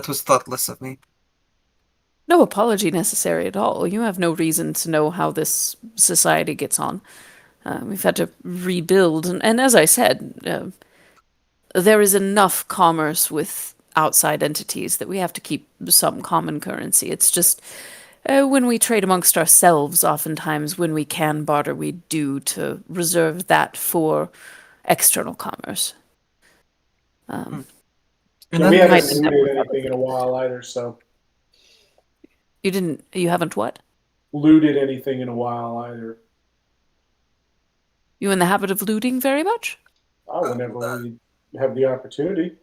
was thoughtless of me. No apology necessary at all. You have no reason to know how this society gets on. We've had to rebuild, and as I said, there is enough commerce with outside entities that we have to keep some common currency. It's just when we trade amongst ourselves, oftentimes when we can barter, we do to reserve that for external commerce. Hmm. And Yeah, we then I haven't didn't this have looted one other anything in a thing. while either, so You haven't what? looted anything in a while either. You in the habit of looting very much? Oh, whenever we have the opportunity,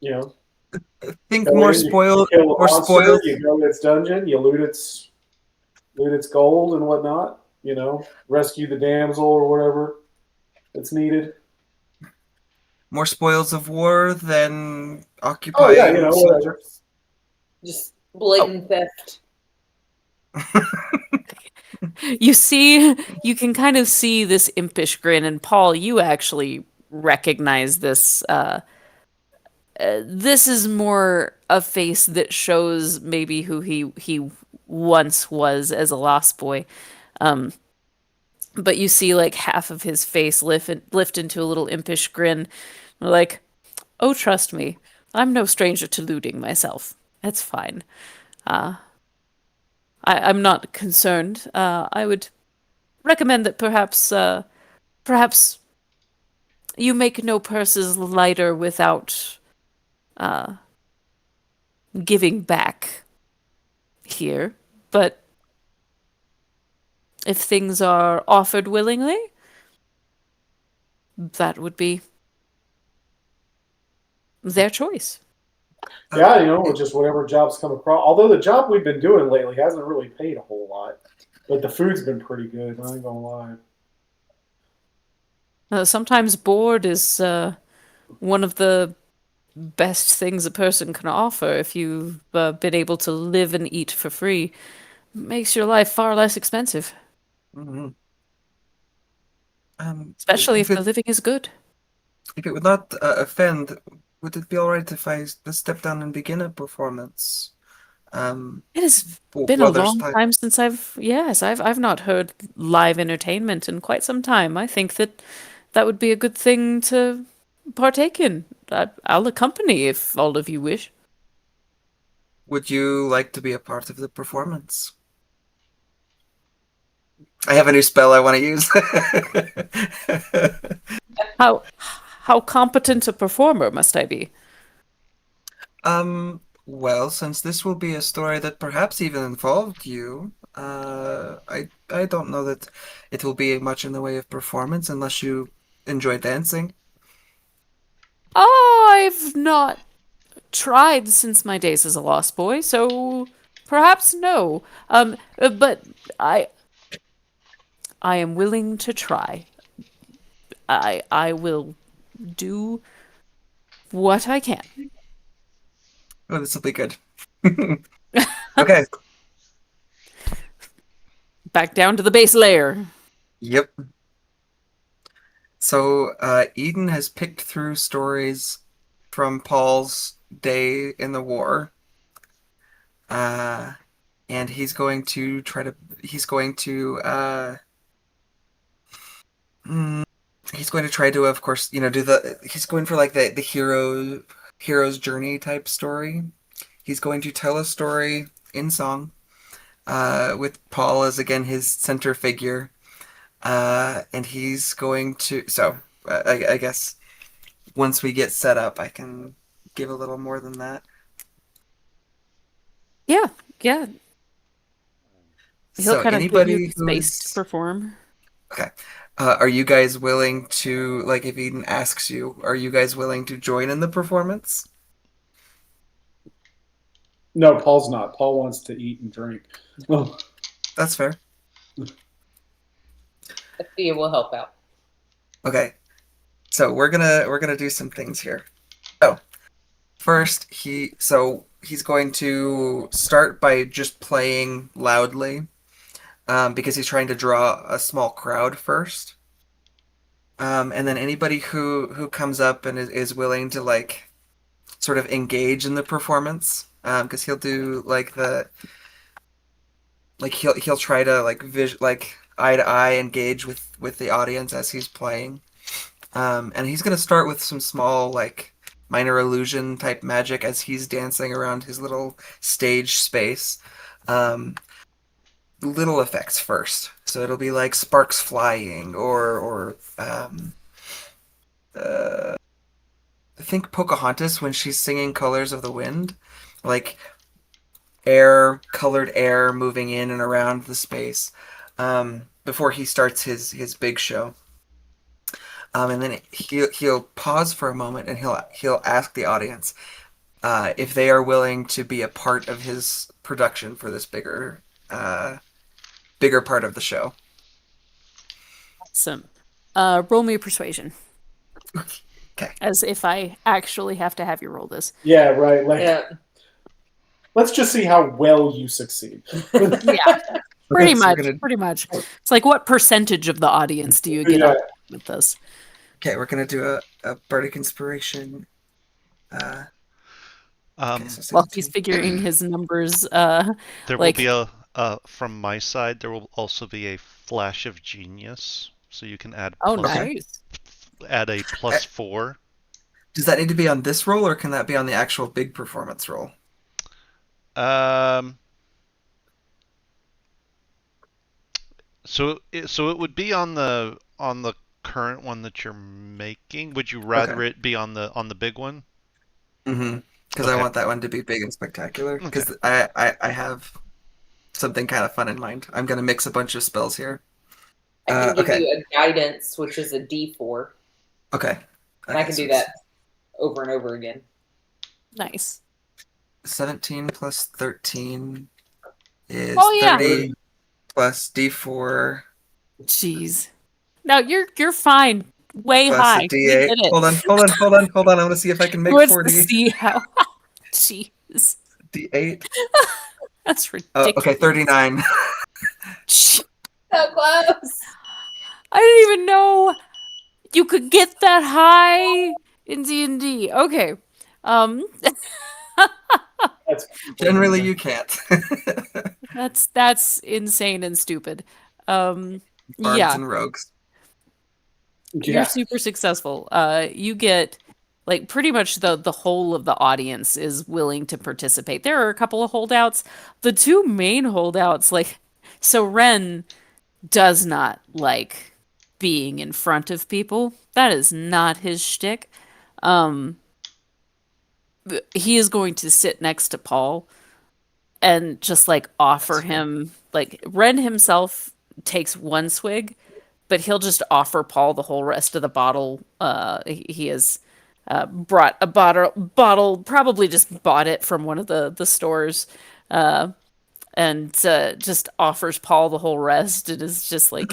you know, think go in, you kill a more monster, spoiled. you go to its dungeon, you loot its gold and whatnot. You know, rescue the damsel or whatever that's needed. More spoils of war than Oh yeah, you occupying know, whatever. soldiers. Just Oh, blatant theft. you see, you can kind of see this impish grin, and Paul, you actually recognize this. This is more a face that shows maybe who he once was as a lost boy. Um, but you see like half of his face lift into a little impish grin, like, "Oh, trust me, I'm no stranger to looting myself. That's fine. Uh, I'm not concerned. I would recommend that perhaps you make no purses lighter without uh, giving back here. But if things are offered willingly, that would be their choice." Um, Yeah, you know, just whatever jobs come across. Although the job we've been doing lately hasn't really paid a whole lot, but the food's been pretty good. I ain't gonna lie. Sometimes board is one of the best things a person can offer if you've been able to live and eat for free. Makes your life far less expensive, mhm. especially if the living is good. If it would not offend, would it be all right if I step down and begin a performance? Um, It has been a while there's long time. time since I've not heard live entertainment in quite some time. I think that that would be a good thing to partake in. I'll accompany if all of you wish. Would you like to be a part of the performance? I have a new spell I want to use. How how competent a performer must I be? Well, since this will be a story that perhaps even involved you, I don't know that it will be much in the way of performance unless you enjoy dancing. I've not tried since my days as a lost boy, so perhaps no. But I am willing to try. I will do what I can. Oh, this will be good. Okay. Back down to the base layer. Yep. So, Eden has picked through stories from Paul's day in the war, uh, and he's going to, mm, he's going to try to, of course, he's going for like the hero's journey type story. He's going to tell a story in song, with Paul as again his center figure, and he's going to. So, I guess once we get set up, I can give a little more than that. Yeah, yeah. He'll So kind of give you anybody the space to who's perform. okay, are you guys willing to like if Eden asks you, are you guys willing to join in the performance? No, Paul's not. Paul wants to eat and drink. Oh, That's fair. Thea will help out. Okay, so we're gonna do some things here. So first, he's going to start by just playing loudly, because he's trying to draw a small crowd first. And then anybody who comes up and is willing to like sort of engage in the performance, because he'll do like he'll try to like like eye to eye engage with the audience as he's playing. And he's gonna start with some small like minor illusion type magic as he's dancing around his little stage space. Um, little effects first, so it'll be like sparks flying or I think Pocahontas when she's singing Colors of the Wind, like air, colored air moving in and around the space, before he starts his big show. And then he'll pause for a moment and he'll ask the audience if they are willing to be a part of his production for this bigger part of the show. Awesome. Roll me a persuasion, Okay. as if I actually have to have you roll this. Yeah, right. Like, Yeah. let's just see how well you succeed. Yeah, Okay, pretty so we're much. gonna Pretty much. It's like, what percentage of the audience do you get Yeah. on with this? okay, we're gonna do a bardic inspiration. Okay, Um, so While he's 17. figuring his numbers, there will be like, from my side, there will also be a flash of genius, so you can oh, Okay. nice. add a Uh, +4. Does that need to be on this roll, or can that be on the actual big performance roll? Um, so it would be on the current one that you're making. Would you Okay. rather it be on the big one? Mm-hmm. Because I Okay. want that one to be big and spectacular. Okay. Because I have something kind of fun in mind. I'm gonna mix a bunch of spells here. I can give Okay. you a guidance, which is a D4, Okay. and I Okay. can So do it's that over and over again. Nice. 17 plus 13 is Oh, yeah. 30 plus D4 Jeez. No, you're fine. Way plus a high. We D8. did it. Hold on. I want to see if I can make What's to 40 see how? Jeez. D8. That's Oh, okay, ridiculous. 39. Jeez. So close. I didn't even know you could get that high in D&D. Okay. Um, That's Generally, you can't. that's insane and stupid. Um, Bards yeah, and rogues. you're yeah. super successful. You get like pretty much the whole of the audience is willing to participate. There are a couple of holdouts. The two main holdouts, like, so Ren does not like being in front of people. That is not his shtick. Um, he is going to sit next to Paul and just like offer That's fair. him, like, Ren himself takes one swig, but he'll just offer Paul the whole rest of the bottle. He has brought a bottle, probably just bought it from one of the stores, uh, and just offers Paul the whole rest. It is just like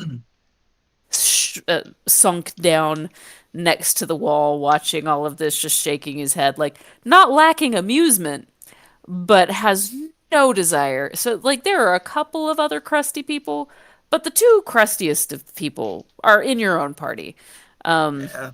sunk down next to the wall, watching all of this, just shaking his head, like not lacking amusement, but has no desire. So, like, there are a couple of other crusty people, but the two crustiest of people are in your own party. Um, Yeah.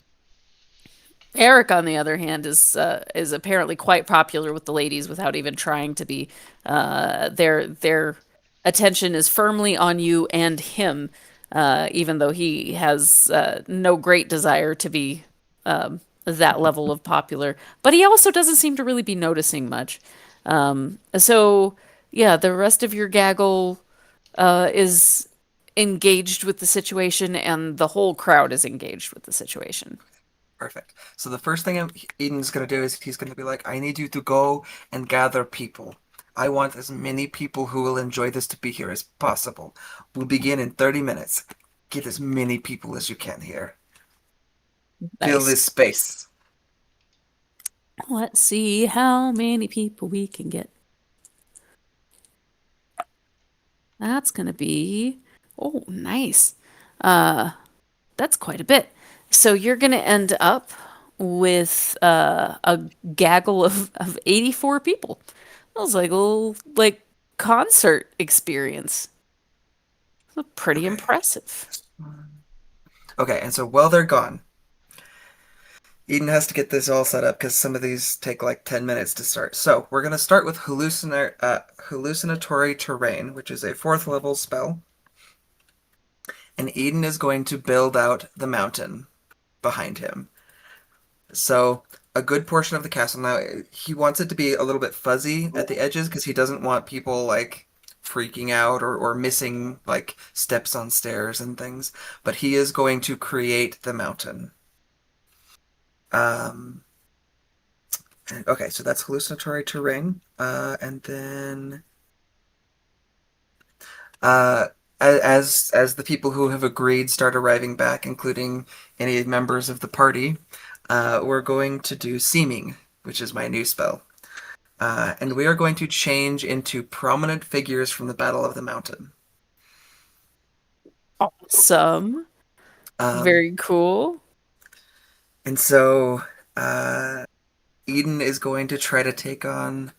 Eric, on the other hand, is apparently quite popular with the ladies without even trying to be. Their attention is firmly on you and him, even though he has no great desire to be that level of popular. But he also doesn't seem to really be noticing much. So yeah, the rest of your gaggle is engaged with the situation, and the whole crowd is engaged with the situation. Perfect. So the first thing Eden's going to do is he's going to be like, I need you to go and gather people. I want as many people who will enjoy this to be here as possible. We'll begin in 30 minutes. Get as many people as you can here. Fill Nice. this space. Let's see how many people we can get. That's gonna be, oh, nice. Uh, that's quite a bit. So you're gonna end up with a gaggle of 84 people. That was like a little like concert experience. Pretty Okay. impressive. Okay, and so while they're gone, Eden has to get this all set up because some of these take like 10 minutes to start. So we're going to start with hallucinatory terrain, which is a fourth level spell. And Eden is going to build out the mountain behind him. So a good portion of the castle now, he wants it to be a little bit fuzzy at the edges because he doesn't want people like freaking out or missing like steps on stairs and things. But he is going to create the mountain. Um, okay, so that's hallucinatory terrain. And then uh, as the people who have agreed start arriving back, including any members of the party, we're going to do seeming, which is my new spell. And we are going to change into prominent figures from the Battle of the Mountain. Awesome. Um, Very cool. and so uh, Eden is going to try to take on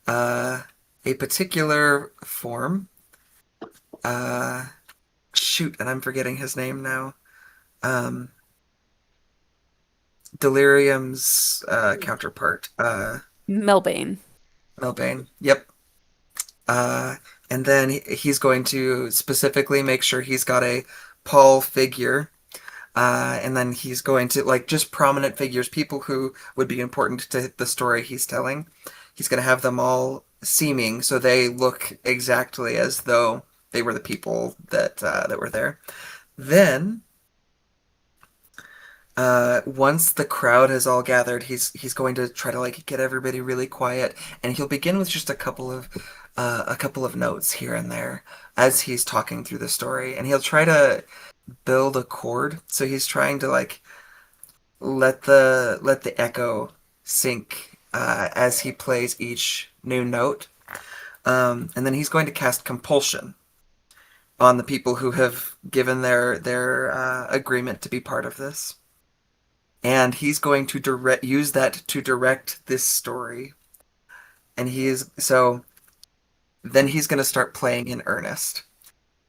uh, a particular form. Uh, shoot, and I'm forgetting his name now. Um, Delirium's counterpart, Melbane. Melbane. Yep. Uh, and then he's going to specifically make sure he's got a Paul figure. And then he's going to, like, just prominent figures, people who would be important to the story he's telling. He's going to have them all seeming so they look exactly as though they were the people that were there. Then once the crowd has all gathered, he's going to try to like get everybody really quiet, and he'll begin with just a couple of notes here and there as he's talking through the story, and he'll try to build a chord. So he's trying to like let the echo sink as he plays each new note, and then he's going to cast compulsion on the people who have given their agreement to be part of this, and he's going to use that to direct this story. And then he's going to start playing in earnest.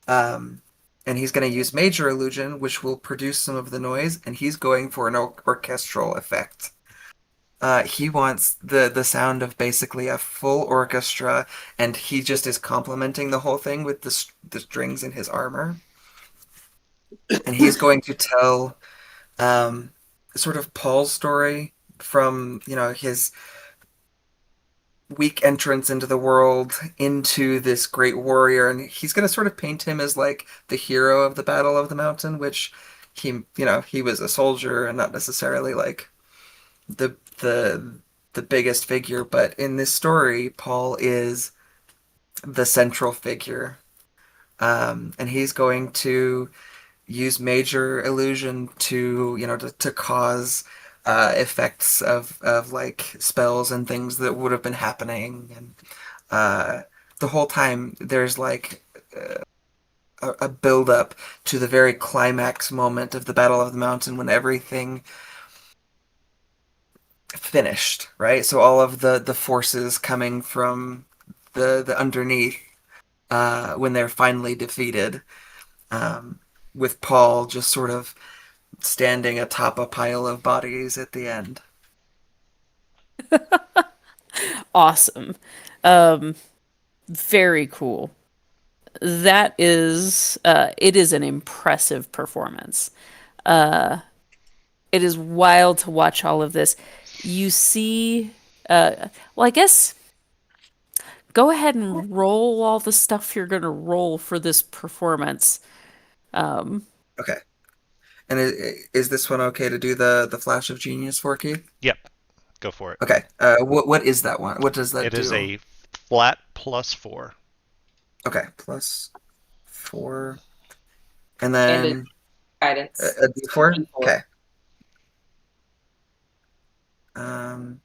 Um, and he's going to use major illusion, which will produce some of the noise, and he's going for an orchestral effect. He wants the sound of basically a full orchestra, and he just is complementing the whole thing with the strings in his armor. And he's going to tell um, sort of Paul's story from his weak entrance into the world into this great warrior, and he's going to sort of paint him as like the hero of the Battle of the Mountain, which he was a soldier and not necessarily like the the biggest figure, but in this story Paul is the central figure. And he's going to use major illusion to to cause effects of like spells and things that would have been happening, and the whole time there's like a build up to the very climax moment of the Battle of the Mountain when everything finished, right? So all of the forces coming from the underneath when they're finally defeated, um, with Paul just sort of standing atop a pile of bodies at the end. Awesome. Um, Very cool. That is, it is an impressive performance. It is wild to watch all of this. You see, well, I guess go ahead and roll all the stuff you're going to roll for this performance. Um, Okay. And is this one okay to do the Flash of Genius for, Keith? Yep, go for it. Okay. What is that one? What does that It is do? a flat +4. Okay, +4, and And a then guidance. a D4. D4. Okay. Um.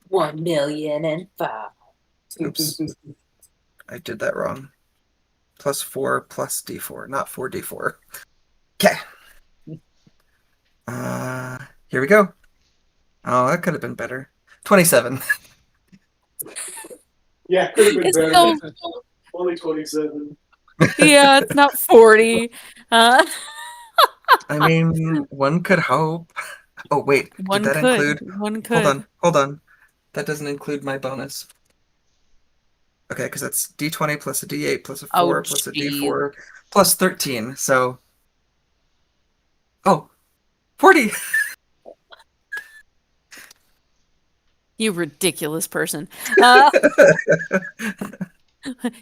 1,000,005. Oops, I did that wrong. +4 plus D4, not 4D4. Okay. Here we go. Oh, that could have been better. 27. Yeah, could have been it's better. still, Only 27. yeah, it's not 40. Uh, I mean, one could hope. Oh, wait, did one that could, include? one Hold could. on, hold on. That doesn't include my bonus. Okay, because that's D20 plus a D8 plus a Oh, 4 plus a geez. D4 plus 13. So, oh, 40. You ridiculous person. Uh,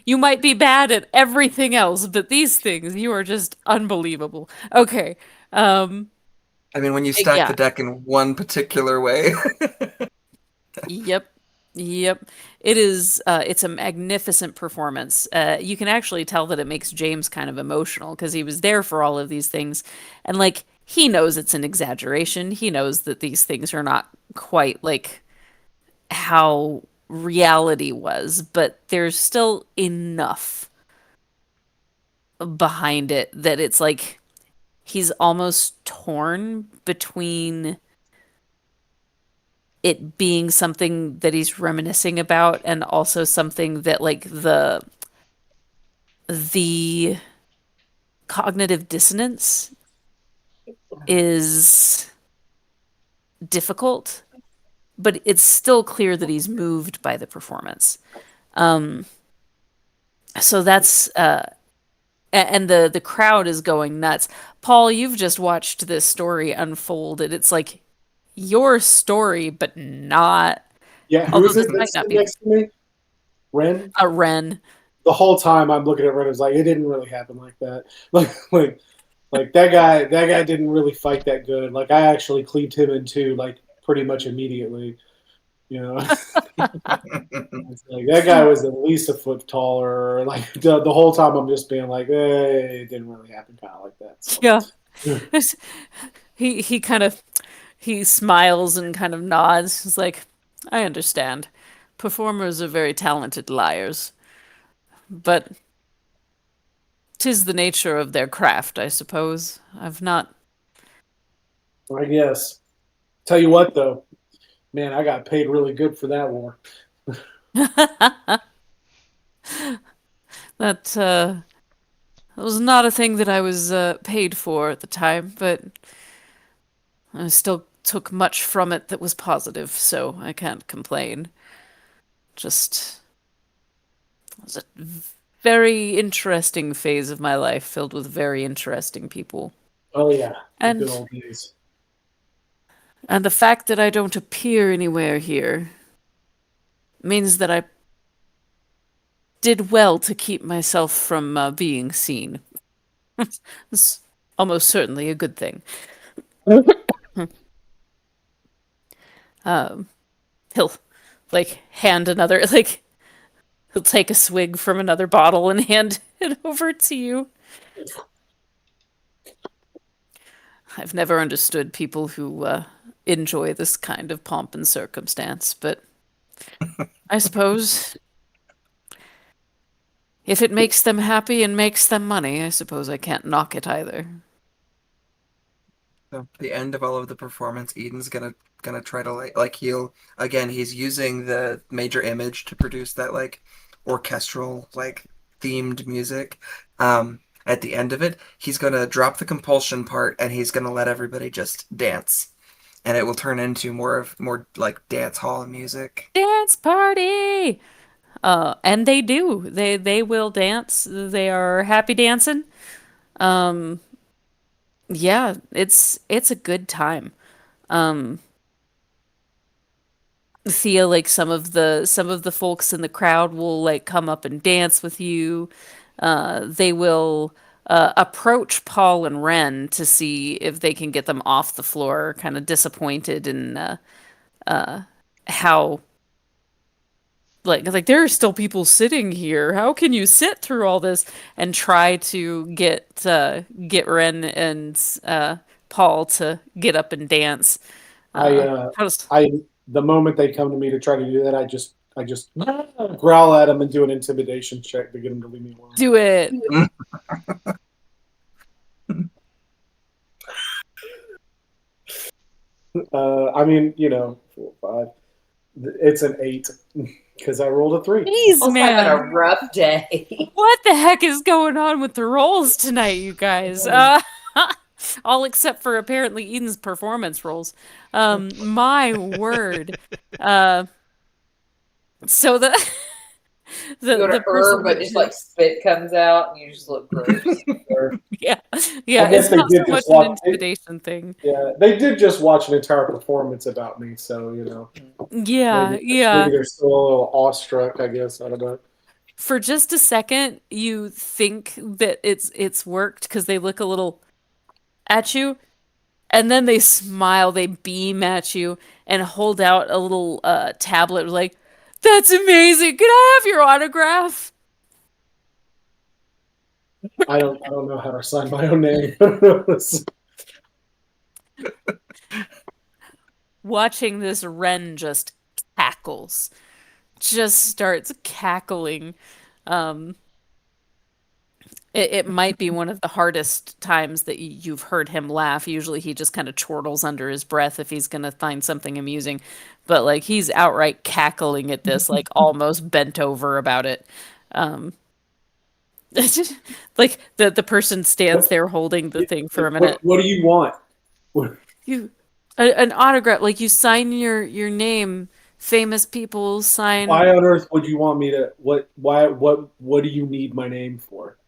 you might be bad at everything else, but these things, you are just unbelievable. Okay. Um, I mean, when you stack the Yeah. deck in one particular way. Yep. Yep. It's a magnificent performance. You can actually tell that it makes James kind of emotional because he was there for all of these things. And like he knows it's an exaggeration. He knows that these things are not quite like how reality was, but there's still enough behind it that it's like he's almost torn between it being something that he's reminiscing about and also something that like the cognitive dissonance is difficult, but it's still clear that he's moved by the performance. Um, so that's and the crowd is going nuts. Paul, you've just watched this story unfold, and it's like your story, but not. Yeah, who Although is this it that's might not sitting be next to me? Ren. a Ren. The whole time I'm looking at Ren, it's like it didn't really happen like that. Like that guy. That guy didn't really fight that good. Like I actually cleaved him in two, like pretty much immediately. You know, it's like that guy was at least a foot taller. Like the whole time I'm just being like, hey, it didn't really happen, kind of like that. So. Yeah. He kind of he smiles and kind of nods. He's like, I understand. Performers are very talented liars, but 'tis the nature of their craft, I suppose. I've not. I guess. Tell you what, though, man, I got paid really good for that war. That was not a thing that I was paid for at the time, but I still took much from it that was positive, so I can't complain. Just it was a very interesting phase of my life filled with very interesting people. Oh yeah, the good And old days. and the fact that I don't appear anywhere here means that I did well to keep myself from being seen. It's almost certainly a good thing. Um, he'll like hand another like he'll take a swig from another bottle and hand it over to you. I've never understood people who enjoy this kind of pomp and circumstance, but I suppose if it makes them happy and makes them money, I suppose I can't knock it either. So the end of all of the performance, Eden's gonna try to like he'll again. He's using the major image to produce that like orchestral like themed music. At the end of it, he's gonna drop the compulsion part and he's gonna let everybody just dance, and it will turn into more like dance hall music. Dance party! And they do. They will dance. They are happy dancing. Um, yeah, it's a good time. Um, Thea, like some of the folks in the crowd will like come up and dance with you. They will approach Paul and Ren to see if they can get them off the floor, kind of disappointed in uh, how like there are still people sitting here. How can you sit through all this and try to get Ren and Paul to get up and dance? I, How does I, the moment they come to me to try to do that, I just growl at them and do an intimidation check to get them to leave me alone. do it? I mean, you know, 4, 5. It's an 8 because I rolled a 3. Jeez, Paul's having a man. rough day. What the heck is going on with the rolls tonight, you guys? All except for apparently Eden's performance rolls. My word. Uh, so the You go to the her, person but that just like spit comes out and you just look gross. yeah, I yeah, guess it's they not so did much just an watch. intimidation thing. Yeah, they did just watch an entire performance about me, so you know, Yeah, maybe yeah. they're still a little awestruck. I guess I don't know. For just a second, you think that it's worked because they look a little at you, And then they smile, they beam at you and hold out a little tablet like, "That's amazing. Can I have your autograph?" I don't know how to sign my own name. Watching this wren just cackles, just starts cackling. Um, it might be one of the hardest times that you've heard him laugh. Usually he just kind of chortles under his breath if he's gonna find something amusing. But like he's outright cackling at this, like almost bent over about it. Um, like the person stands What, there holding the thing for a minute. what do you want? You an autograph, like you sign your name. Famous people Why sign on earth would you want me to what do you need my name for?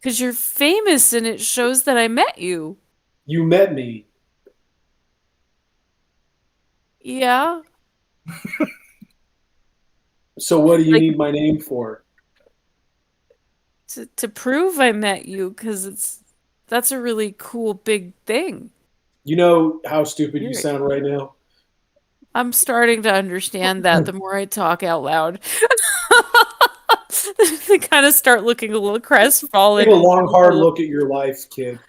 because you're famous and it shows that I met you. You met me. Yeah. So what do you Like need my name for? to prove I met you because that's a really cool big thing. You know how stupid you You're, sound right now? I'm starting to understand that the more I talk out loud. They kind of start looking a little Take crestfallen a and long, hard rueful. look at your life, kid.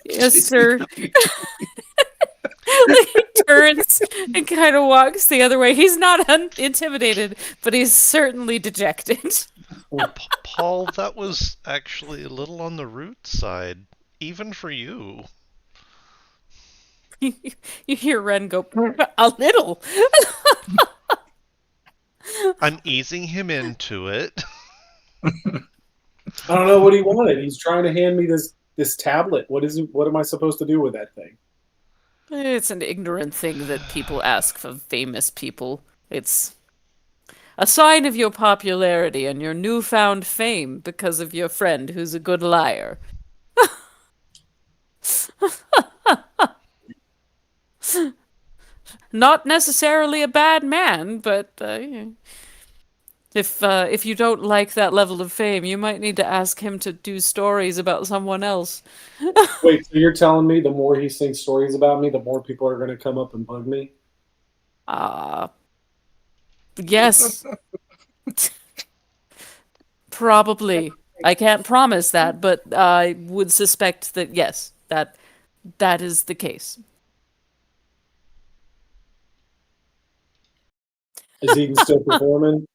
Yes, sir. Like he turns and kind of walks the other way. He's not intimidated, but he's certainly dejected. Paul, that was actually a little on the rude side, even for you. You hear Ren go a little. I'm easing him into it. I don't know what he wanted. He's trying to hand me this tablet. What is it? What am I supposed to do with that thing? It's an ignorant thing that people ask of famous people. It's a sign of your popularity and your newfound fame because of your friend who's a good liar. Not necessarily a bad man, but if you don't like that level of fame, you might need to ask him to do stories about someone else. Wait, so you're telling me the more he sings stories about me, the more people are going to come up and bug me? Ah, yes, probably. I can't promise that, but I would suspect that yes, that is the case. Is he still performing?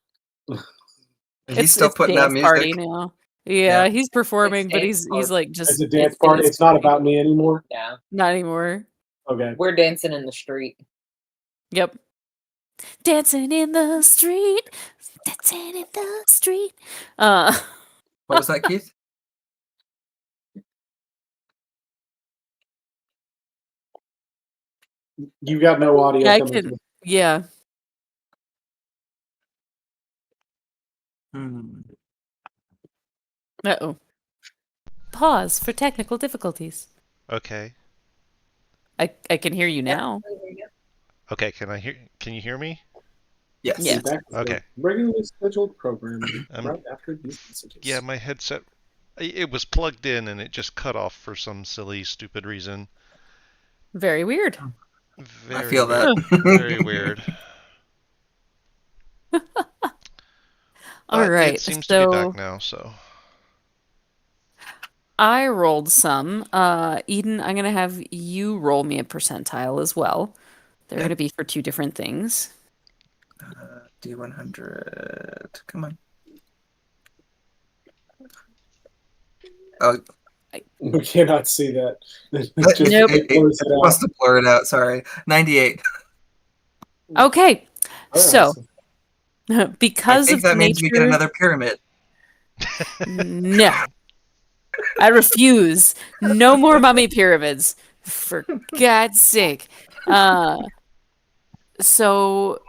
He's still It's a putting out dance party music. now. Yeah. Yeah, he's It's performing, but dance he's party. like It's just a dance it's party. dance It's not party. about me anymore. Yeah. Not anymore. Okay. We're dancing in the street. Yep. Dancing in the street, dancing in the street. Uh, What was that, Keith? You got no audio I coming can. through. Yeah. Hmm. Uh-oh. Pause for technical difficulties. Okay. I can hear you Yep. now. Okay, can you hear me? Yes. Yeah. Be back to Okay. the regularly scheduled programming Um right after these messages. yeah, my headset it was plugged in and it just cut off for some silly stupid reason. Very weird. I Very feel that. very weird. All But it right. seems to be back So now, so I rolled some. Eden, I'm gonna have you roll me a percentile as well. They're Okay. gonna be for two different things. D100. Come on. Oh, We cannot see that. it, Just Nope. it blurs it out. must have blurred out. Sorry. 98. Okay. All So right. because I think of the that means we get nature, another pyramid. no, I refuse. No more mummy pyramids, for God's sake. Uh, so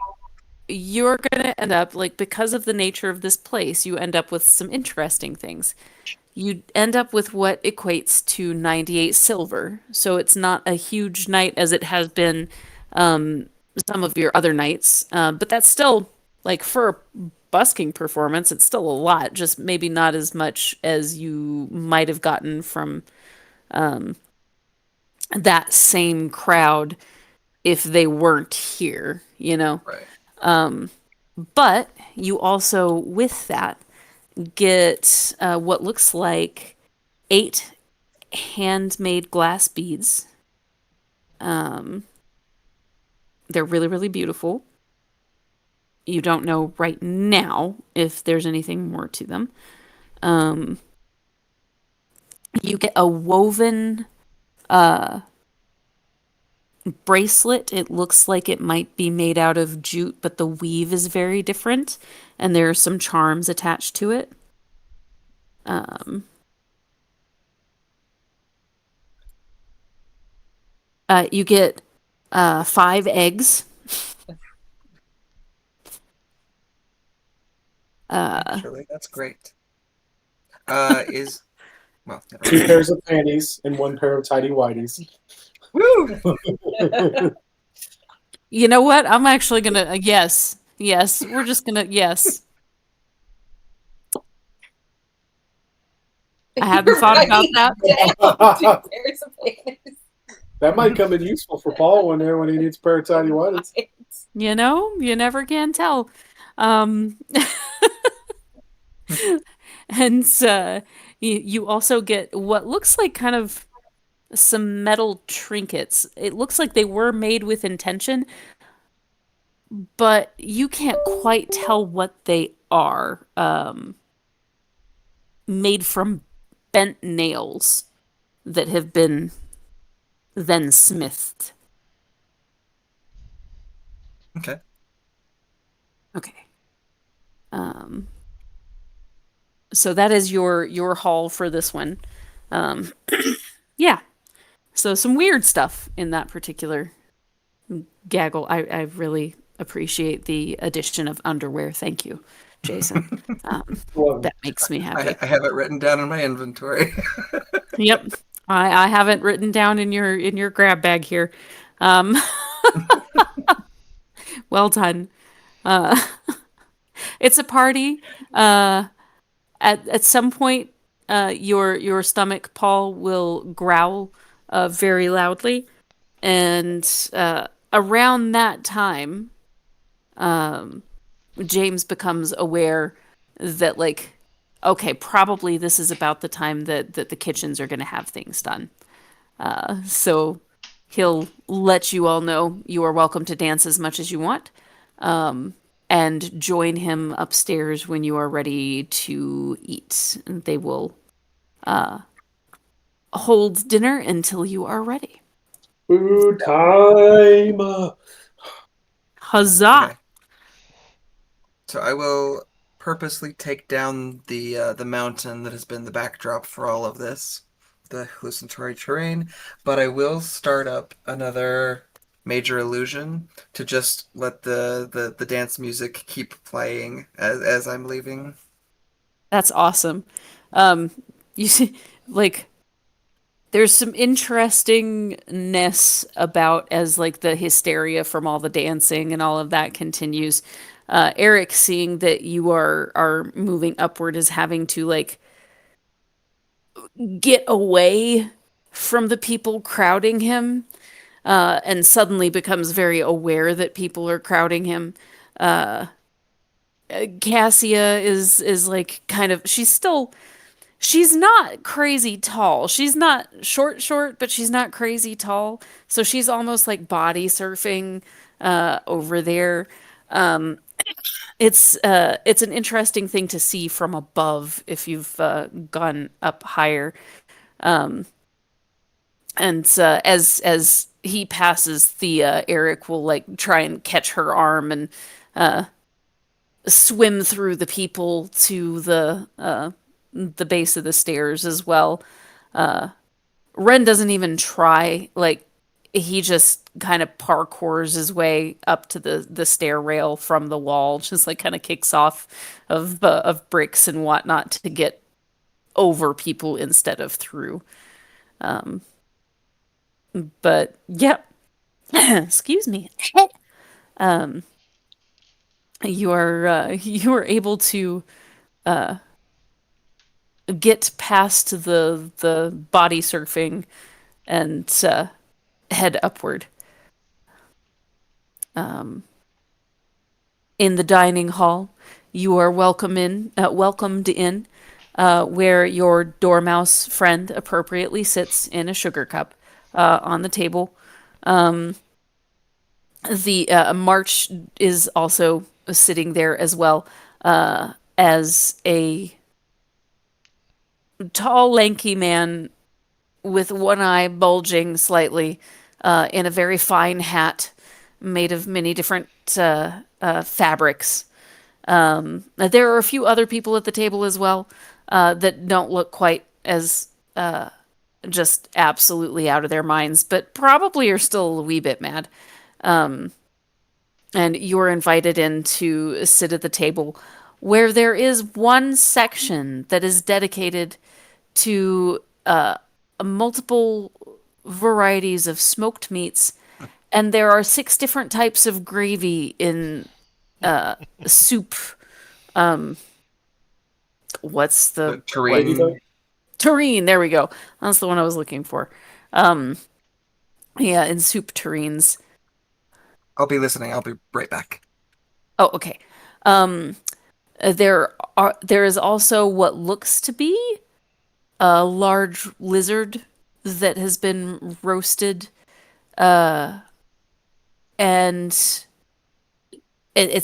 you're gonna end up like because of the nature of this place, you end up with some interesting things. You end up with what equates to 98 silver. So it's not a huge night as it has been um, some of your other nights, but that's still like for a busking performance, it's still a lot. Just maybe not as much as you might have gotten from that same crowd if they weren't here, you know? Right. But you also, with that, get what looks like 8 handmade glass beads. Um, they're really, really beautiful. You don't know right now if there's anything more to them. Um, you get a woven uh, bracelet. It looks like it might be made out of jute, but the weave is very different, and there are some charms attached to it. Um, you get 5 eggs. Uh, Actually, that's great. Is well, never 2 mind. pairs of panties and 1 pair of tidy whities. Woo! you know what? I'm actually gonna yes, yes. We're just gonna yes. I hadn't You're thought about writing that. down 2 pairs of panties. That might come in useful for Paul one day when he needs a pair of tidy whities. You know, you never can tell. Um, and you also get what looks like kind of some metal trinkets. It looks like they were made with intention, but you can't quite tell what they are. Made from bent nails that have been then smithed. Okay. Okay. Um, so that is your haul for this one. Um, yeah. So some weird stuff in that particular gaggle. I really appreciate the addition of underwear. Thank you, Jason. Um, Love that makes me I, happy. I have it written down in my inventory. Yep. I have it written down in your grab bag here. Um, well done. Uh, it's a party. Uh, at some point, your stomach, Paul, will growl very loudly, and around that time, um, James becomes aware that like, okay, probably this is about the time that the kitchens are going to have things done. So he'll let you all know you are welcome to dance as much as you want. And join him upstairs when you are ready to eat. They will hold dinner until you are ready. food time. Huzzah! Okay. So I will purposely take down the mountain that has been the backdrop for all of this, the hallucinatory terrain, but I will start up another major illusion to just let the dance music keep playing as I'm leaving. That's awesome. Um, you see, like, there's some interestingness about as like the hysteria from all the dancing and all of that continues. Eric, seeing that you are moving upward, is having to like get away from the people crowding him, and suddenly becomes very aware that people are crowding him. Cassia is like kind of she's not crazy tall. She's not short, but she's not crazy tall. So she's almost like body surfing over there. Um, it's an interesting thing to see from above if you've gone up higher. And as he passes, Thea, Eric will like try and catch her arm and swim through the people to the base of the stairs as well. Ren doesn't even try. Like he just kind of parkours his way up to the stair rail from the wall, just like kind of kicks off of bricks and whatnot to get over people instead of through. But yep, excuse me. Um, you are able to get past the body surfing and head upward. In the dining hall, you are welcomed in, where your dormouse friend appropriately sits in a sugar cup on the table. The March is also sitting there as well, as a tall, lanky man with one eye bulging slightly, in a very fine hat made of many different fabrics. There are a few other people at the table as well, that don't look quite as just absolutely out of their minds, but probably are still a wee bit mad. And you're invited in to sit at the table where there is one section that is dedicated to multiple varieties of smoked meats, and there are 6 different types of gravy in soup. What's the Lady Terrain. Bug? terrine? There we go. That's the one I was looking for. Um, yeah, in soup terrines. I'll be listening. I'll be right back. Oh, okay. Um, there is also what looks to be a large lizard that has been roasted, and it's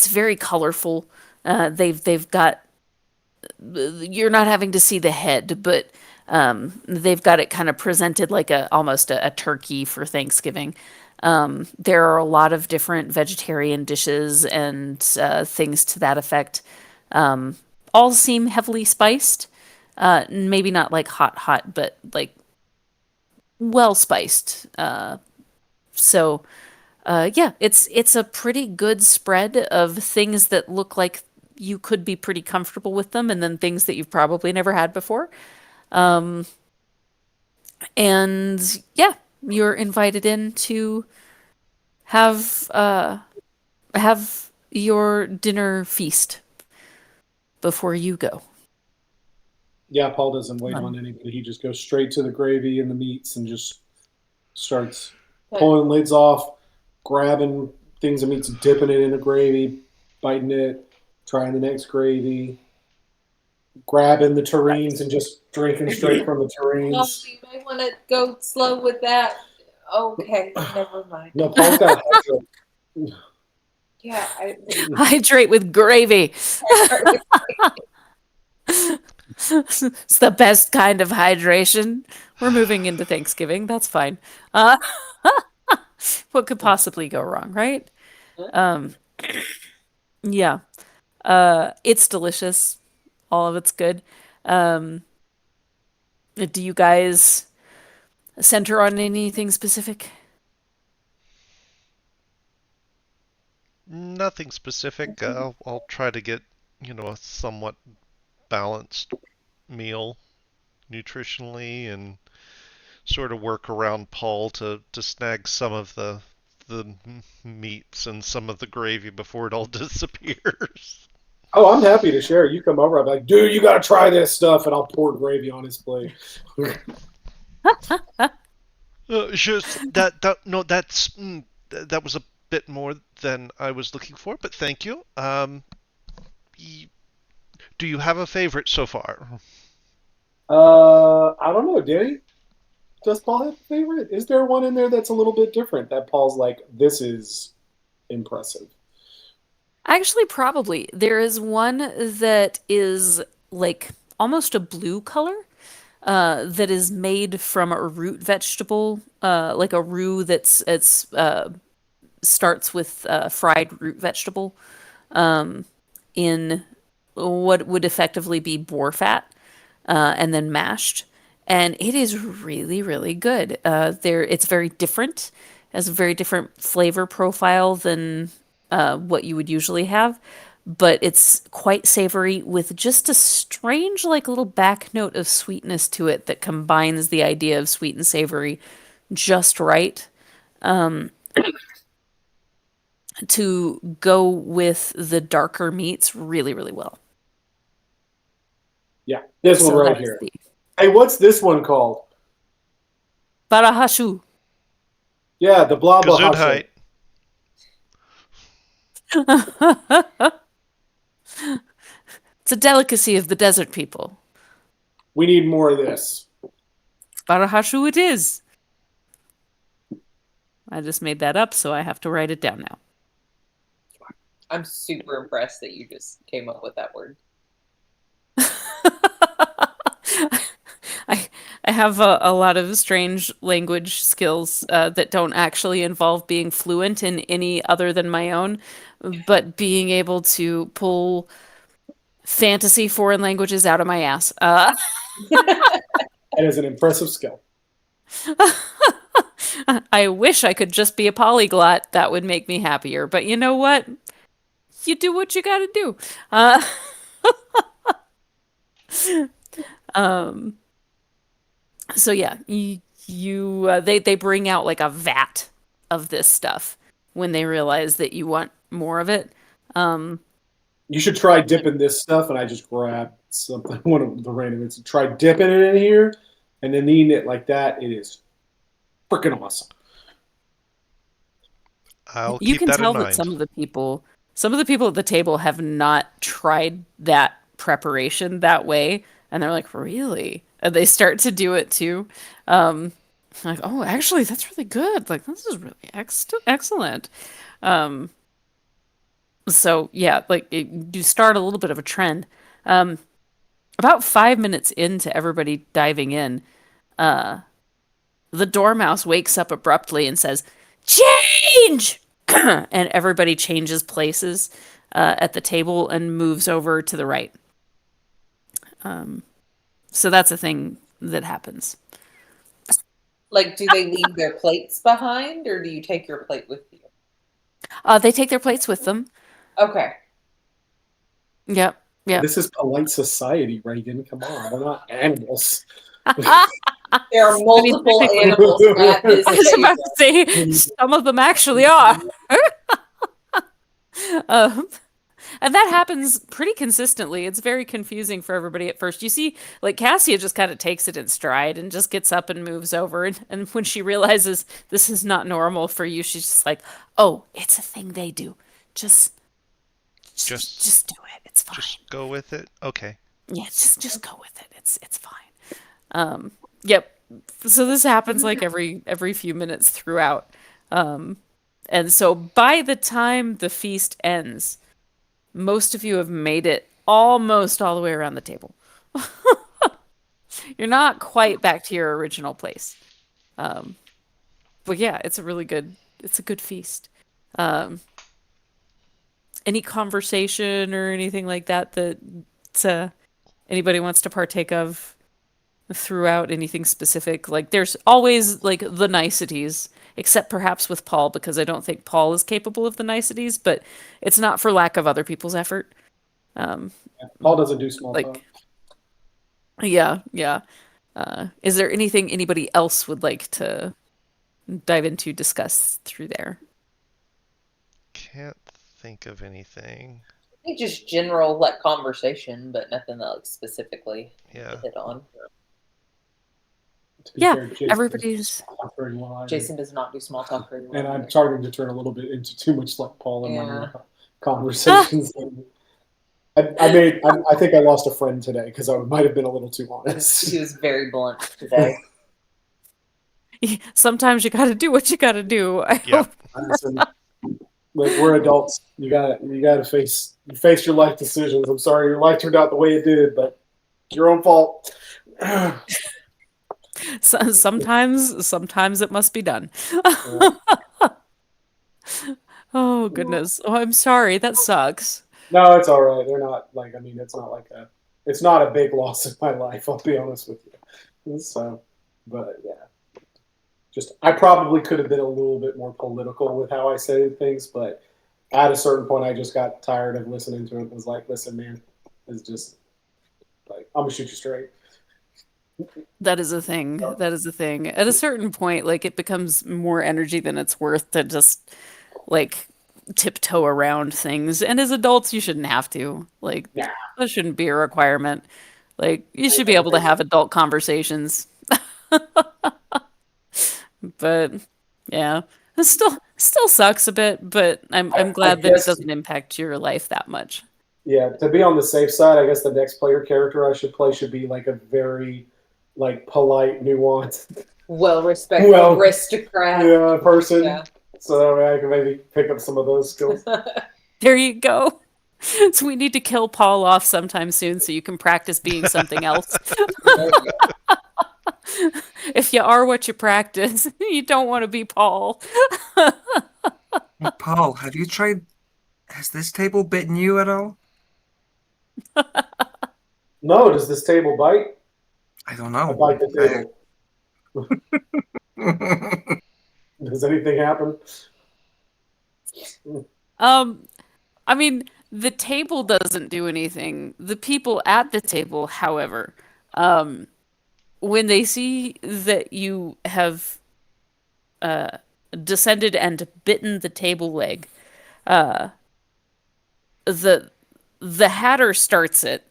very colorful. They've got, you're not having to see the head, but they've got it kind of presented like a almost a turkey for Thanksgiving. There are a lot of different vegetarian dishes and things to that effect. All seem heavily spiced. Maybe not like hot, but like well spiced. So yeah, it's a pretty good spread of things that look like you could be pretty comfortable with them, and then things that you've probably never had before. And yeah, you're invited in to have have your dinner feast before you go. Yeah, Paul doesn't wait Um, on anybody. He just goes straight to the gravy and the meats and just starts But pulling lids off, grabbing things of meats, dipping it in the gravy, biting it, trying the next gravy, grabbing the terrines and just drinking straight from the no, terrines. you may want to go slow with that. Okay, never mind. No, Paul's got hydro. Yeah, Hydrate with gravy. It's the best kind of hydration. We're moving into Thanksgiving. That's fine. Uh, what could possibly go wrong, right? Um, yeah. It's delicious. All of it's good. Um, do you guys center on anything specific? Nothing specific. I'll try to get, a somewhat balanced meal nutritionally and sort of work around Paul to snag some of the meats and some of the gravy before it all disappears. Oh, I'm happy to share. You come over, I'm like, dude, you gotta try this stuff, and I'll pour gravy on his plate. Just that no, that was a bit more than I was looking for, but thank you. Do you have a favorite so far? I don't know, did he? Does Paul have a favorite? Is there one in there that's a little bit different that Paul's like, this is impressive? Actually, probably. There is one that is like almost a blue color, that is made from a root vegetable, like a roux that's it's starts with fried root vegetable, in what would effectively be boar fat, and then mashed. And it is really, really good. It's very different, has a very different flavor profile than what you would usually have, but it's quite savory with just a strange, like little back note of sweetness to it that combines the idea of sweet and savory just right, to go with the darker meats really, really well. Yeah, this one So right that's here. the Hey, what's this one called? Barahashu. Yeah, the blah blah hasha. Gesundheit. It's a delicacy of the desert people. We need more of this. Barahashu it is. I just made that up, so I have to write it down now. I'm super impressed that you just came up with that word. I I have a lot of strange language skills that don't actually involve being fluent in any other than my own, but being able to pull fantasy foreign languages out of my ass. That is an impressive skill. I wish I could just be a polyglot. That would make me happier. But you know what? You do what you gotta do. Uh, um, so yeah, they bring out like a vat of this stuff when they realize that you want more of it. Um, You should try dipping this stuff, and I just grab something, one of the random. It's try dipping it in here, and then eating it like that. It is freaking awesome. I'll you keep can that in tell that mind. some of the people at the table have not tried that preparation that way, and they're like, "Really?" And they start to do it too. Um, like, "Oh, actually, that's really good. Like, this is really excellent." Um, so yeah, like you start a little bit of a trend. Um, about 5 minutes into everybody diving in, uh, the dormouse wakes up abruptly and says, "Change!" And everybody changes places at the table and moves over to the right. Um, so that's a thing that happens. Like, do they leave their plates behind, or do you take your plate with you? They take their plates with them. Okay. Yep, yep. This is polite society, Reagan. Come on, we're not animals. There are I mean, multiple technically, animals at this I was about to table. say some of them actually are. Um, and that happens pretty consistently. It's very confusing for everybody at first. You see, like Cassia just kind of takes it in stride and just gets up and moves over. And when she realizes this is not normal for you, she's just like, "Oh, it's a thing they do. Just, Just just do it. It's fine. just go with it. Okay. Yeah, just go with it. It's fine." Yep. So this happens like every few minutes throughout. Um, and so by the time the feast ends, most of you have made it almost all the way around the table. You're not quite back to your original place. Um, but yeah, it's a good feast. Um, any conversation or anything like that that uh, anybody wants to partake of throughout anything specific? Like there's always like the niceties, except perhaps with Paul, because I don't think Paul is capable of the niceties, but it's not for lack of other people's effort. Um, Paul doesn't do small talk. like yeah, yeah. Is there anything anybody else would like to dive into, discuss through there? Can't think of anything. I think just general like conversation, but nothing that like specifically to Yeah. hit on. To be Yeah, fair, Jason everybody's. doesn't talk very well either. Jason does not do small talk very well. And I'm either. starting to turn a little bit into too much like Paul in my Yeah. conversations. I think I lost a friend today because I might have been a little too honest. He was very blunt today. Sometimes you got to do what you got to do. I Yeah. hope. Listen, like we're adults. You gotta face your life decisions. I'm sorry your life turned out the way it did, but it's your own fault. Sometimes it must be done. Oh goodness. Oh, I'm sorry. That sucks. No, it's all right. They're not like I mean, it's not a big loss in my life. I'll be honest with you. So, but yeah, just I probably could have been a little bit more political with how I said things, but at a certain point, I just got tired of listening to it. And was like, listen, man, it's just like I'm gonna shoot you straight. That is a thing. That is a thing. At a certain point, like it becomes more energy than it's worth to just like tiptoe around things. And as adults, you shouldn't have to. Like Yeah, that shouldn't be a requirement. Like you should be able to have adult conversations. But Yeah. It still sucks a bit, but I'm I glad that it guess, doesn't impact your life that much. yeah, to be on the safe side, I guess the next player character I should play should be like a very like polite, nuanced, Well respected well, aristocrat. yeah, person. Yeah. So that way I can maybe pick up some of those skills. There you go. So we need to kill Paul off sometime soon so you can practice being something else. There you go. If you are what you practice, you don't want to be Paul. Hey, Paul, have you tried? Has this table bitten you at all? No, does this table bite? I don't I know. bite the table. Does anything happen? Um, I mean, the table doesn't do anything. The people at the table, however, um, when they see that you have uh, descended and bitten the table leg, uh, the the Hatter starts it,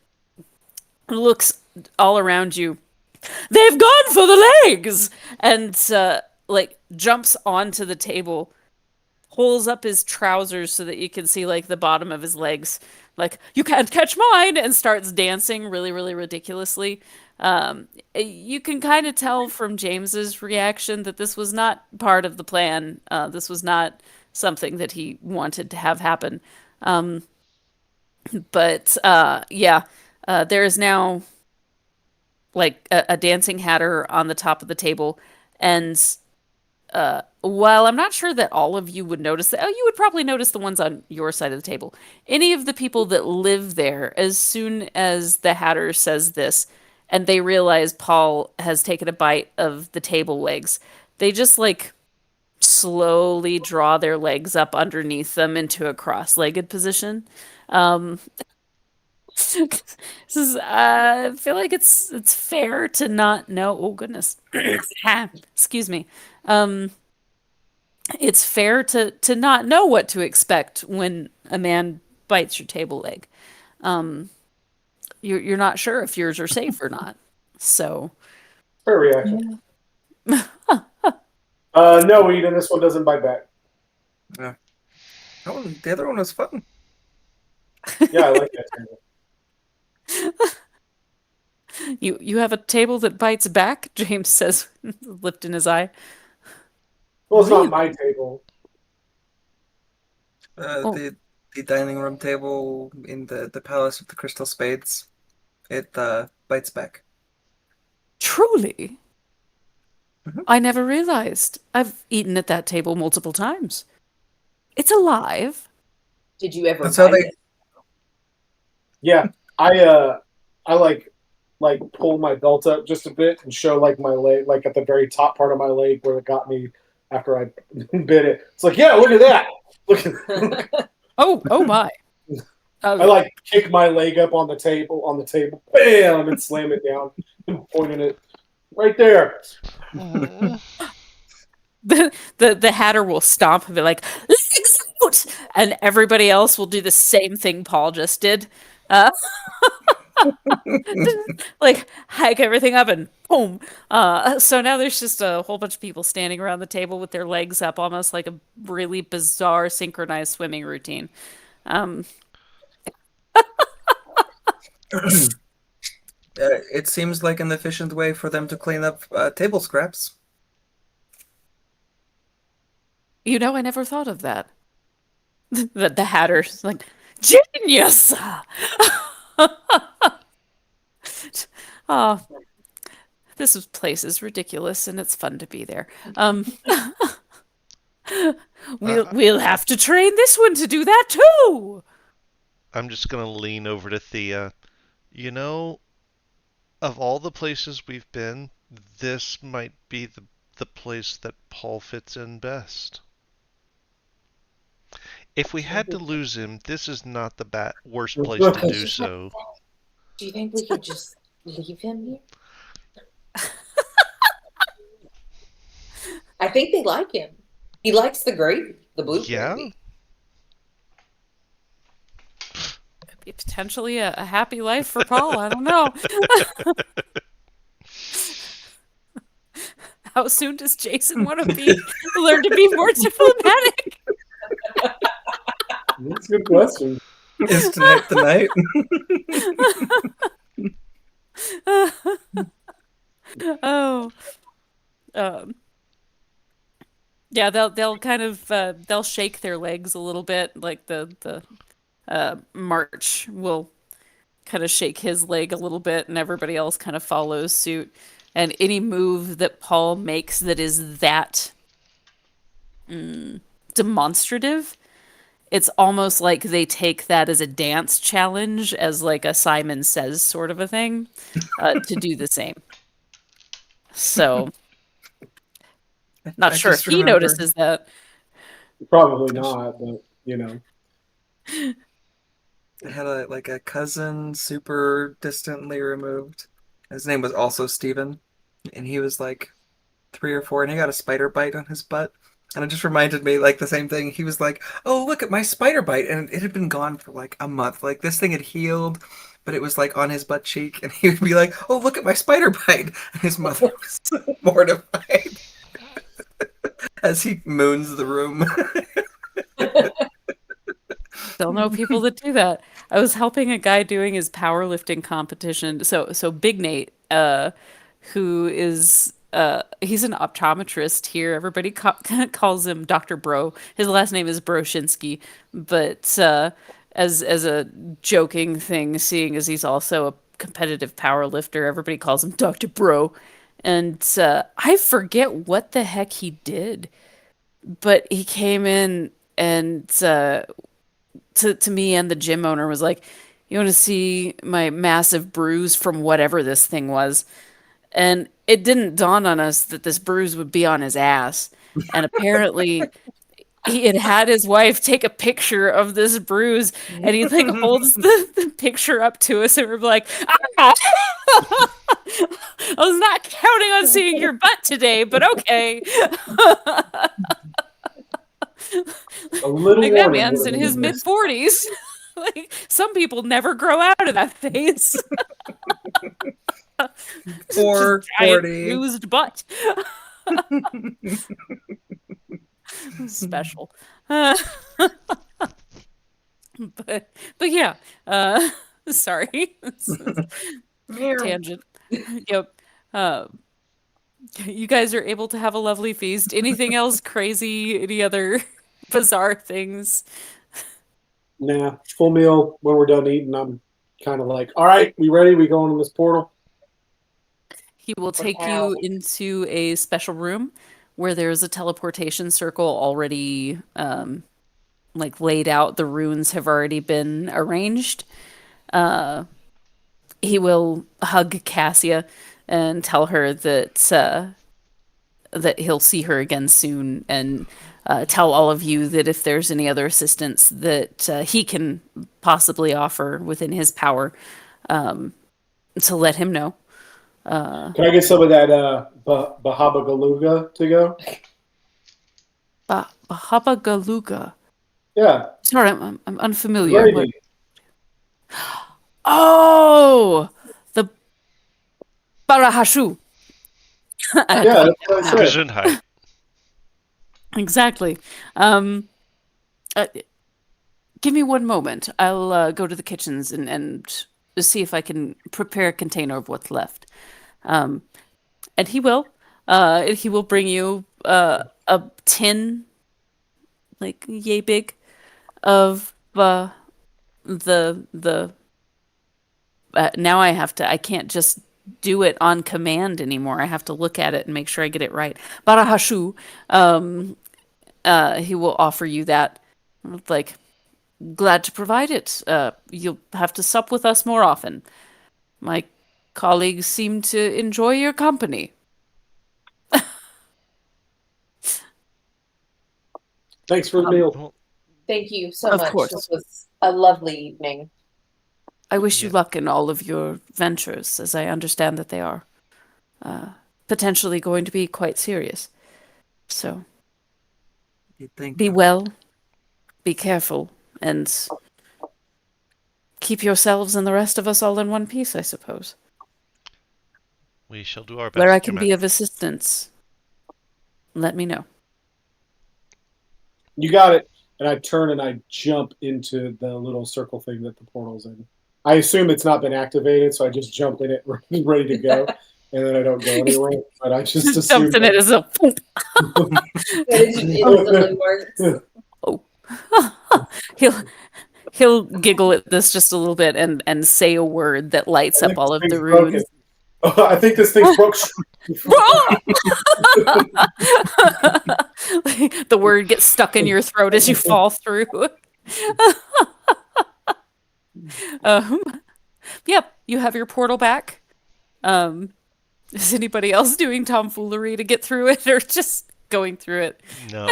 looks all around you. They've gone for the legs, and like jumps onto the table, pulls up his trousers so that you can see like the bottom of his legs, like you can't catch mine, and starts dancing really, really ridiculously. You can kind of tell from James's reaction that this was not part of the plan. This was not something that he wanted to have happen. Um, but yeah, there is now like a dancing hatter on the top of the table, and while I'm not sure that all of you would notice that, oh, you would probably notice the ones on your side of the table. Any of the people that live there, as soon as the Hatter says this, and they realize Paul has taken a bite of the table legs, they just like slowly draw their legs up underneath them into a cross-legged position. Um, this is, I feel like it's fair to not know. Oh goodness, excuse me. Um, it's fair to not know what to expect when a man bites your table leg. Um, you're not sure if yours are safe or not. So, Fair reaction. yeah. No, Eden, this one doesn't bite back. Yeah. Oh, the other one was fun. Yeah, I like that table. You have a table that bites back, James says, lifting his eye. Well, it's not Really? my table. Uh, Oh, the the dining room table in the Palace of the Crystal Spades. It bites back. truly? Mhm. I never realized. I've eaten at that table multiple times. It's alive. Did you ever That's how bite they. it? Yeah, I like pull my belt up just a bit and show like my leg, like at the very top part of my leg where it got me after I bit it. It's like, yeah, look at that. Look at. Oh my. I like kick my leg up on the table, bam, and slam it down, pointing it right there. Oh. The Hatter will stomp and be like, legs out! And everybody else will do the same thing Paul just did. Uh, like hike everything up and boom. So now there's just a whole bunch of people standing around the table with their legs up, almost like a really bizarre synchronized swimming routine. Um, It seems like an efficient way for them to clean up table scraps. I never thought of that. The Hatter's like, genius! Oh, place is ridiculous and it's fun to be there. We'll Uh, we'll have to train this one to do that too. I'm just gonna lean over to Thea. You know, of all the places we've been, this might be the place that Paul fits in best. If we had to lose him, this is not the worst place to do so. Do you think we could just leave him here? I think they like him. He likes the gravy, the blue Yeah? gravy. Could be potentially a happy life for Paul. I don't know. How soon does Jason want to learn to be more diplomatic? That's a good question. Is tonight the night? Oh, um, yeah, they'll kind of they'll shake their legs a little bit, like the March will kind of shake his leg a little bit, and everybody else kind of follows suit. And any move that Paul makes that is that demonstrative, it's almost like they take that as a dance challenge, as like a Simon Says sort of a thing, to do the same. So, not I sure if just he remember notices that. Probably not, but I had a cousin super distantly removed. His name was also Steven, and he was like 3 or 4, and he got a spider bite on his butt. And it just reminded me like the same thing. He was like, "Oh, look at my spider bite," and it had been gone for like a month. Like this thing had healed, but it was like on his butt cheek, and he would be like, "Oh, look at my spider bite," and his mother was mortified as he moons the room. Still know people that do that. I was helping a guy doing his powerlifting competition. So Big Nate, who is he's an optometrist here. Everybody calls him Dr. Bro. His last name is Broshinsky, but as a joking thing, seeing as he's also a competitive power lifter, everybody calls him Dr. Bro. And I forget what the heck he did, but he came in and to me and the gym owner was like, "You want to see my massive bruise from whatever this thing was?" And it didn't dawn on us that this bruise would be on his ass. And apparently he had his wife take a picture of this bruise, and he like holds the picture up to us, and we're like, "Ah!" I was not counting on seeing your butt today, but okay. a little Like that warning would man's have in been his mid nice. 40s. Like some people never grow out of that phase. Just giant 440. bruised butt. Special. Uh, but yeah. Sorry. Meow. Tangent. Yep. Uh, you guys are able to have a lovely feast. Anything else crazy? Any other bizarre things? Nah, full meal. When we're done eating, I'm kind of like, all right, we ready? We going in this portal? He will Or take cow. you into a special room where there's a teleportation circle already like laid out. The runes have already been arranged. He will hug Cassia and tell her that he'll see her again soon, and tell all of you that if there's any other assistance that he can possibly offer within his power, to let him know. Can I get some of that Bahaba Galuga to go? Bahaba Galuga. Yeah, Sorry, I'm unfamiliar. What? gravy. Oh, the Barahashu. I had to Yeah, think that's that what I one out. said. Gesundheit. Exactly. Uh, give me one moment. I'll go to the kitchens and see if I can prepare a container of what's left. Um, and he will. He will bring you a tin, like yay big, of the. Now I can't just do it on command anymore. I have to look at it and make sure I get it right. Barahashu. He will offer you that. Like, glad to provide it. You'll have to sup with us more often. My colleagues seem to enjoy your company. Thanks for the meal. Well, Thank you so Of much. course. This was a lovely evening. I wish you yeah. luck in all of your ventures, as I understand that they are potentially going to be quite serious. So You'd think. be well, be careful, and keep yourselves and the rest of us all in one piece, I suppose. We shall do our Where I best, can Your be of Majesty. assistance, let me know. You got it. And I turn and I jump into the little circle thing that the portal's in. I assume it's not been activated, so I just jump in it ready to go, and then I don't go anywhere. But I just Just assume jumps in it as a But it just instantly works. oh. he'll he'll giggle at this just a little bit and say a word that lights I up think this all of thing's the broken. runes. I think this thing's broke. The word gets stuck in your throat as you fall through. um, yep, you have your portal back. Um, is anybody else doing tomfoolery to get through it or just going through it? No.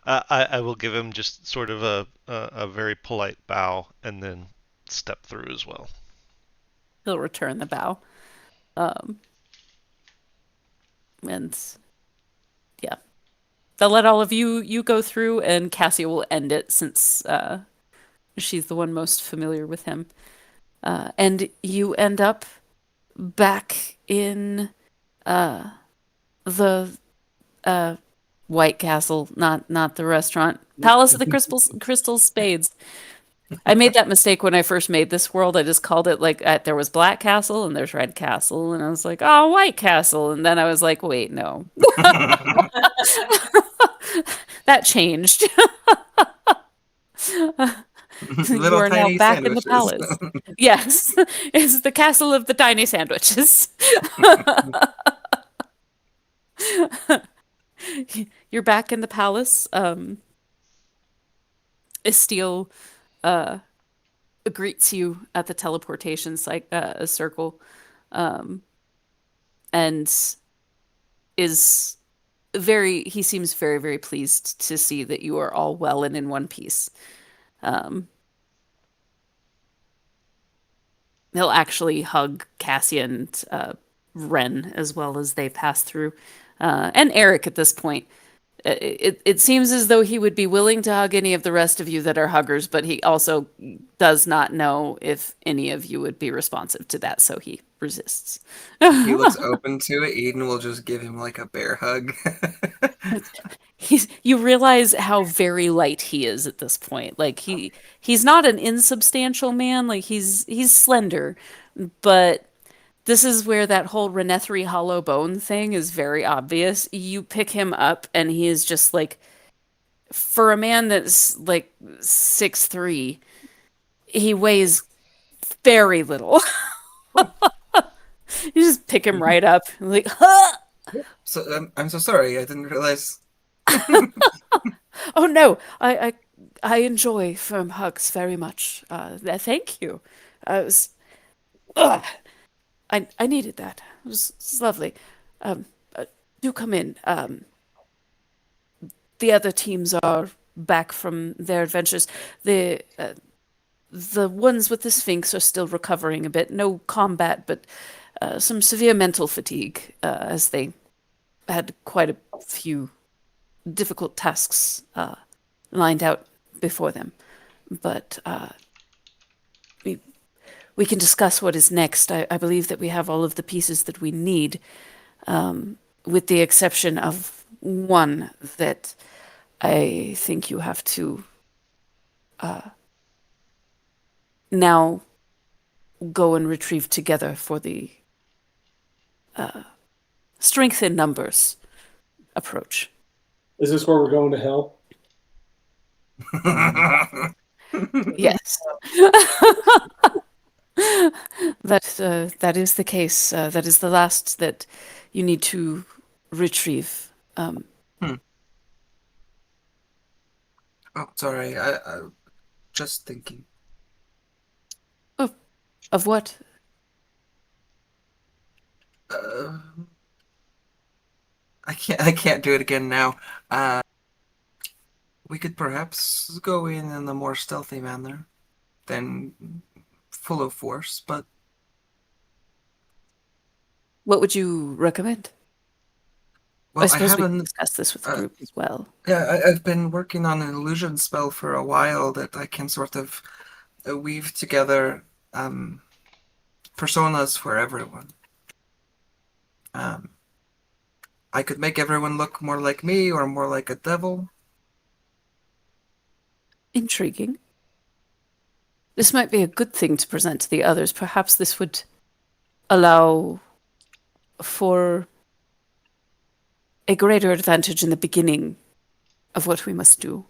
I will give him just sort of a very polite bow and then step through as well. He'll return the bow. Um, and yeah, they'll let all of you go through, and Cassia will end it since she's the one most familiar with him. And you end up back in the uh, White Castle, not the restaurant, Palace of the Crystal Spades. I made that mistake when I first made this world. I just called it like there was Black Castle and there's Red Castle, and I was like, oh, White Castle, and then I was like, wait, no, that changed. You Little are now tiny back in the sandwiches. palace. Yes, it's the castle of the tiny sandwiches. You're back in the palace. Estiel uh, greets you at the teleportation circle, um, and is he seems very, very pleased to see that you are all well and in one piece. Um, he'll actually hug Cassie and Ren as well as they pass through, and Eric at this point. It seems as though he would be willing to hug any of the rest of you that are huggers, but he also does not know if any of you would be responsive to that, so he resists. He looks open to it. Eden will just give him like a bear hug. You realize how very light he is at this point. Like he's not an insubstantial man, like he's slender, but this is where that whole Renethri hollow bone thing is very obvious. You pick him up and he is just like, for a man that's like 6'3", he weighs very little. You just pick him right up, like, huh! So I'm so sorry. I didn't realize. Oh no, I enjoy firm hugs very much. Thank you. I was, ugh, I needed that. It was lovely. Um, do come in. The other teams are back from their adventures. The ones with the Sphinx are still recovering a bit. No combat, but some severe mental fatigue as they had quite a few difficult tasks lined out before them. But we can discuss what is next. I believe that we have all of the pieces that we need, with the exception of one that I think you have to now go and retrieve together for the strength in numbers approach. Is this where we're going to hell? Yes. That is the case. That is the last that you need to retrieve. Oh, sorry. I just thinking. Of what? Uh, I can't do it again now. We could perhaps go in a more stealthy manner than full of force, but What would you recommend? I well, I suppose we can haven't. discuss this with the group as well. Yeah, I've been working on an illusion spell for a while that I can sort of weave together personas for everyone. Um, I could make everyone look more like me or more like a devil. Intriguing. This might be a good thing to present to the others. Perhaps this would allow for a greater advantage in the beginning of what we must do.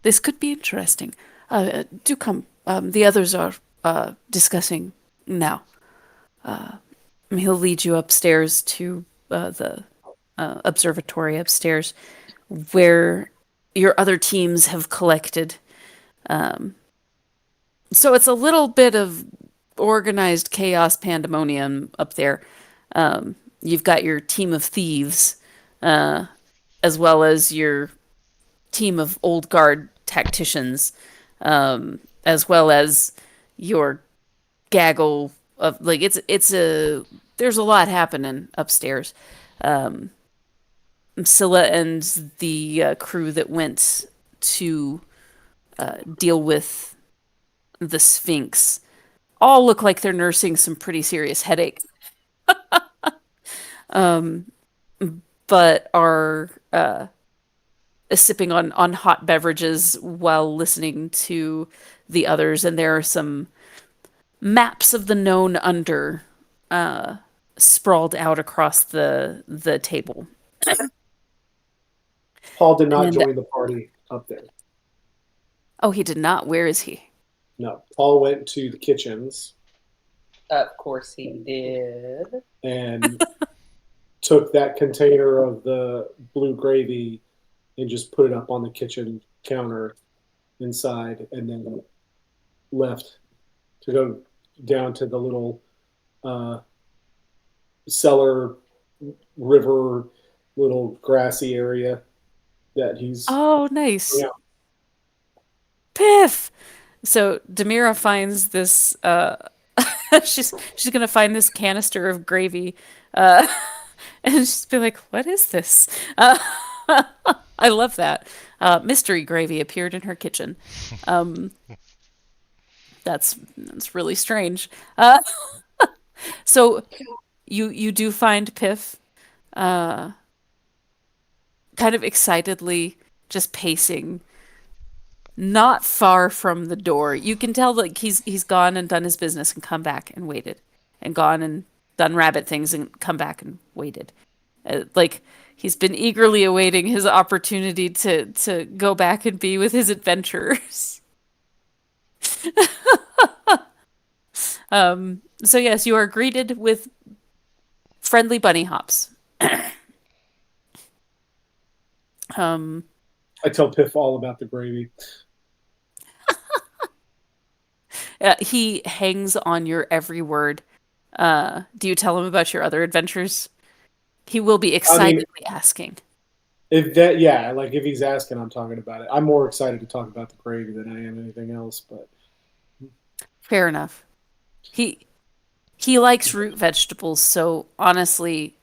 This could be interesting. Do come. The others are discussing now. He'll lead you upstairs to the observatory upstairs, where your other teams have collected. So it's a little bit of organized chaos pandemonium up there. You've got your team of thieves, as well as your team of old guard tacticians, as well as your gaggle of like it's a there's a lot happening upstairs. Scylla and the crew that went to deal with the Sphinx all look like they're nursing some pretty serious headaches, but are sipping on hot beverages while listening to the others. And there are some maps of the known under sprawled out across the table. Paul did not And join the party up there. oh, he did not. Where is he? No, Paul went to the kitchens Of course he did. and took that container of the blue gravy and just put it up on the kitchen counter inside, and then left to go down to the little cellar river, little grassy area that he's. Oh, nice. Yeah. Piff. So Demira finds this. She's gonna find this canister of gravy, uh, and she's be like, "What is this?" I love that. Mystery gravy appeared in her kitchen. Um, that's really strange. So you do find Piff, uh, kind of excitedly just pacing not far from the door. You can tell like he's gone and done his business and come back and waited, and gone and done rabbit things and come back and waited. Like he's been eagerly awaiting his opportunity to go back and be with his adventurers. So yes, you are greeted with friendly bunny hops. Um, I tell Piff all about the gravy. he hangs on your every word. Do you tell him about your other adventures? He will be excitedly asking. If that, yeah, like if he's asking, I'm talking about it. I'm more excited to talk about the gravy than I am anything else. But Fair enough. He likes root vegetables, so honestly,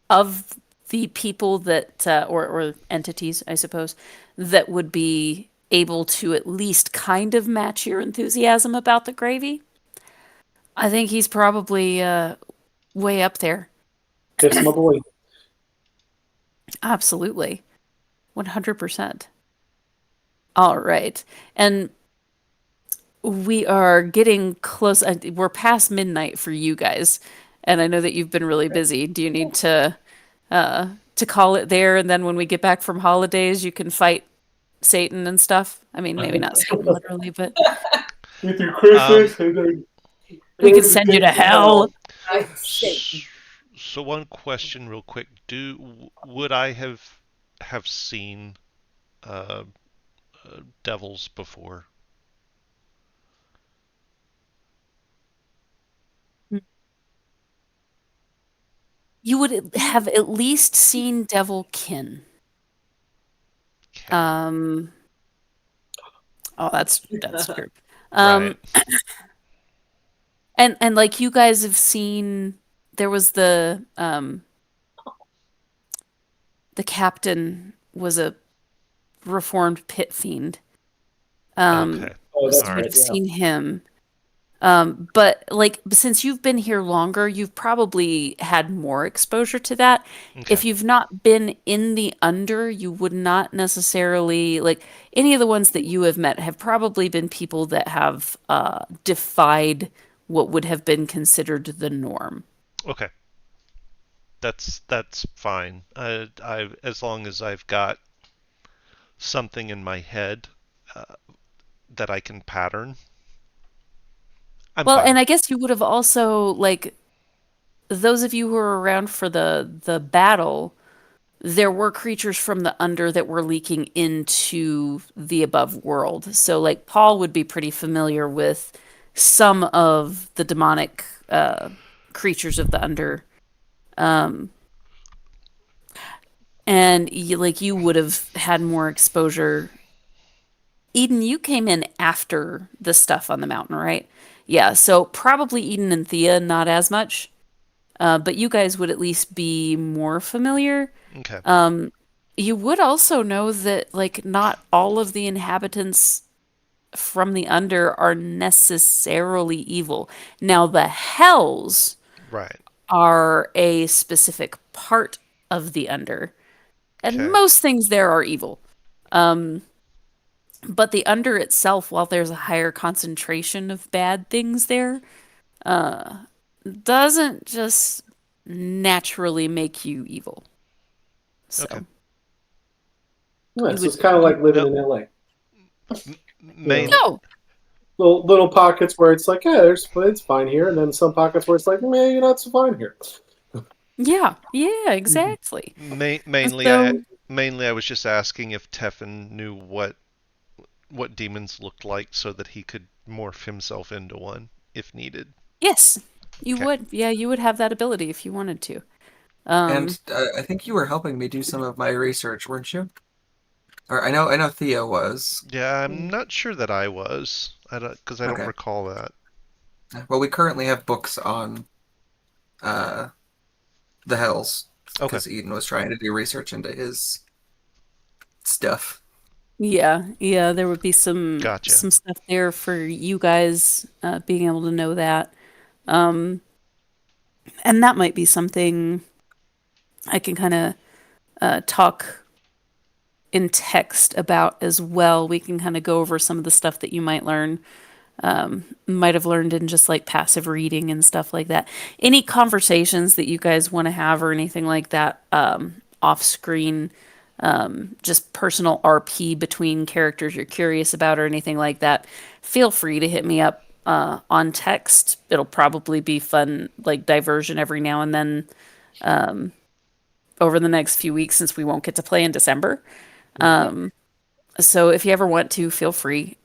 of the people that or entities, I suppose, that would be able to at least kind of match your enthusiasm about the gravy, I think he's probably way up there. Piff's my boy. Absolutely. 100%. All right. And we are getting close. We're past midnight for you guys. And I know that you've been really busy. Do you need to call it there, and then when we get back from holidays, you can fight Satan and stuff? I mean, maybe not Satan literally, but Get through Christmas and then we can send you to hell. I say, So one question, real quick: would I have seen uh, devils before? You would have at least seen Devilkin. Okay. Oh, that's true. Right. And like you guys have seen, there was the captain was a reformed pit fiend. Okay. Oh, So that's you All would right. have right. Yeah. seen him. But like since you've been here longer, you've probably had more exposure to that. Okay. If you've not been in the under, you would not necessarily like any of the ones that you have met have probably been people that have defied what would have been considered the norm. Okay. That's fine. I as long as I've got something in my head uh, that I can pattern, I'm Well, fine. and I guess you would have also like those of you who were around for the battle, there were creatures from the under that were leaking into the above world. So like Paul would be pretty familiar with some of the demonic creatures of the under. Um, and like you would have had more exposure. Eden, you came in after the stuff on the mountain, right? Yeah, so probably Eden and Thea not as much. But you guys would at least be more familiar. Okay. Um, you would also know that, like, not all of the inhabitants from the under are necessarily evil. Now, the hells Right. are a specific part of the under, and Okay. most things there are evil. Um, but the under itself, while there's a higher concentration of bad things there, uh, doesn't just naturally make you evil. Okay. So Yeah, you so would it's kind of M- like living uh, in LA. You know, main. no, little pockets where it's like, yeah, it's fine here, and then some pockets where it's like, man, you're not so fine here. yeah, yeah, Mhm. exactly. Mainly, So I was just asking if Teffin knew what demons looked like so that he could morph himself into one if needed. yes, you Okay. would. Yeah, you would have that ability if you wanted to. And Um, I think you were helping me do some of my research, weren't you? Or I know Theo was. Yeah, I'm not sure that I was. I don't because I don't Okay. recall that. Well, we currently have books on uh, the Hells Okay. because Eden was trying to do research into his stuff. yeah, yeah, there would be some Gotcha. some stuff there for you guys being able to know that. Um, and that might be something I can kind of talk in text about as well. We can kind of go over some of the stuff that you might have learned in just like passive reading and stuff like that. Any conversations that you guys want to have or anything like that off screen, just personal RP between characters you're curious about or anything like that, feel free to hit me up on text. It'll probably be fun, like diversion every now and then over the next few weeks since we won't get to play in December. Mhm. So if you ever want to, feel free.